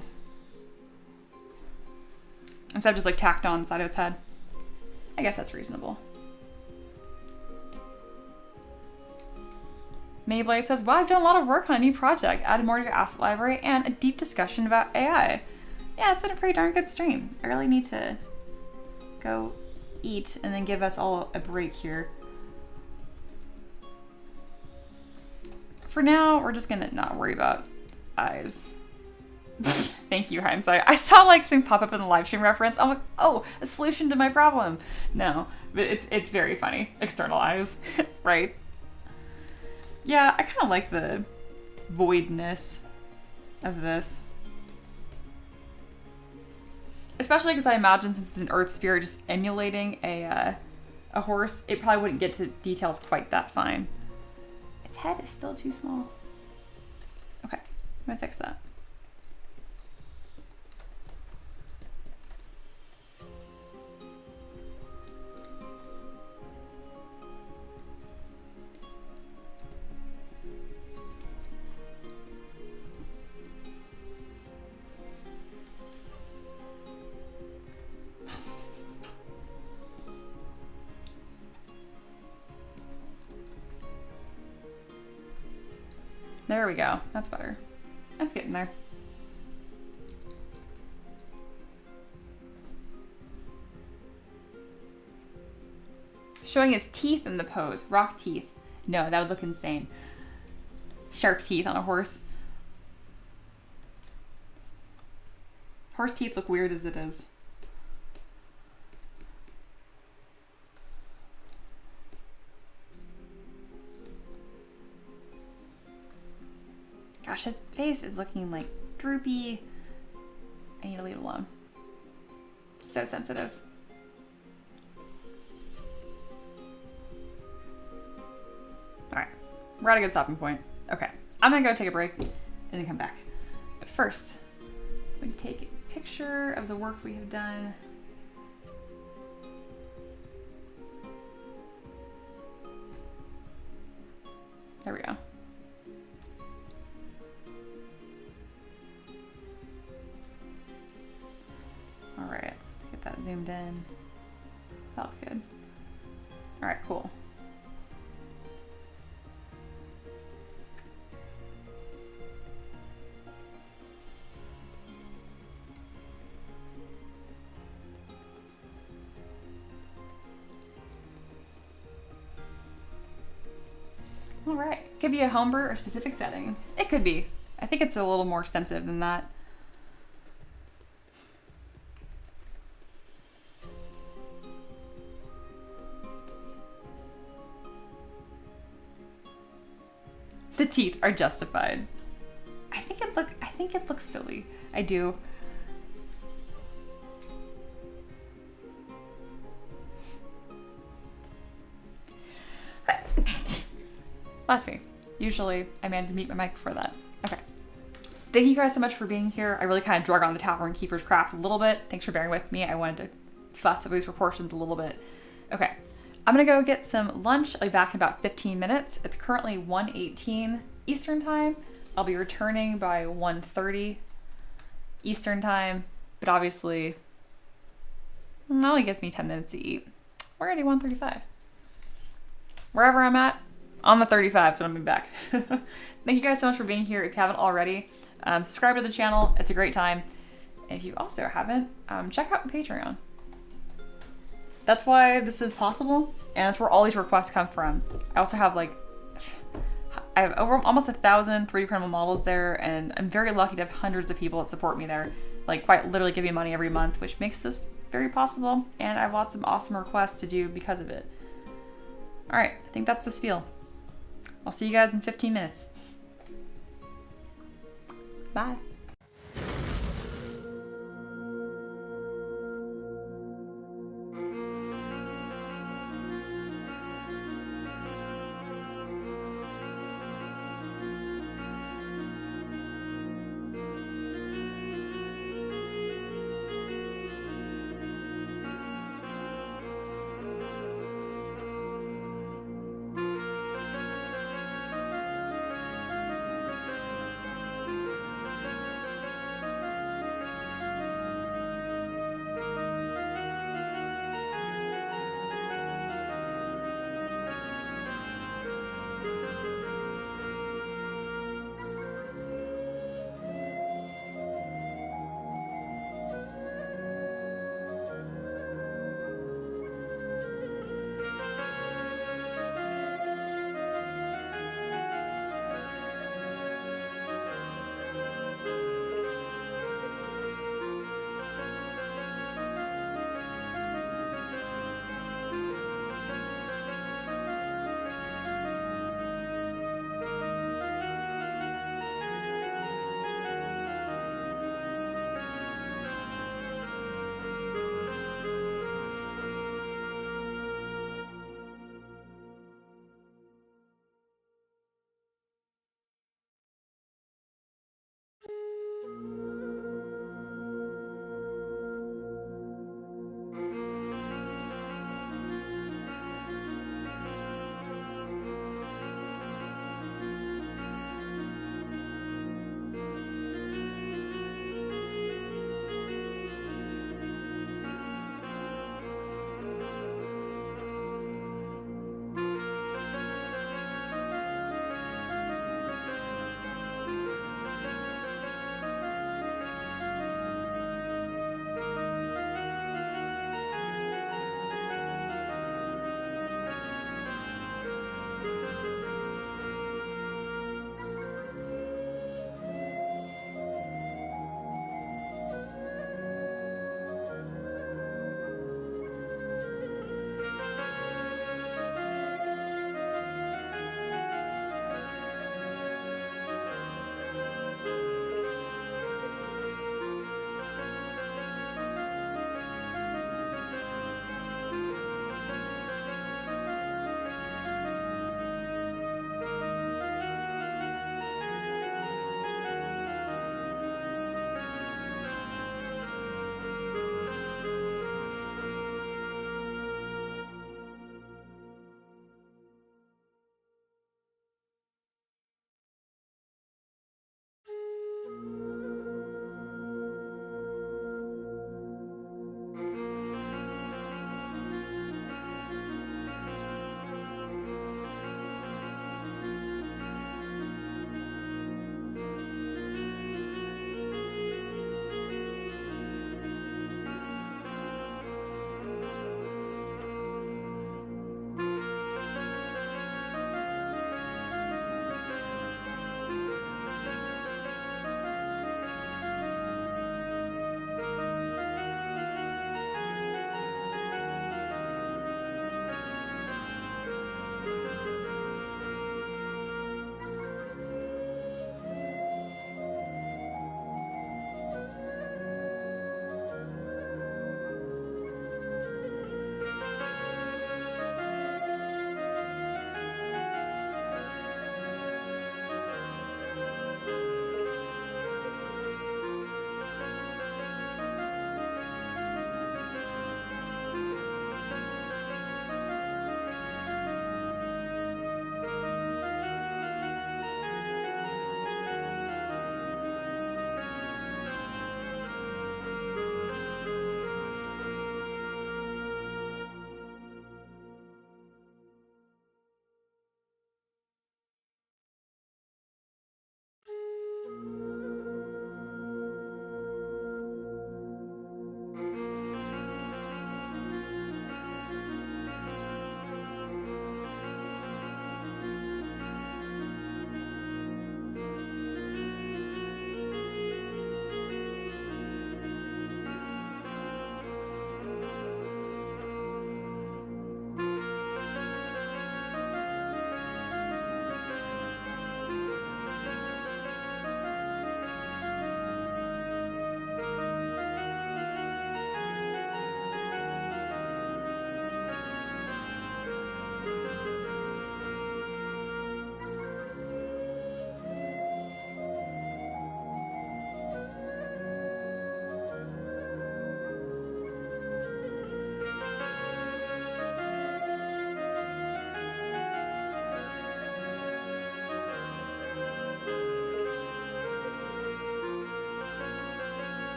Instead of just like tacked on the side of its head. I guess that's reasonable. Mayblaze says, wow, I've done a lot of work on a new project. Added more to your asset library and a deep discussion about AI. Yeah, it's been a pretty darn good stream. I really need to go eat and then give us all a break here. For now, we're just gonna not worry about eyes. Thank you, hindsight. I saw like something pop up in the live stream reference. I'm like, oh, a solution to my problem. No, but it's very funny. Externalize, right? Yeah, I kind of like the voidness of this. Especially because I imagine since it's an earth spirit just emulating a horse, it probably wouldn't get to details quite that fine. Its head is still too small. Okay, I'm gonna fix that. There we go. That's better. That's getting there. Showing his teeth in the pose. Rock teeth. No, that would look insane. Sharp teeth on a horse. Horse teeth look weird as it is. Gosh, his face is looking like droopy. I need to leave it alone. So sensitive. Alright, we're at a good stopping point. Okay, I'm gonna go take a break and then come back. But first, I'm gonna take a picture of the work we have done. There we go. All right, let's get that zoomed in. That looks good. All right, cool. All right, could be a homebrew or specific setting. It could be. I think it's a little more extensive than that. The teeth are justified. I think it looks silly. I do. Last week. Usually I manage to mute my mic before that. Okay. Thank you guys so much for being here. I really kind of drug on the Tavern Keeper's Craft a little bit. Thanks for bearing with me. I wanted to fuss over these proportions a little bit. Okay. I'm gonna go get some lunch. I'll be back in about 15 minutes. It's currently 1:18 Eastern time. I'll be returning by 1:30 Eastern time, but obviously it only gives me 10 minutes to eat. We're already 1:35. Wherever I'm at, on the 35, so I'm back. Thank you guys so much for being here. If you haven't already, subscribe to the channel. It's a great time. And if you also haven't, check out my Patreon. That's why this is possible, and that's where all these requests come from. I also have I have over almost 1,000 3D printable models there, and I'm very lucky to have hundreds of people that support me there, like quite literally give me money every month, which makes this very possible, and I have lots of awesome requests to do because of it. All right, I think that's the spiel. I'll see you guys in 15 minutes. Bye.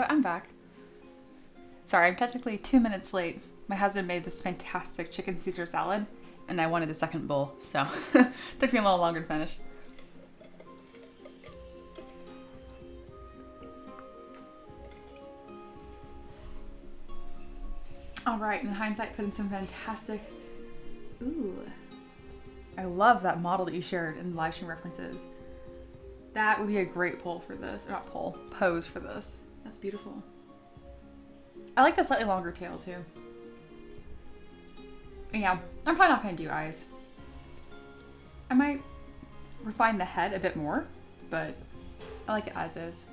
So I'm back. Sorry, I'm technically 2 minutes late. My husband made this fantastic chicken Caesar salad, and I wanted a second bowl, so took me a little longer to finish. All right, in hindsight, put in some fantastic. Ooh, I love that model that you shared in the live stream references. That would be a great poll for this, not poll, pose for this. That's beautiful. I like the slightly longer tail too. Yeah, I'm probably not gonna do eyes. I might refine the head a bit more, but I like it as is.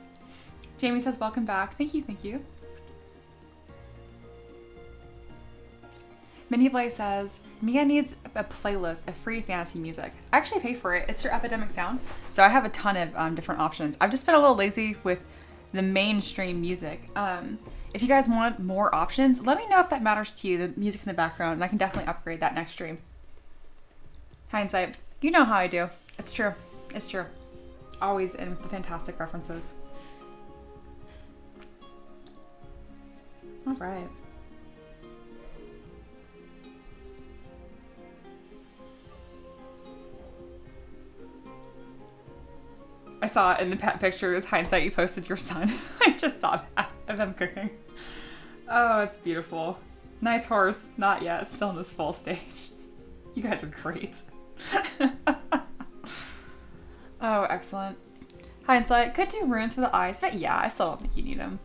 Jamie says, welcome back. Thank you, thank you. Minnie Blay says, Mia needs a playlist of free fantasy music. I actually pay for it. It's through Epidemic Sound. So I have a ton of different options. I've just been a little lazy with the mainstream music. If you guys want more options, let me know if that matters to you, the music in the background, and I can definitely upgrade that next stream. Hindsight, you know how I do. It's true. It's true. Always in with the fantastic references. All right. I saw in the pet pictures, hindsight, you posted your son. I just saw that of them cooking. Oh, it's beautiful. Nice horse. Not yet. Still in this full stage. You guys are great. Oh, excellent. Hindsight, could do runes for the eyes, but yeah, I still don't think you need them.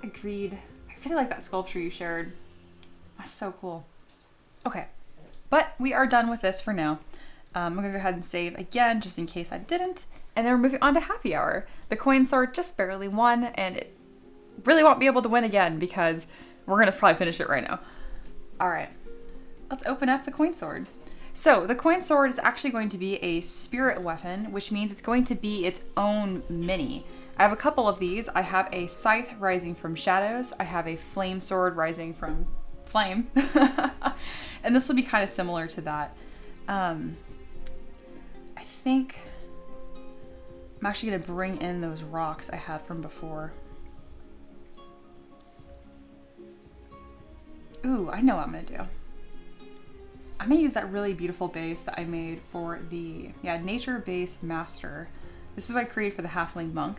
Agreed. I really like that sculpture you shared. That's so cool. Okay, but we are done with this for now. I'm gonna go ahead and save again, just in case I didn't. And then we're moving on to happy hour. The coin sword just barely won, and it really won't be able to win again because we're gonna probably finish it right now. All right, let's open up the coin sword. So the coin sword is actually going to be a spirit weapon, which means it's going to be its own mini. I have a couple of these. I have a scythe rising from shadows. I have a flame sword rising from flame. And this will be kind of similar to that. I think I'm actually going to bring in those rocks I had from before. Ooh, I know what I'm going to do. I'm going to use that really beautiful base that I made for the nature base master. This is what I created for the halfling monk.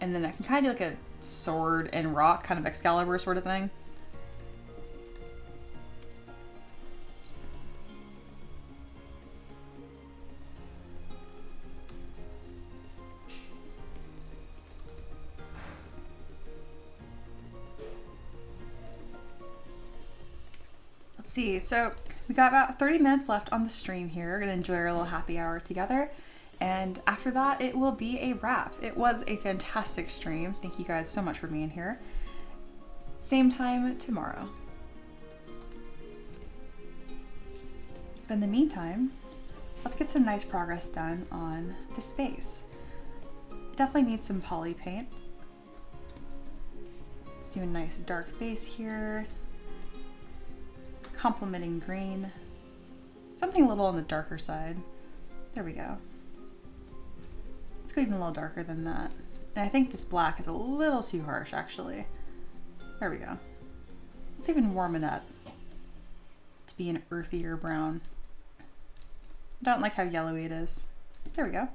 And then I can kind of do like a sword and rock, kind of Excalibur sort of thing. Let's see, so we got about 30 minutes left on the stream here. We're gonna enjoy our little happy hour together. And after that, it will be a wrap. It was a fantastic stream. Thank you guys so much for being here. Same time tomorrow. But in the meantime, let's get some nice progress done on this base. Definitely need some poly paint. Let's do a nice dark base here. Complementing green. Something a little on the darker side. There we go. Let's go even a little darker than that. And I think this black is a little too harsh, actually. There we go. Let's even warm it up to be an earthier brown. I don't like how yellowy it is. There we go.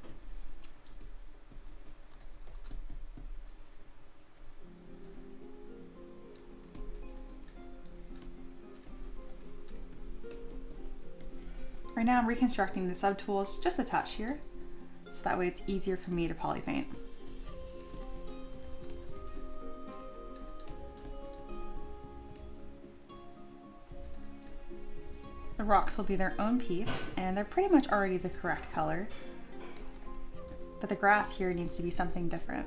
Right now I'm reconstructing the subtools just a touch here, so that way it's easier for me to poly paint. The rocks will be their own piece, and they're pretty much already the correct color, but the grass here needs to be something different.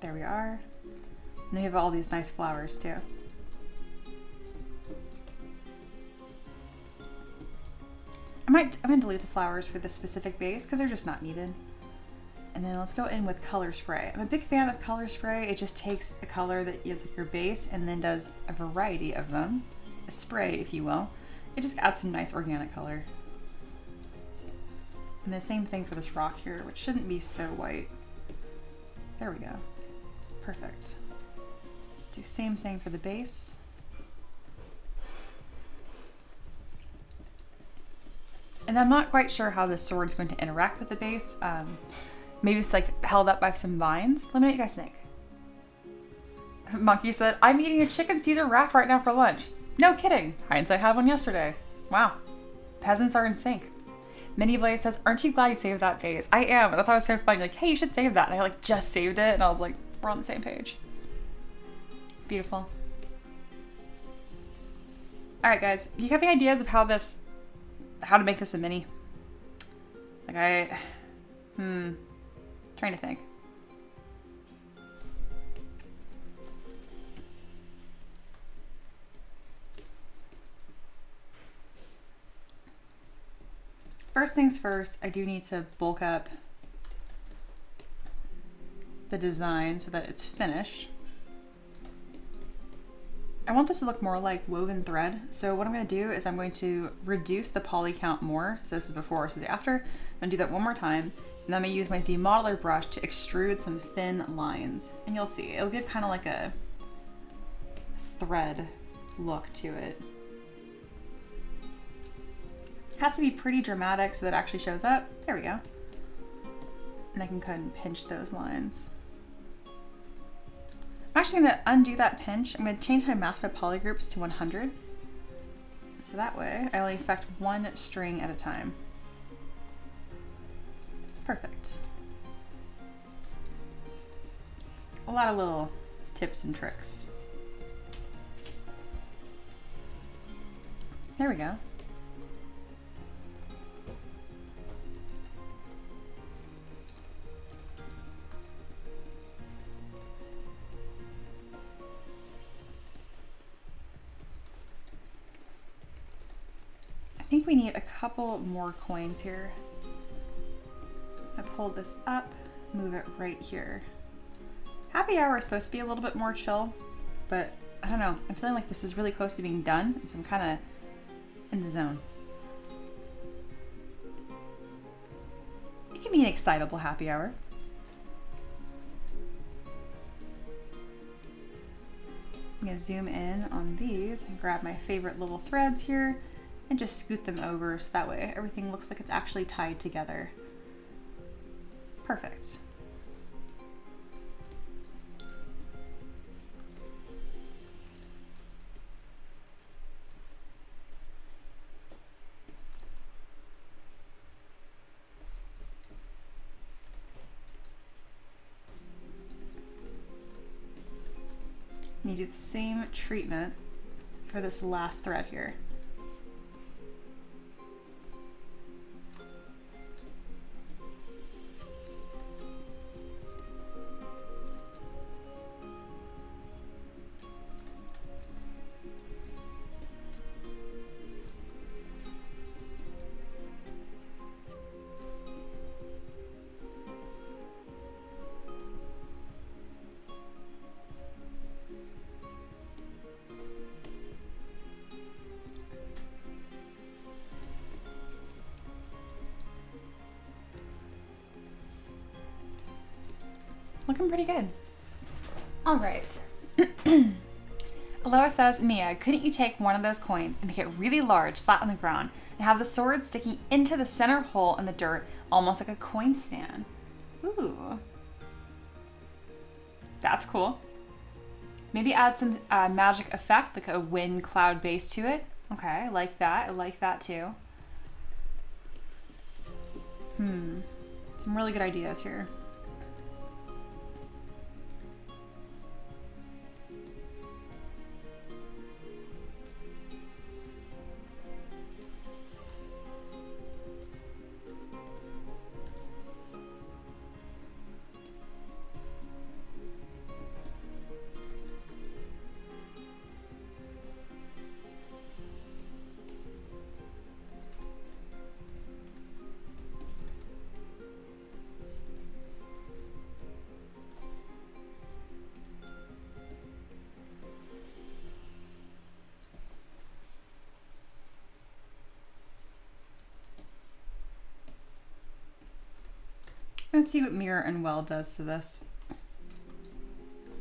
There we are. And we have all these nice flowers too. I'm gonna delete the flowers for this specific base because they're just not needed. And then let's go in with color spray. I'm a big fan of color spray. It just takes a color that is like your base and then does a variety of them. A spray, if you will. It just adds some nice organic color. And the same thing for this rock here, which shouldn't be so white. There we go. Perfect. Do same thing for the base. And I'm not quite sure how this sword is going to interact with the base. Maybe it's like held up by some vines. Let me know what you guys think. Monkey said, I'm eating a chicken Caesar wrap right now for lunch. No kidding. Hindsight had one yesterday. Wow. Peasants are in sync. Minnie Blaze says, aren't you glad you saved that base? I am. And I thought it was so funny. Like, hey, you should save that. And I like just saved it. And I was like, we're on the same page. Beautiful. All right, guys. Do you have any ideas of how to make this a mini? Like trying to think. First things first, I do need to bulk up the design so that it's finished. I want this to look more like woven thread. So what I'm going to do is I'm going to reduce the poly count more. So this is before, this is after. I'm going to do that one more time. And then I'm going to use my Z modeler brush to extrude some thin lines. And you'll see, it'll give kind of like a thread look to it. Has to be pretty dramatic so that it actually shows up. There we go. And I can kind of pinch those lines. I'm actually going to undo that pinch. I'm going to change my mask by polygroups to 100. So that way I only affect one string at a time. Perfect. A lot of little tips and tricks. There we go. I think we need a couple more coins here. I pulled this up, move it right here. Happy hour is supposed to be a little bit more chill, but I don't know. I'm feeling like this is really close to being done, and so I'm kind of in the zone. It can be an excitable happy hour. I'm gonna zoom in on these and grab my favorite little threads here and just scoot them over so that way everything looks like it's actually tied together. Perfect. You do the same treatment for this last thread here. Looking pretty good. All right. Aloha says, Mia, couldn't you take one of those coins and make it really large, flat on the ground, and have the sword sticking into the center hole in the dirt, almost like a coin stand? Ooh. That's cool. Maybe add some magic effect, like a wind cloud base to it. Okay, I like that. I like that too. Some really good ideas here. Let's see what mirror and weld does to this.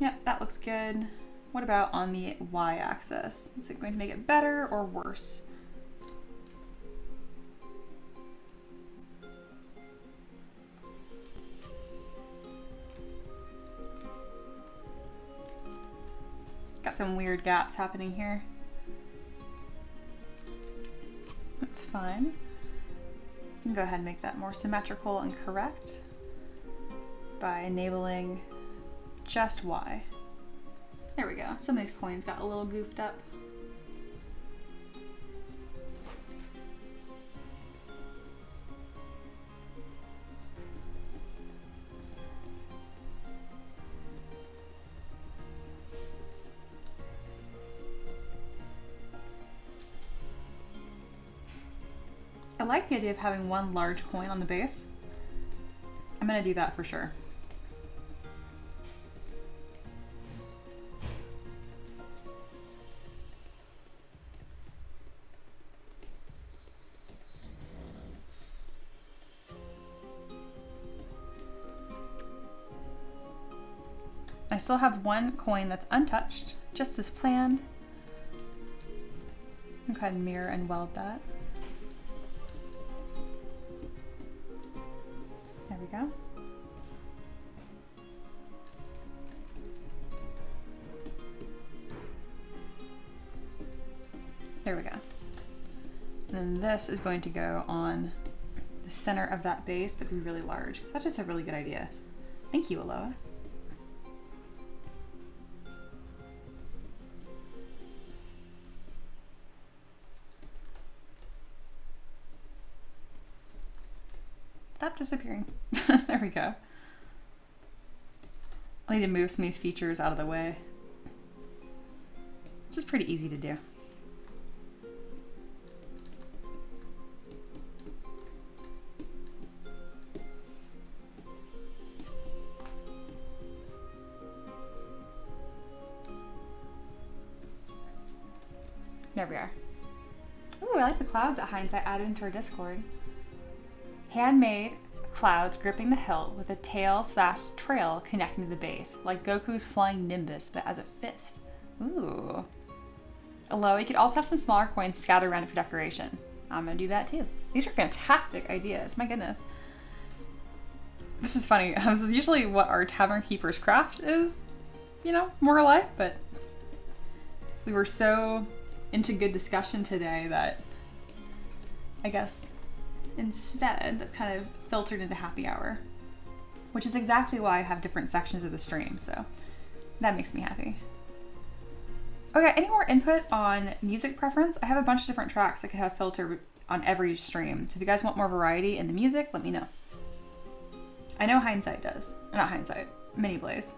Yep, that looks good. What about on the y-axis? Is it going to make it better or worse? Got some weird gaps happening here. That's fine. You can go ahead and make that more symmetrical and correct by enabling just Y. There we go. Some of these coins got a little goofed up. I like the idea of having one large coin on the base. I'm gonna do that for sure. I still have one coin that's untouched, just as planned. I'll go ahead and mirror and weld that. There we go. There we go. And then this is going to go on the center of that base, but be really large. That's just a really good idea. Thank you, Aloha. Stop disappearing. There we go. I need to move some of these features out of the way, which is pretty easy to do. There we are. Ooh, I like the clouds that Hindsight added into our Discord. Handmade clouds gripping the hilt with a tail/trail connecting to the base, like Goku's flying Nimbus, but as a fist. Ooh. Although you could also have some smaller coins scattered around for decoration. I'm gonna do that too. These are fantastic ideas, my goodness. This is funny. This is usually what our Tavern Keeper's craft is, you know, more alike, but we were so into good discussion today that I guess instead that's kind of filtered into happy hour, which is exactly why I have different sections of the stream, so that makes me happy. Okay, any more input on music preference? I have a bunch of different tracks I could have filtered on every stream, so if you guys want more variety in the music, let me know. I know Hindsight does. Not Hindsight, Mini Blaze.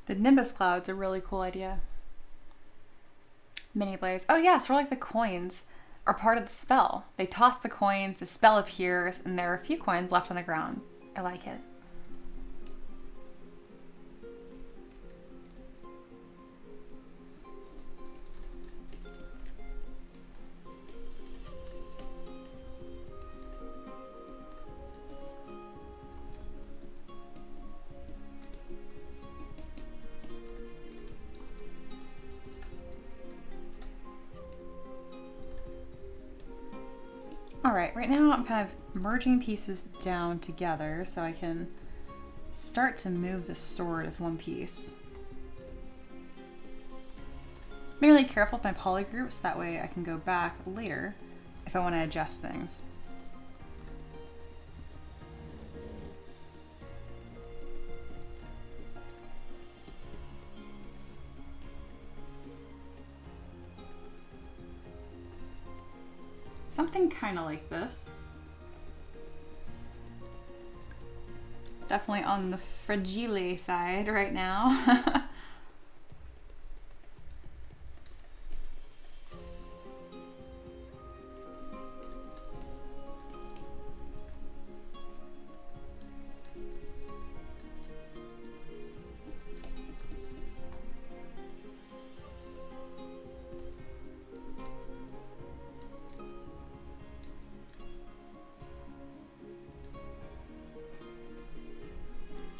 The Nimbus Cloud's a really cool idea. Mini Blaze. Oh yeah, sort of like the coins are part of the spell. They toss the coins, the spell appears, and there are a few coins left on the ground. I like it. All right, right now I'm kind of merging pieces down together so I can start to move the sword as one piece. I'm really careful with my polygroups, that way I can go back later if I want to adjust things. Something kind of like this. definitely on the fragile side right now.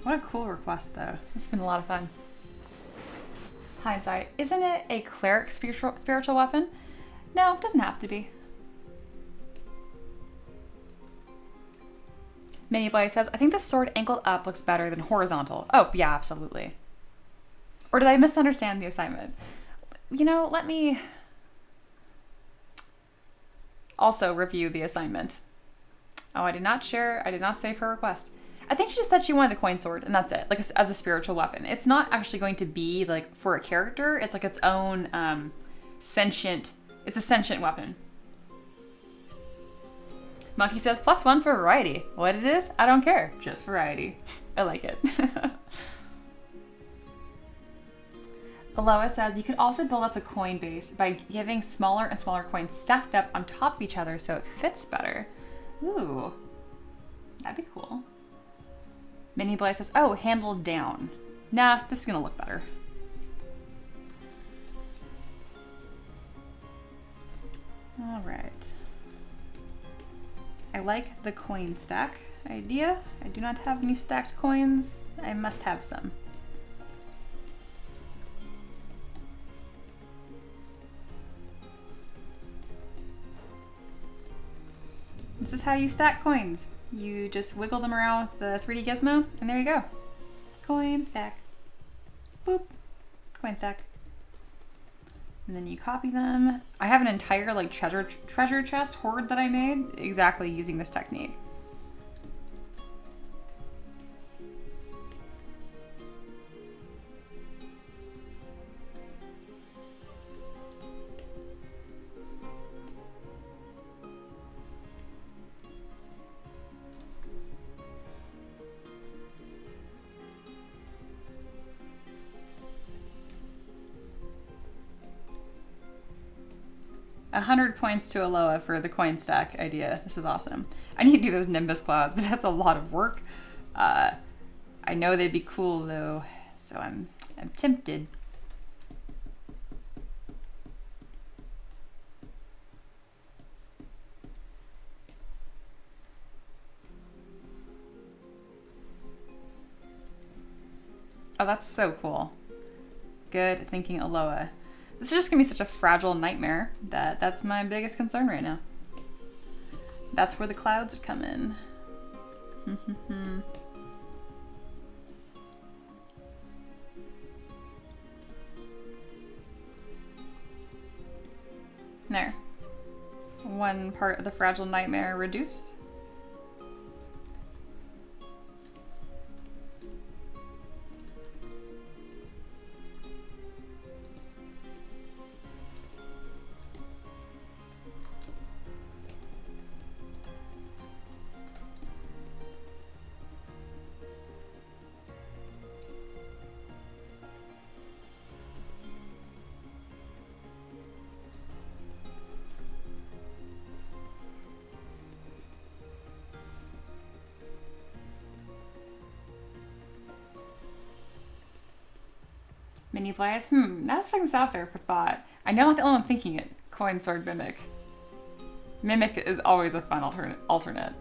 What a cool request, though. It's been a lot of fun. Hindsight. Isn't it a cleric spiritual weapon? No, it doesn't have to be. Mini Blade says, I think this sword angled up looks better than horizontal. Oh, yeah, absolutely. Or did I misunderstand the assignment? You know, let me also review the assignment. Oh, I did not save her request. I think she just said she wanted a coin sword, and that's it, like as a spiritual weapon. It's not actually going to be like for a character. It's like its own it's a sentient weapon. Monkey says, +1 for variety. What it is, I don't care, just variety. I like it. Aloha says, you could also build up the coin base by giving smaller and smaller coins stacked up on top of each other so it fits better. Ooh, that'd be cool. Mini Blade says, oh, handle down. Nah, this is gonna look better. All right. I like the coin stack idea. I do not have any stacked coins. I must have some. This is how you stack coins. You just wiggle them around with the 3D gizmo, and there you go. Coin stack. Boop. Coin stack. And then you copy them. I have an entire like treasure chest hoard that I made exactly using this technique. $100 points to Aloha for the coin stack idea. This is awesome. I need to do those Nimbus clouds, but that's a lot of work. I know they'd be cool though, so I'm tempted. Oh, that's so cool. Good thinking, Aloha. This is just gonna be such a fragile nightmare that's my biggest concern right now. That's where the clouds would come in. There. One part of the fragile nightmare reduced. Mini Blaze? That's things out there for thought. I know I'm not the only one thinking it. Coin sword mimic. Mimic is always a fun alternate.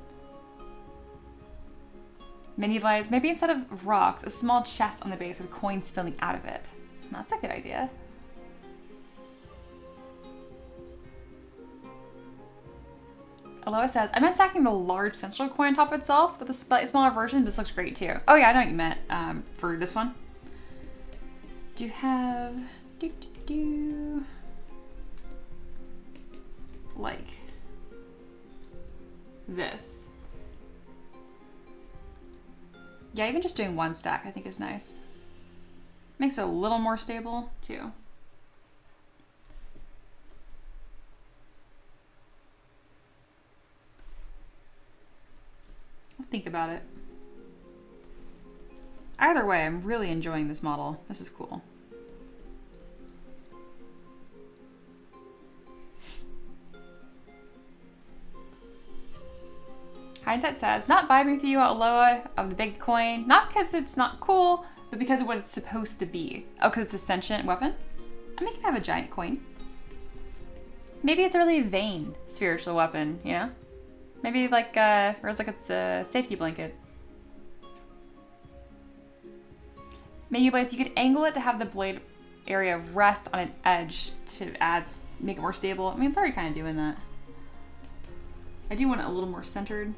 Mini Blaze, maybe instead of rocks, a small chest on the base with coins spilling out of it. That's a good idea. Aloha says, I meant stacking the large central coin on top of itself, but the slightly smaller version, this looks great too. Oh yeah, I know what you meant for this one. Do you have like this? Yeah, even just doing one stack I think is nice. Makes it a little more stable too. I'll think about it. Either way, I'm really enjoying this model. This is cool. Hindsight says, not vibing with you, Aloha, of the big coin. Not because it's not cool, but because of what it's supposed to be. Oh, because it's a sentient weapon? I mean, you can have a giant coin. Maybe it's a really vain spiritual weapon, you know? Maybe like, or it's like it's a safety blanket. Maybe Blaze, you could angle it to have the blade area rest on an edge to make it more stable. I mean, it's already kind of doing that. I do want it a little more centered.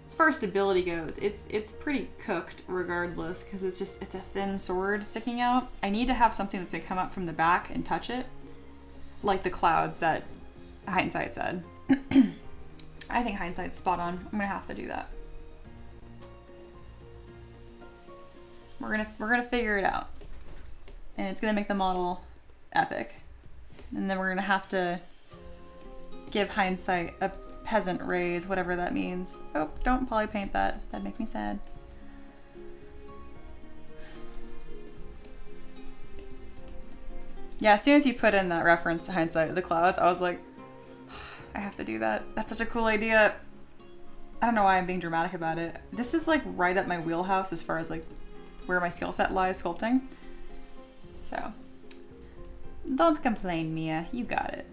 As far as stability goes, it's pretty cooked regardless, because it's a thin sword sticking out. I need to have something that's gonna come up from the back and touch it, like the clouds that Hindsight said. I think Hindsight's spot on. I'm gonna have to do that. We're gonna figure it out, and it's gonna make the model epic. And then we're gonna have to give Hindsight a peasant raise, whatever that means. Oh, don't poly paint that. That'd make me sad. Yeah, as soon as you put in that reference to Hindsight, the clouds, I was like, I have to do that. That's such a cool idea. I don't know why I'm being dramatic about it. This is like right up my wheelhouse as far as like where my skill set lies sculpting. So, don't complain, Mia. You got it.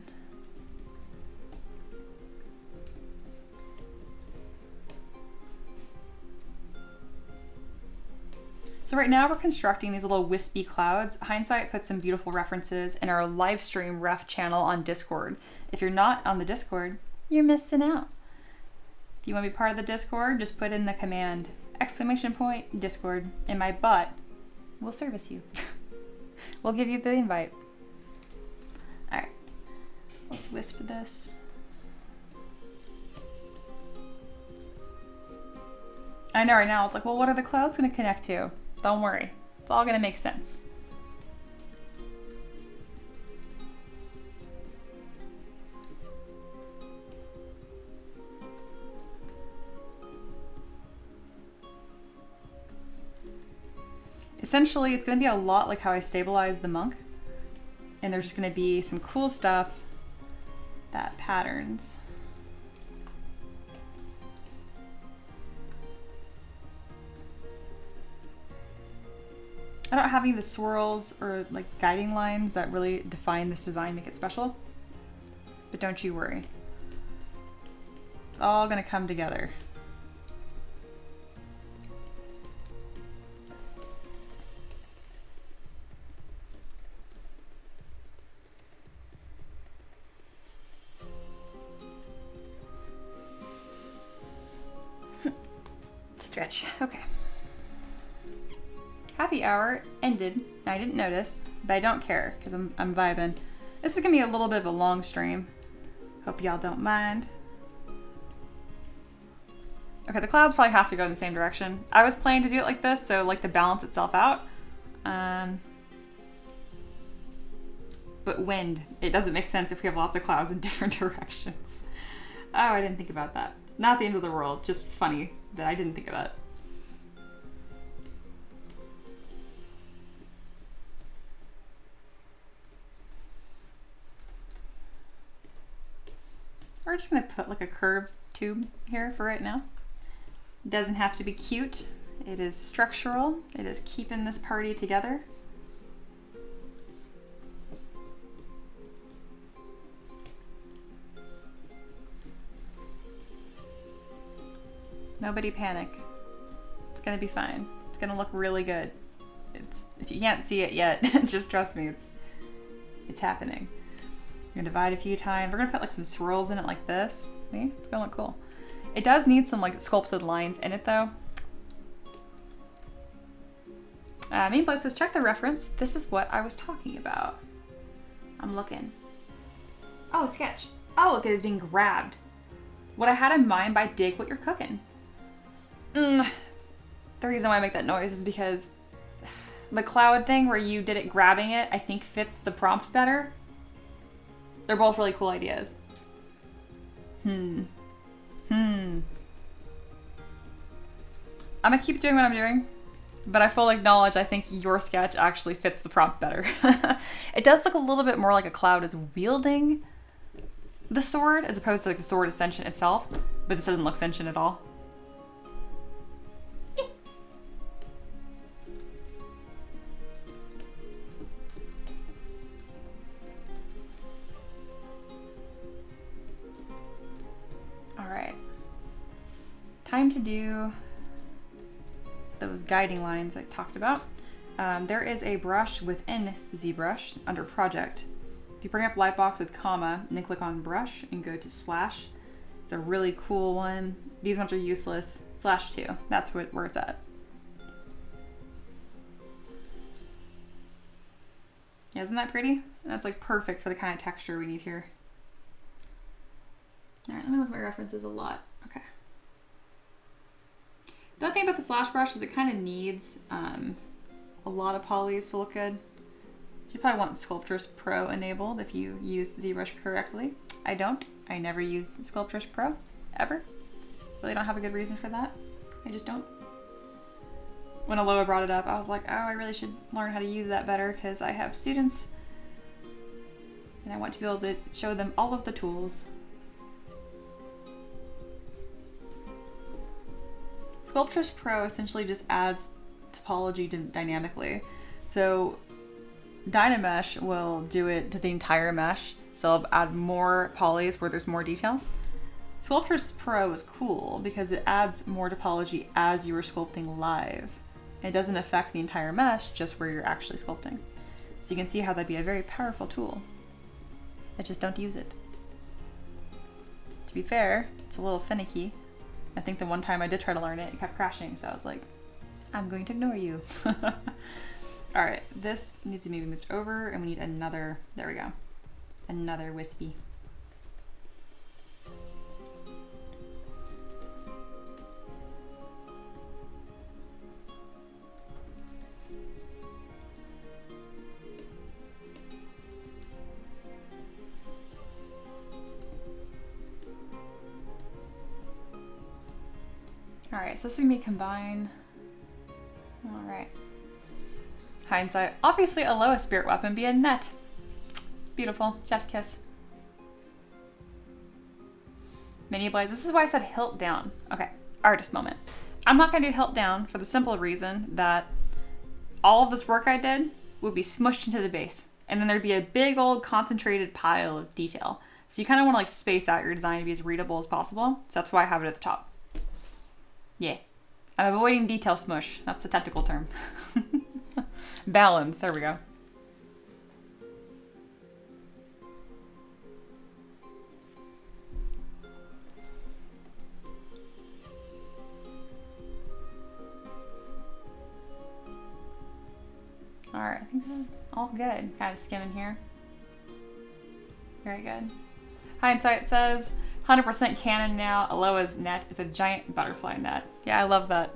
So right now we're constructing these little wispy clouds. Hindsight put some beautiful references in our live stream ref channel on Discord. If you're not on the Discord, you're missing out. If you want to be part of the Discord, just put in the command !Discord and my bot will service you. We'll give you the invite. All right, let's whisper this. I know right now it's like, well, what are the clouds going to connect to? Don't worry, it's all going to make sense. Essentially, it's going to be a lot like how I stabilized the monk. And there's just going to be some cool stuff that patterns. I don't having the swirls or like guiding lines that really define this design make it special. But don't you worry. It's all going to come together. Stretch. Okay. Happy hour ended. I didn't notice, but I don't care because I'm vibing. This is gonna be a little bit of a long stream. Hope y'all don't mind. Okay, the clouds probably have to go in the same direction. I was planning to do it like this, so like to balance itself out. But wind, it doesn't make sense if we have lots of clouds in different directions. Oh, I didn't think about that. Not the end of the world, just funny that I didn't think of that. We're just gonna put like a curved tube here for right now. It doesn't have to be cute. It is structural. It is keeping this party together. Nobody panic. It's gonna be fine. It's gonna look really good. If you can't see it yet, just trust me, it's happening. You're gonna divide a few times. We're gonna put like some swirls in it like this. See? It's gonna look cool. It does need some like sculpted lines in it though. Meanwhile, says check the reference. This is what I was talking about. I'm looking. Oh, sketch. Oh, look, it is being grabbed. What I had in mind by dig what you're cooking. The reason why I make that noise is because the cloud thing where you did it grabbing it, I think fits the prompt better. They're both really cool ideas. I'm gonna keep doing what I'm doing, but I fully acknowledge I think your sketch actually fits the prompt better. It does look a little bit more like a cloud is wielding the sword as opposed to like the sword is sentient itself, but this doesn't look sentient at all. All right, time to do those guiding lines I talked about. There is a brush within ZBrush under project. If you bring up Lightbox with comma and then click on brush and go to slash, it's a really cool one. These ones are useless. /2, that's where it's at. Yeah, isn't that pretty? That's like perfect for the kind of texture we need here. All right, let me look at my references a lot. Okay. The other thing about the slash brush is it kind of needs a lot of polys to look good. So you probably want Sculptris Pro enabled if you use ZBrush correctly. I don't. I never use Sculptris Pro, ever. Really don't have a good reason for that. I just don't. When Aloha brought it up, I was like, oh, I really should learn how to use that better because I have students and I want to be able to show them all of the tools. Sculptris Pro essentially just adds topology dynamically. So Dynamesh will do it to the entire mesh, so it'll add more polys where there's more detail. Sculptris Pro is cool because it adds more topology as you are sculpting live. It doesn't affect the entire mesh, just where you're actually sculpting. So you can see how that'd be a very powerful tool. I just don't use it. To be fair, it's a little finicky. I think the one time I did try to learn it, it kept crashing, so I was like, I'm going to ignore you. All right, this needs to be moved over and we need another, there we go, another wispy. All right, so this is gonna be combine. All right. Hindsight. Obviously, a lowest spirit weapon be a net. Beautiful. Chef's kiss. Mini blades. This is why I said hilt down. Okay, artist moment. I'm not gonna do hilt down for the simple reason that all of this work I did would be smushed into the base, and then there'd be a big old concentrated pile of detail. So you kind of want to like space out your design to be as readable as possible. So that's why I have it at the top. Yeah. I'm avoiding detail smush. That's the technical term. Balance. There we go. All right. I think this is all good. Kind of skimming here. Very good. Hindsight says 100% canon now. Aloha's net is a giant butterfly net. Yeah, I love that.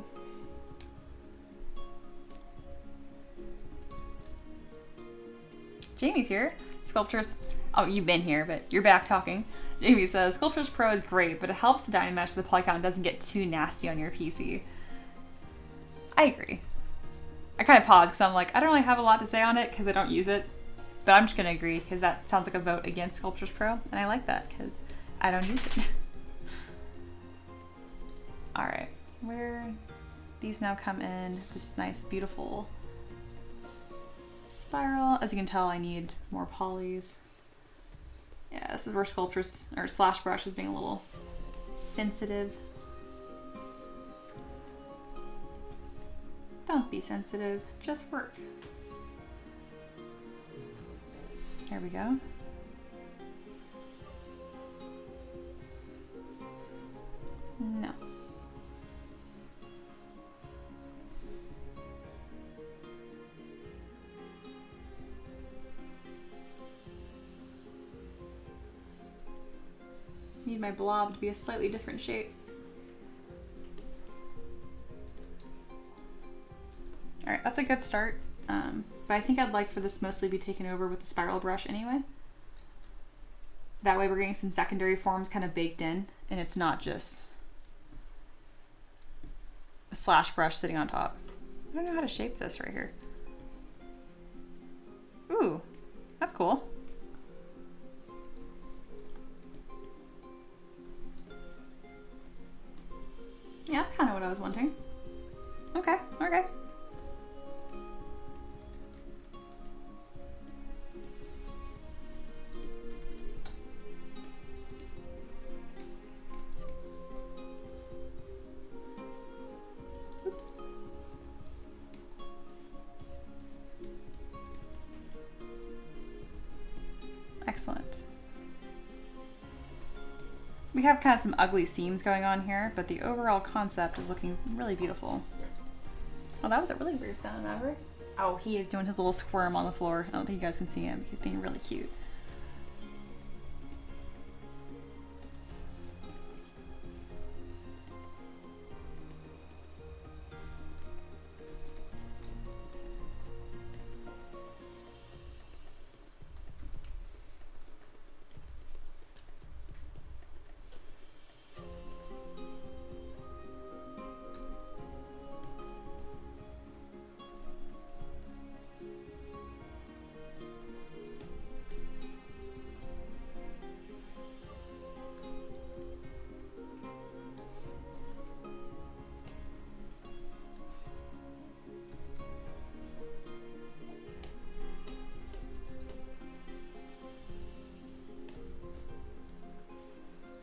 Jamie's here. Sculptris. Oh, you've been here, but you're back talking. Jamie says, Sculptris Pro is great, but it helps the Dynamesh so the polycount doesn't get too nasty on your PC. I agree. I kind of paused because I'm like, I don't really have a lot to say on it because I don't use it. But I'm just going to agree because that sounds like a vote against Sculptris Pro. And I like that because I don't use it. All right. Where these now come in this nice, beautiful spiral. As you can tell, I need more polys. Yeah, this is where Sculptris or Slash Brush is being a little sensitive. Don't be sensitive, just work. There we go. No. Need my blob to be a slightly different shape. All right, that's a good start. But I think I'd like for this mostly be taken over with the spiral brush anyway. That way we're getting some secondary forms kind of baked in and it's not just slash brush sitting on top. I don't know how to shape this right here. Ooh, that's cool. Yeah, that's kind of what I was wanting. Okay, okay. Oops. Excellent. We have kind of some ugly seams going on here, but the overall concept is looking really beautiful. Oh, that was a really weird sound, Maverick. Oh, he is doing his little squirm on the floor. I don't think you guys can see him. He's being really cute.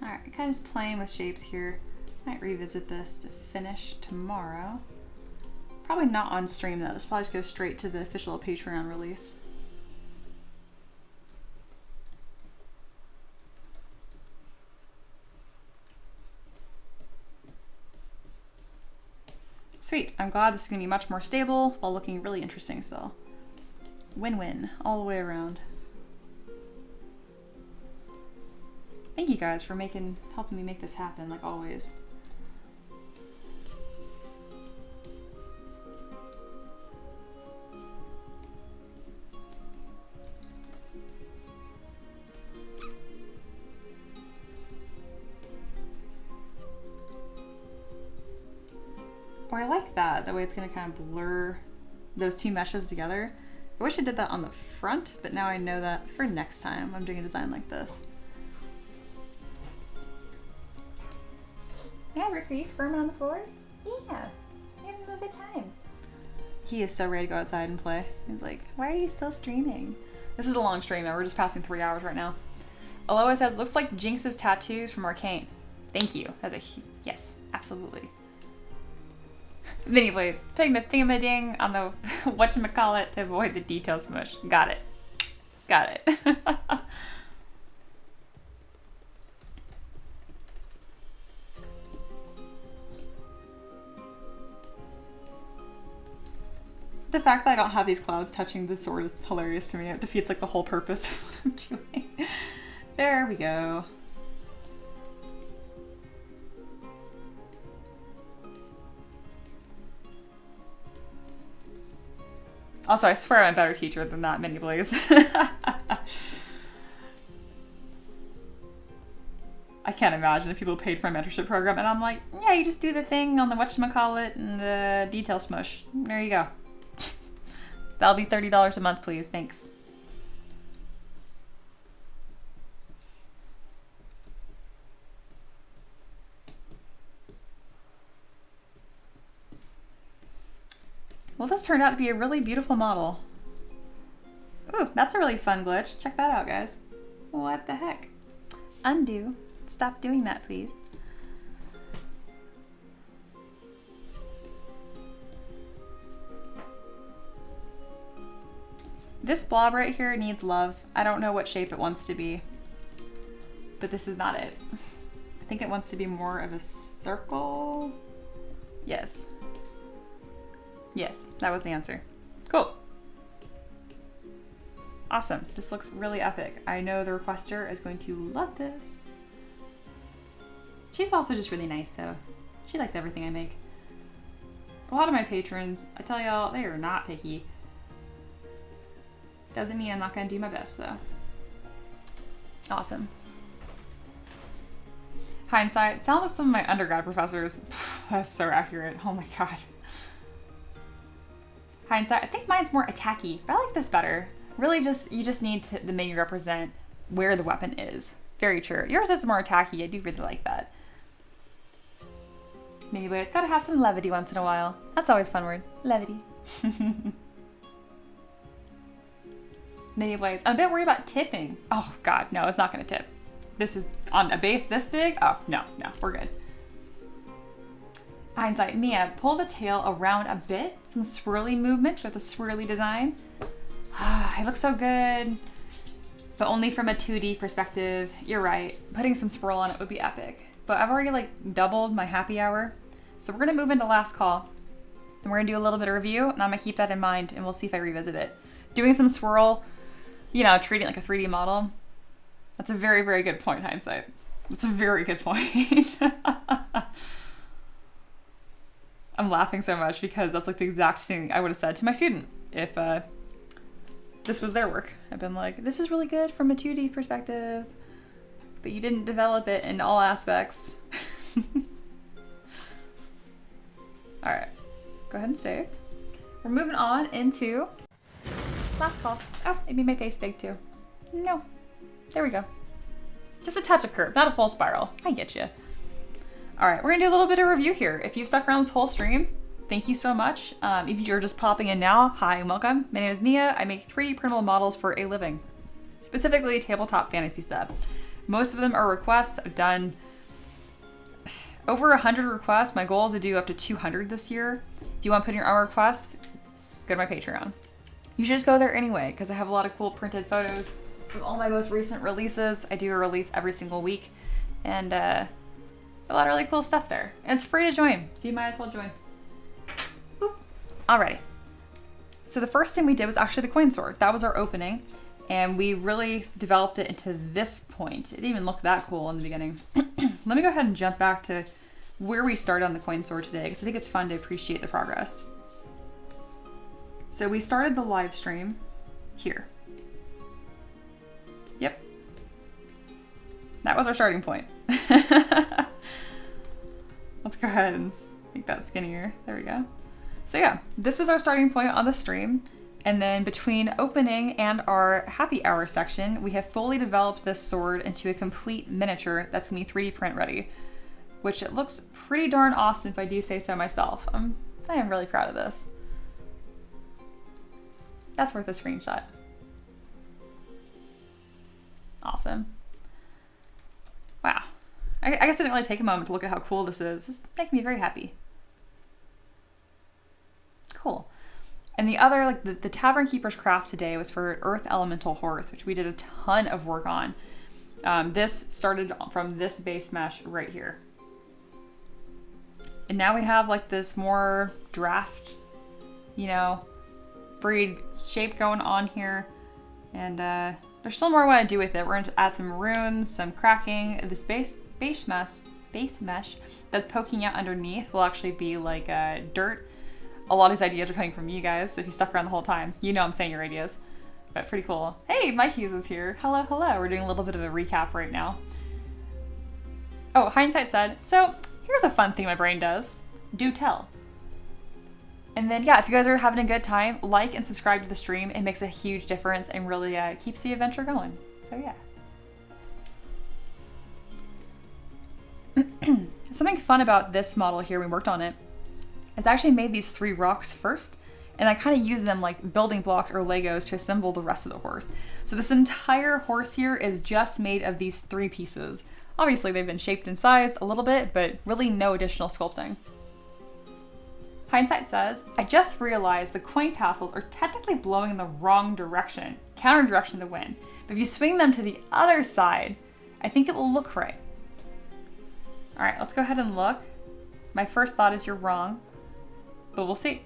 Alright, kind of just playing with shapes here. Might revisit this to finish tomorrow. Probably not on stream though. This will probably just go straight to the official Patreon release. Sweet. I'm glad this is going to be much more stable while looking really interesting still. Win-win all the way around. Thank you guys for helping me make this happen, like always. Oh, I like that. That way it's gonna kind of blur those two meshes together. I wish I did that on the front, but now I know that for next time I'm doing a design like this. Yeah, Rick, are you squirming on the floor? Yeah, you're having a good time. He is so ready to go outside and play. He's like, why are you still streaming? This is a long stream, though. We're just passing 3 hours right now. Aloha said, looks like Jinx's tattoos from Arcane. Thank you. That's yes, absolutely. Mini plays. Putting the thingamading on the whatchamacallit to avoid the detail smush. Got it. Got it. The fact that I don't have these clouds touching the sword is hilarious to me. It defeats like the whole purpose of what I'm doing. There we go. Also, I swear I'm a better teacher than that Mini Blaze. I can't imagine if people paid for a mentorship program and I'm like, yeah, you just do the thing on the whatchamacallit and the detail smush. There you go. That'll be $30 a month, please. Thanks. Well, this turned out to be a really beautiful model. Ooh, that's a really fun glitch. Check that out, guys. What the heck? Undo. Stop doing that, please. This blob right here needs love. I don't know what shape it wants to be, but this is not it. I think it wants to be more of a circle. Yes. Yes, that was the answer. Cool. Awesome. This looks really epic. I know the requester is going to love this. She's also just really nice though. She likes everything I make. A lot of my patrons, I tell y'all, they are not picky. Doesn't mean I'm not gonna do my best though. Awesome. Hindsight, sound like some of my undergrad professors. That's so accurate. Oh my god. Hindsight, I think mine's more attacky, but I like this better. Really you just need the mini represent where the weapon is. Very true. Yours is more attacky. I do really like that. Mini blade, it's gotta have some levity once in a while. That's always a fun word. Levity. Mini blades. I'm a bit worried about tipping. Oh god, no, it's not gonna tip. This is on a base this big? Oh, no, we're good. Hindsight, Mia, pull the tail around a bit. Some swirly movement with a swirly design. Ah, it looks so good. But only from a 2D perspective. You're right. Putting some swirl on it would be epic. But I've already like doubled my happy hour. So we're gonna move into last call. And we're gonna do a little bit of review, and I'm gonna keep that in mind, and we'll see if I revisit it. Doing some swirl, you know, treating it like a 3D model. That's a very, very good point, Hindsight. That's a very good point. I'm laughing so much because that's like the exact thing I would have said to my student if this was their work. I've been like, this is really good from a 2D perspective, but you didn't develop it in all aspects. All right, go ahead and save. We're moving on into last call. Oh, it made my face big too. No, there we go. Just a touch of curve, not a full spiral. I get you. All right, we're gonna do a little bit of review here. If you've stuck around this whole stream, thank you so much. If you're just popping in now, hi and welcome. My name is Mia. I make 3D printable models for a living, specifically tabletop fantasy stuff. Most of them are requests. I've done over 100 requests. My goal is to do up to 200 this year. If you want to put in your own requests, go to my Patreon. You should just go there anyway, because I have a lot of cool printed photos of all my most recent releases. I do a release every single week, and a lot of really cool stuff there. And it's free to join, so you might as well join. Boop. Alrighty. So the first thing we did was actually the coin sword. That was our opening, and we really developed it into this point. It didn't even look that cool in the beginning. Let me go ahead and jump back to where we started on the coin sword today, because I think it's fun to appreciate the progress. So we started the live stream here. Yep. That was our starting point. Let's go ahead and make that skinnier. There we go. So yeah, this was our starting point on the stream. And then between opening and our happy hour section, we have fully developed this sword into a complete miniature that's gonna be 3D print ready, which it looks pretty darn awesome if I do say so myself. I am really proud of this. That's worth a screenshot. Awesome. Wow. I guess I didn't really take a moment to look at how cool this is. This makes me very happy. Cool. And the other, like the Tavern Keeper's craft today was for Earth Elemental Horse, which we did a ton of work on. This started from this base mesh right here. And now we have like this more draft, you know, breed shape going on here. And there's still more I want to do with it. We're going to add some runes, some cracking. This base mesh that's poking out underneath will actually be like dirt. A lot of these ideas are coming from you guys. So if you stuck around the whole time, you know I'm saying your ideas. But pretty cool. Hey, Mikey's is here. Hello, hello. We're doing a little bit of a recap right now. Oh, Hindsight said, so here's a fun thing my brain does. Do tell. And then, yeah, if you guys are having a good time, like and subscribe to the stream. It makes a huge difference and really keeps the adventure going. So, yeah. Something fun about this model here, we worked on it, is I actually made these 3 rocks first, and I kind of use them like building blocks or Legos to assemble the rest of the horse. So this entire horse here is just made of these 3 pieces. Obviously, they've been shaped in size a little bit, but really no additional sculpting. Hindsight says, I just realized the coin tassels are technically blowing in the wrong direction, counter direction to the wind. But if you swing them to the other side, I think it will look right. All right, let's go ahead and look. My first thought is you're wrong, but we'll see.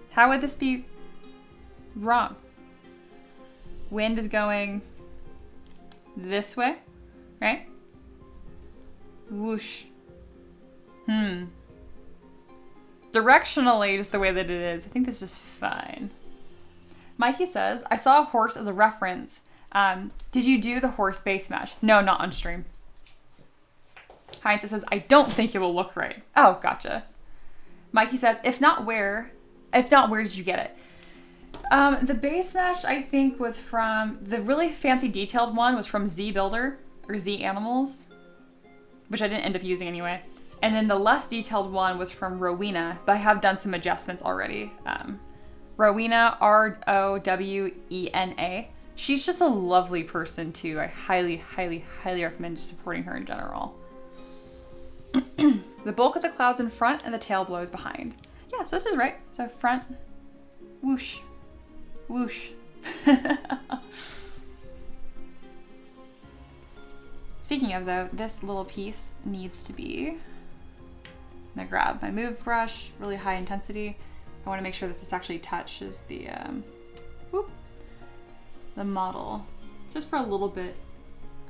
How would this be wrong? Wind is going this way, right? Whoosh. Directionally, just the way that it is, I think this is fine. Mikey says, I saw a horse as a reference. Did you do the horse base mesh? No, not on stream. Heinz says, I don't think it will look right. Oh, gotcha. Mikey says, if not, where did you get it? The base mesh, I think, was from, the really fancy detailed one was from Z Builder, or Z Animals, which I didn't end up using anyway. And then the less detailed one was from Rowena, but I have done some adjustments already. Rowena, Rowena. She's just a lovely person too. I highly, highly, highly recommend supporting her in general. The bulk of the clouds in front and the tail blows behind. Yeah, so this is right. So front, whoosh, whoosh. Speaking of though, this little piece needs to be, I'm gonna grab my move brush, really high intensity. I wanna make sure that this actually touches the model, just for a little bit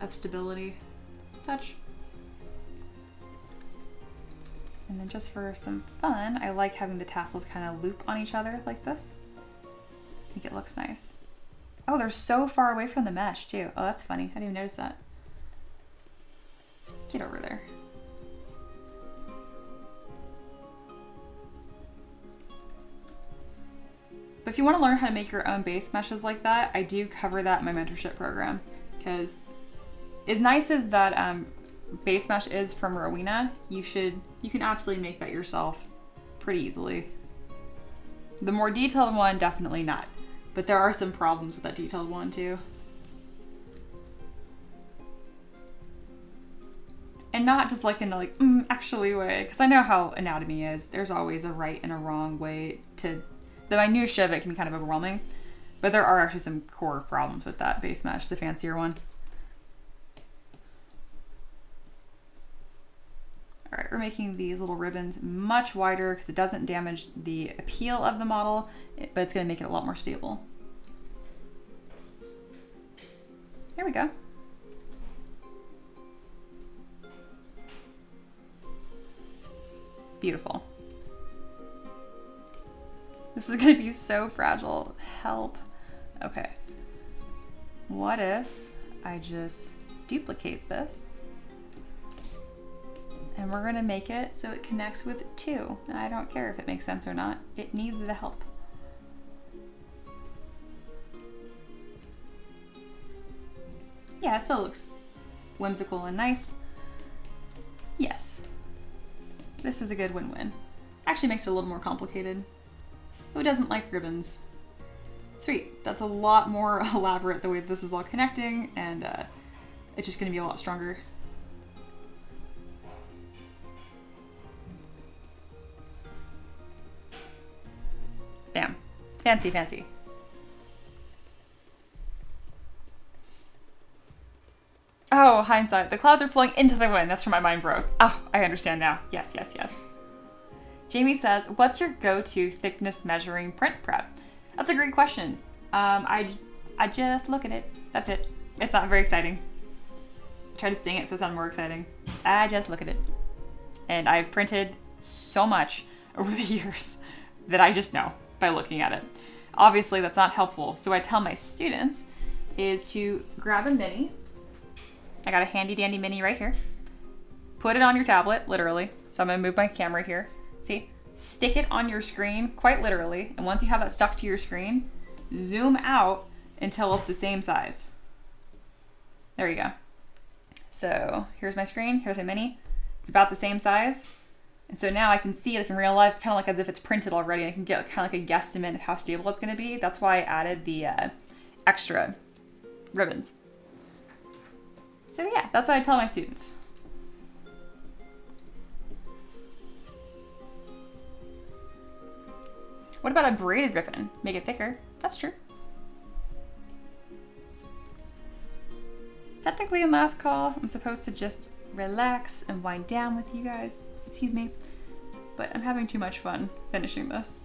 of stability. Touch. And then just for some fun, I like having the tassels kind of loop on each other like this. I think it looks nice. Oh, they're so far away from the mesh too. Oh, that's funny. I didn't even notice that. Get over there. But if you want to learn how to make your own base meshes like that, I do cover that in my mentorship program. Because as nice as that base mesh is from Rowena, you can absolutely make that yourself pretty easily. The more detailed one, definitely not. But there are some problems with that detailed one too. And not just like in a actually way, because I know how anatomy is. There's always a right and a wrong way to, the minutia of it can be kind of overwhelming, but there are actually some core problems with that base mesh, the fancier one. All right, we're making these little ribbons much wider because it doesn't damage the appeal of the model, but it's gonna make it a lot more stable. There we go. Beautiful. This is gonna be so fragile. Help. Okay. What if I just duplicate this? And we're gonna make it so it connects with 2. And I don't care if it makes sense or not. It needs the help. Yeah, it still looks whimsical and nice. Yes. This is a good win-win. Actually makes it a little more complicated. Who doesn't like ribbons? Sweet. That's a lot more elaborate the way this is all connecting, and it's just gonna be a lot stronger. Bam. Fancy, fancy. Oh, hindsight. The clouds are flowing into the wind. That's where my mind broke. Oh, I understand now. Yes, yes, yes. Jamie says, what's your go-to thickness measuring print prep? That's a great question. I just look at it. That's it. It's not very exciting. Try to sing it so it sounds more exciting. I just look at it. And I've printed so much over the years that I just know by looking at it. Obviously, that's not helpful. So what I tell my students is to grab a mini. I got a handy dandy mini right here. Put it on your tablet, literally. So I'm gonna move my camera here. See? Stick it on your screen, quite literally. And once you have that stuck to your screen, zoom out until it's the same size. There you go. So here's my screen, here's my mini. It's about the same size. And so now I can see like in real life, it's kind of like as if it's printed already. I can get kind of like a guesstimate of how stable it's gonna be. That's why I added the extra ribbons. So yeah, that's what I tell my students. What about a braided ribbon? Make it thicker. That's true. Technically in last call, I'm supposed to just relax and wind down with you guys. Excuse me. But I'm having too much fun finishing this.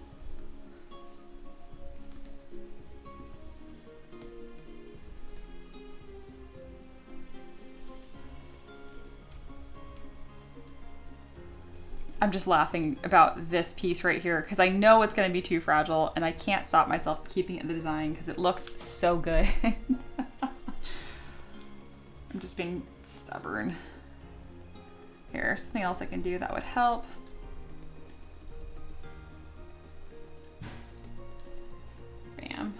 I'm just laughing about this piece right here because I know it's going to be too fragile and I can't stop myself keeping it in the design because it looks so good. I'm just being stubborn. Here, something else I can do that would help. Bam.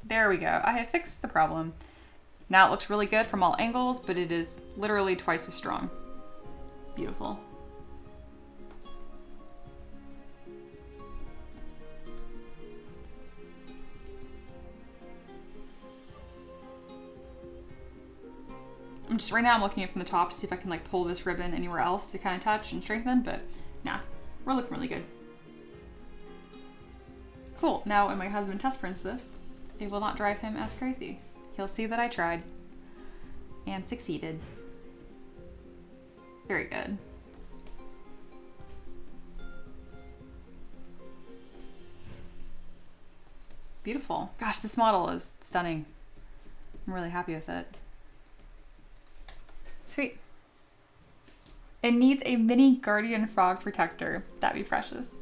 There we go. I have fixed the problem. Now it looks really good from all angles, but it is literally twice as strong. Beautiful. Right now I'm looking at it from the top to see if I can like pull this ribbon anywhere else to kind of touch and strengthen, but nah, we're looking really good. Cool, now when my husband test prints this, it will not drive him as crazy. He'll see that I tried and succeeded. Very good. Beautiful. Gosh, this model is stunning. I'm really happy with it. Sweet. It needs a mini guardian frog protector. That'd be precious.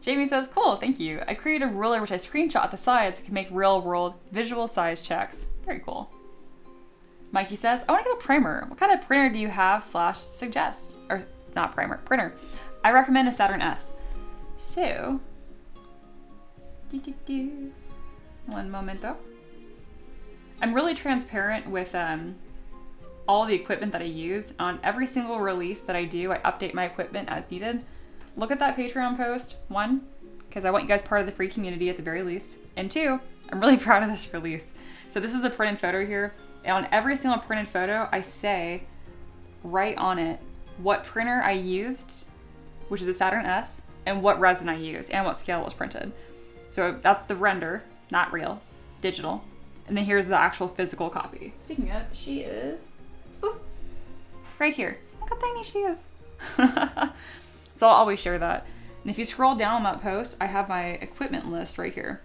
Jamie says, cool, thank you. I created a ruler which I screenshot at the sides so I can make real world visual size checks. Very cool. Mikey says, I want to get a primer. What kind of printer do you have / suggest? Or not primer, printer. I recommend a Saturn S. So, one momento. I'm really transparent with all the equipment that I use. On every single release that I do, I update my equipment as needed. Look at that Patreon post. 1, because I want you guys part of the free community at the very least. And 2, I'm really proud of this release. So this is a printed photo here. And on every single printed photo, I say right on it what printer I used, which is a Saturn S, and what resin I used, and what scale it was printed. So that's the render, not real, digital. And then here's the actual physical copy. Speaking of, she is right here. Look how tiny she is. So I'll always share that. And if you scroll down on that post, I have my equipment list right here.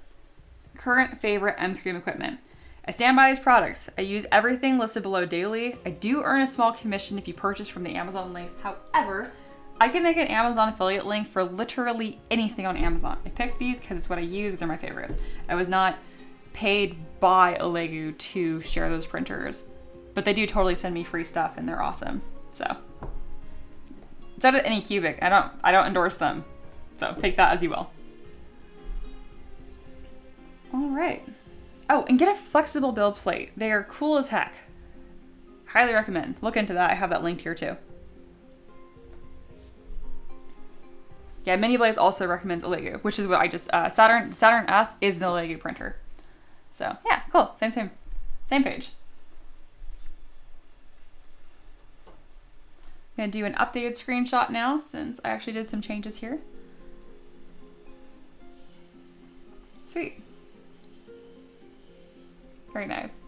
Current favorite M3M equipment. I stand by these products. I use everything listed below daily. I do earn a small commission if you purchase from the Amazon links. However, I can make an Amazon affiliate link for literally anything on Amazon. I picked these because it's what I use. They're my favorite. I was not paid by Alegu to share those printers, but they do totally send me free stuff and they're awesome. So instead of Anycubic, I don't endorse them. So take that as you will. All right. Oh, and get a flexible build plate. They are cool as heck. Highly recommend. Look into that. I have that linked here too. Yeah, Mini Blaze also recommends Alegu, which is what I just, Saturn S is an Alegu printer. So yeah, cool. Same page. I'm gonna do an updated screenshot now since I actually did some changes here. Sweet. Very nice.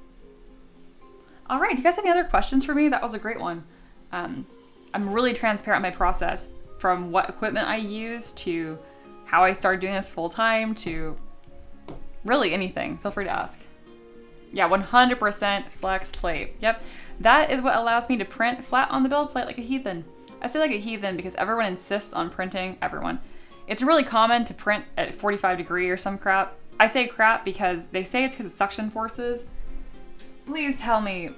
All right, do you guys have any other questions for me? That was a great one. I'm really transparent in my process, from what equipment I use to how I started doing this full time to really anything. Feel free to ask. Yeah, 100% flex plate. Yep, that is what allows me to print flat on the build plate like a heathen. I say like a heathen because everyone insists on printing, everyone. It's really common to print at 45 degree or some crap. I say crap because they say it's because of suction forces. Please tell me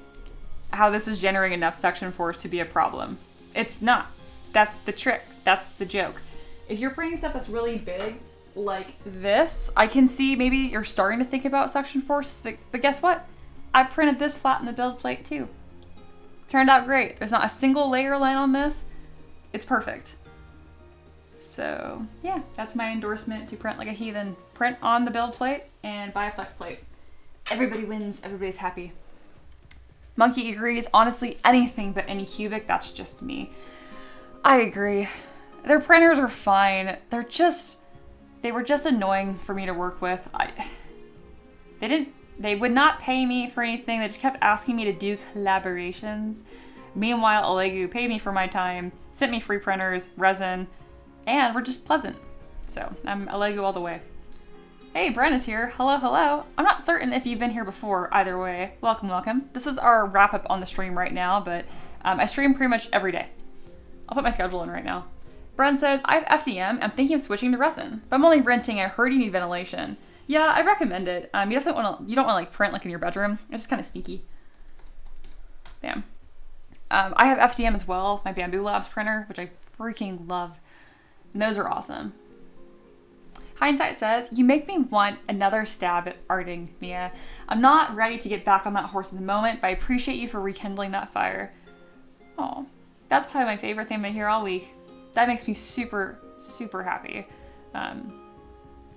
how this is generating enough suction force to be a problem. It's not. That's the trick. That's the joke. If you're printing stuff that's really big, like this, I can see maybe you're starting to think about suction forces, but guess what? I printed this flat in the build plate too. Turned out great. There's not a single layer line on this. It's perfect. So yeah, that's my endorsement to print like a heathen. Print on the build plate and buy a flex plate. Everybody wins, everybody's happy. Monkey agrees, honestly, anything but Anycubic, that's just me. I agree. Their printers are fine. They were just annoying for me to work with. They would not pay me for anything. They just kept asking me to do collaborations. Meanwhile, Alegu paid me for my time, sent me free printers, resin, and were just pleasant. So I'm Alegu all the way. Hey, Bren is here. Hello, hello. I'm not certain if you've been here before. Either way, welcome, welcome. This is our wrap up on the stream right now, but I stream pretty much every day. I'll put my schedule in right now. Bren says, I have FDM. I'm thinking of switching to resin, but I'm only renting. I heard you need ventilation. Yeah, I recommend it. You don't want to like print like in your bedroom. It's just kind of sneaky. Damn. I have FDM as well, my Bamboo Labs printer, which I freaking love. And those are awesome. Hindsight says, you make me want another stab at arting, Mia. I'm not ready to get back on that horse at the moment, but I appreciate you for rekindling that fire. Oh, that's probably my favorite thing I hear all week. That makes me super, super happy.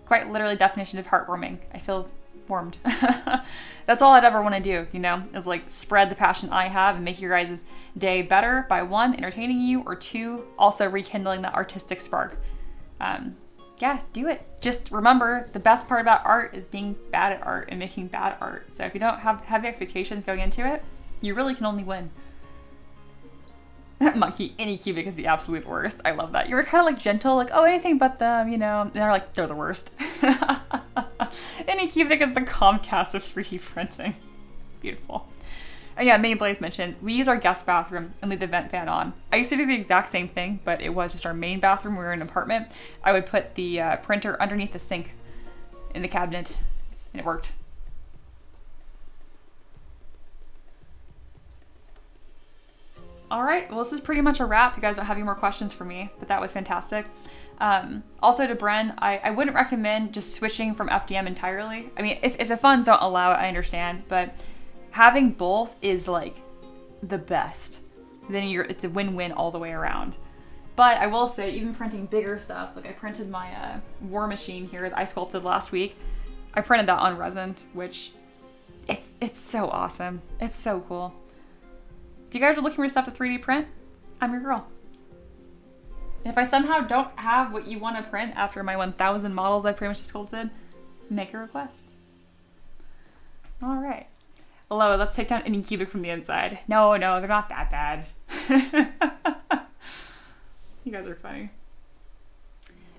Quite literally definition of heartwarming. I feel warmed. That's all I'd ever want to do, you know, is like spread the passion I have and make your guys' day better by 1, entertaining you, or 2, also rekindling that artistic spark. Yeah, do it. Just remember, the best part about art is being bad at art and making bad art. So if you don't have heavy expectations going into it, you really can only win. Monkey, Anycubic is the absolute worst. I love that. You were kind of like gentle, like, oh, anything but them, you know. And they're like, they're the worst. Anycubic is the Comcast of 3D printing. Beautiful. And yeah, May Blaze mentioned, we use our guest bathroom and leave the vent fan on. I used to do the exact same thing, but it was just our main bathroom. We were in an apartment. I would put the printer underneath the sink in the cabinet, and it worked. All right, well, this is pretty much a wrap. You guys don't have any more questions for me, but that was fantastic. Also to Bren, I wouldn't recommend just switching from FDM entirely. I mean, if the funds don't allow it, I understand, but having both is like the best. Then it's a win-win all the way around. But I will say, even printing bigger stuff, like I printed my War Machine here that I sculpted last week. I printed that on resin, which it's so awesome. It's so cool. If you guys are looking for stuff to 3D print, I'm your girl. And if I somehow don't have what you want to print after my 1,000 models I pretty much sculpted, make a request. All right. Hello, let's take down Anycubic from the inside. No, they're not that bad. You guys are funny.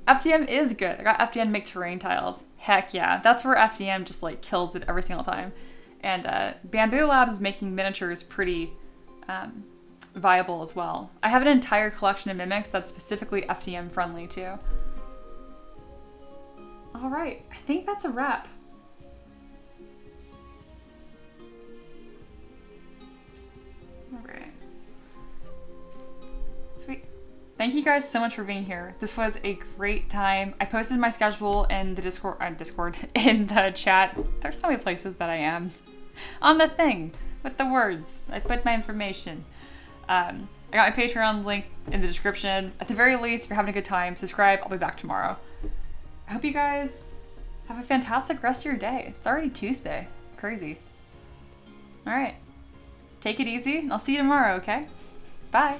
FDM is good. I got FDM to make terrain tiles. Heck yeah. That's where FDM just like kills it every single time. And Bamboo Labs is making miniatures pretty viable as well. I have an entire collection of mimics that's specifically FDM friendly too. All right, I think that's a wrap. All right. Sweet. Thank you guys so much for being here. This was a great time. I posted my schedule in the Discord, in the chat. There's so many places that I am. On the thing with the words. I put my information. I got my Patreon link in the description. At the very least, if you're having a good time, subscribe. I'll be back tomorrow. I hope you guys have a fantastic rest of your day. It's already Tuesday. Crazy. All right. Take it easy, and I'll see you tomorrow, okay? Bye.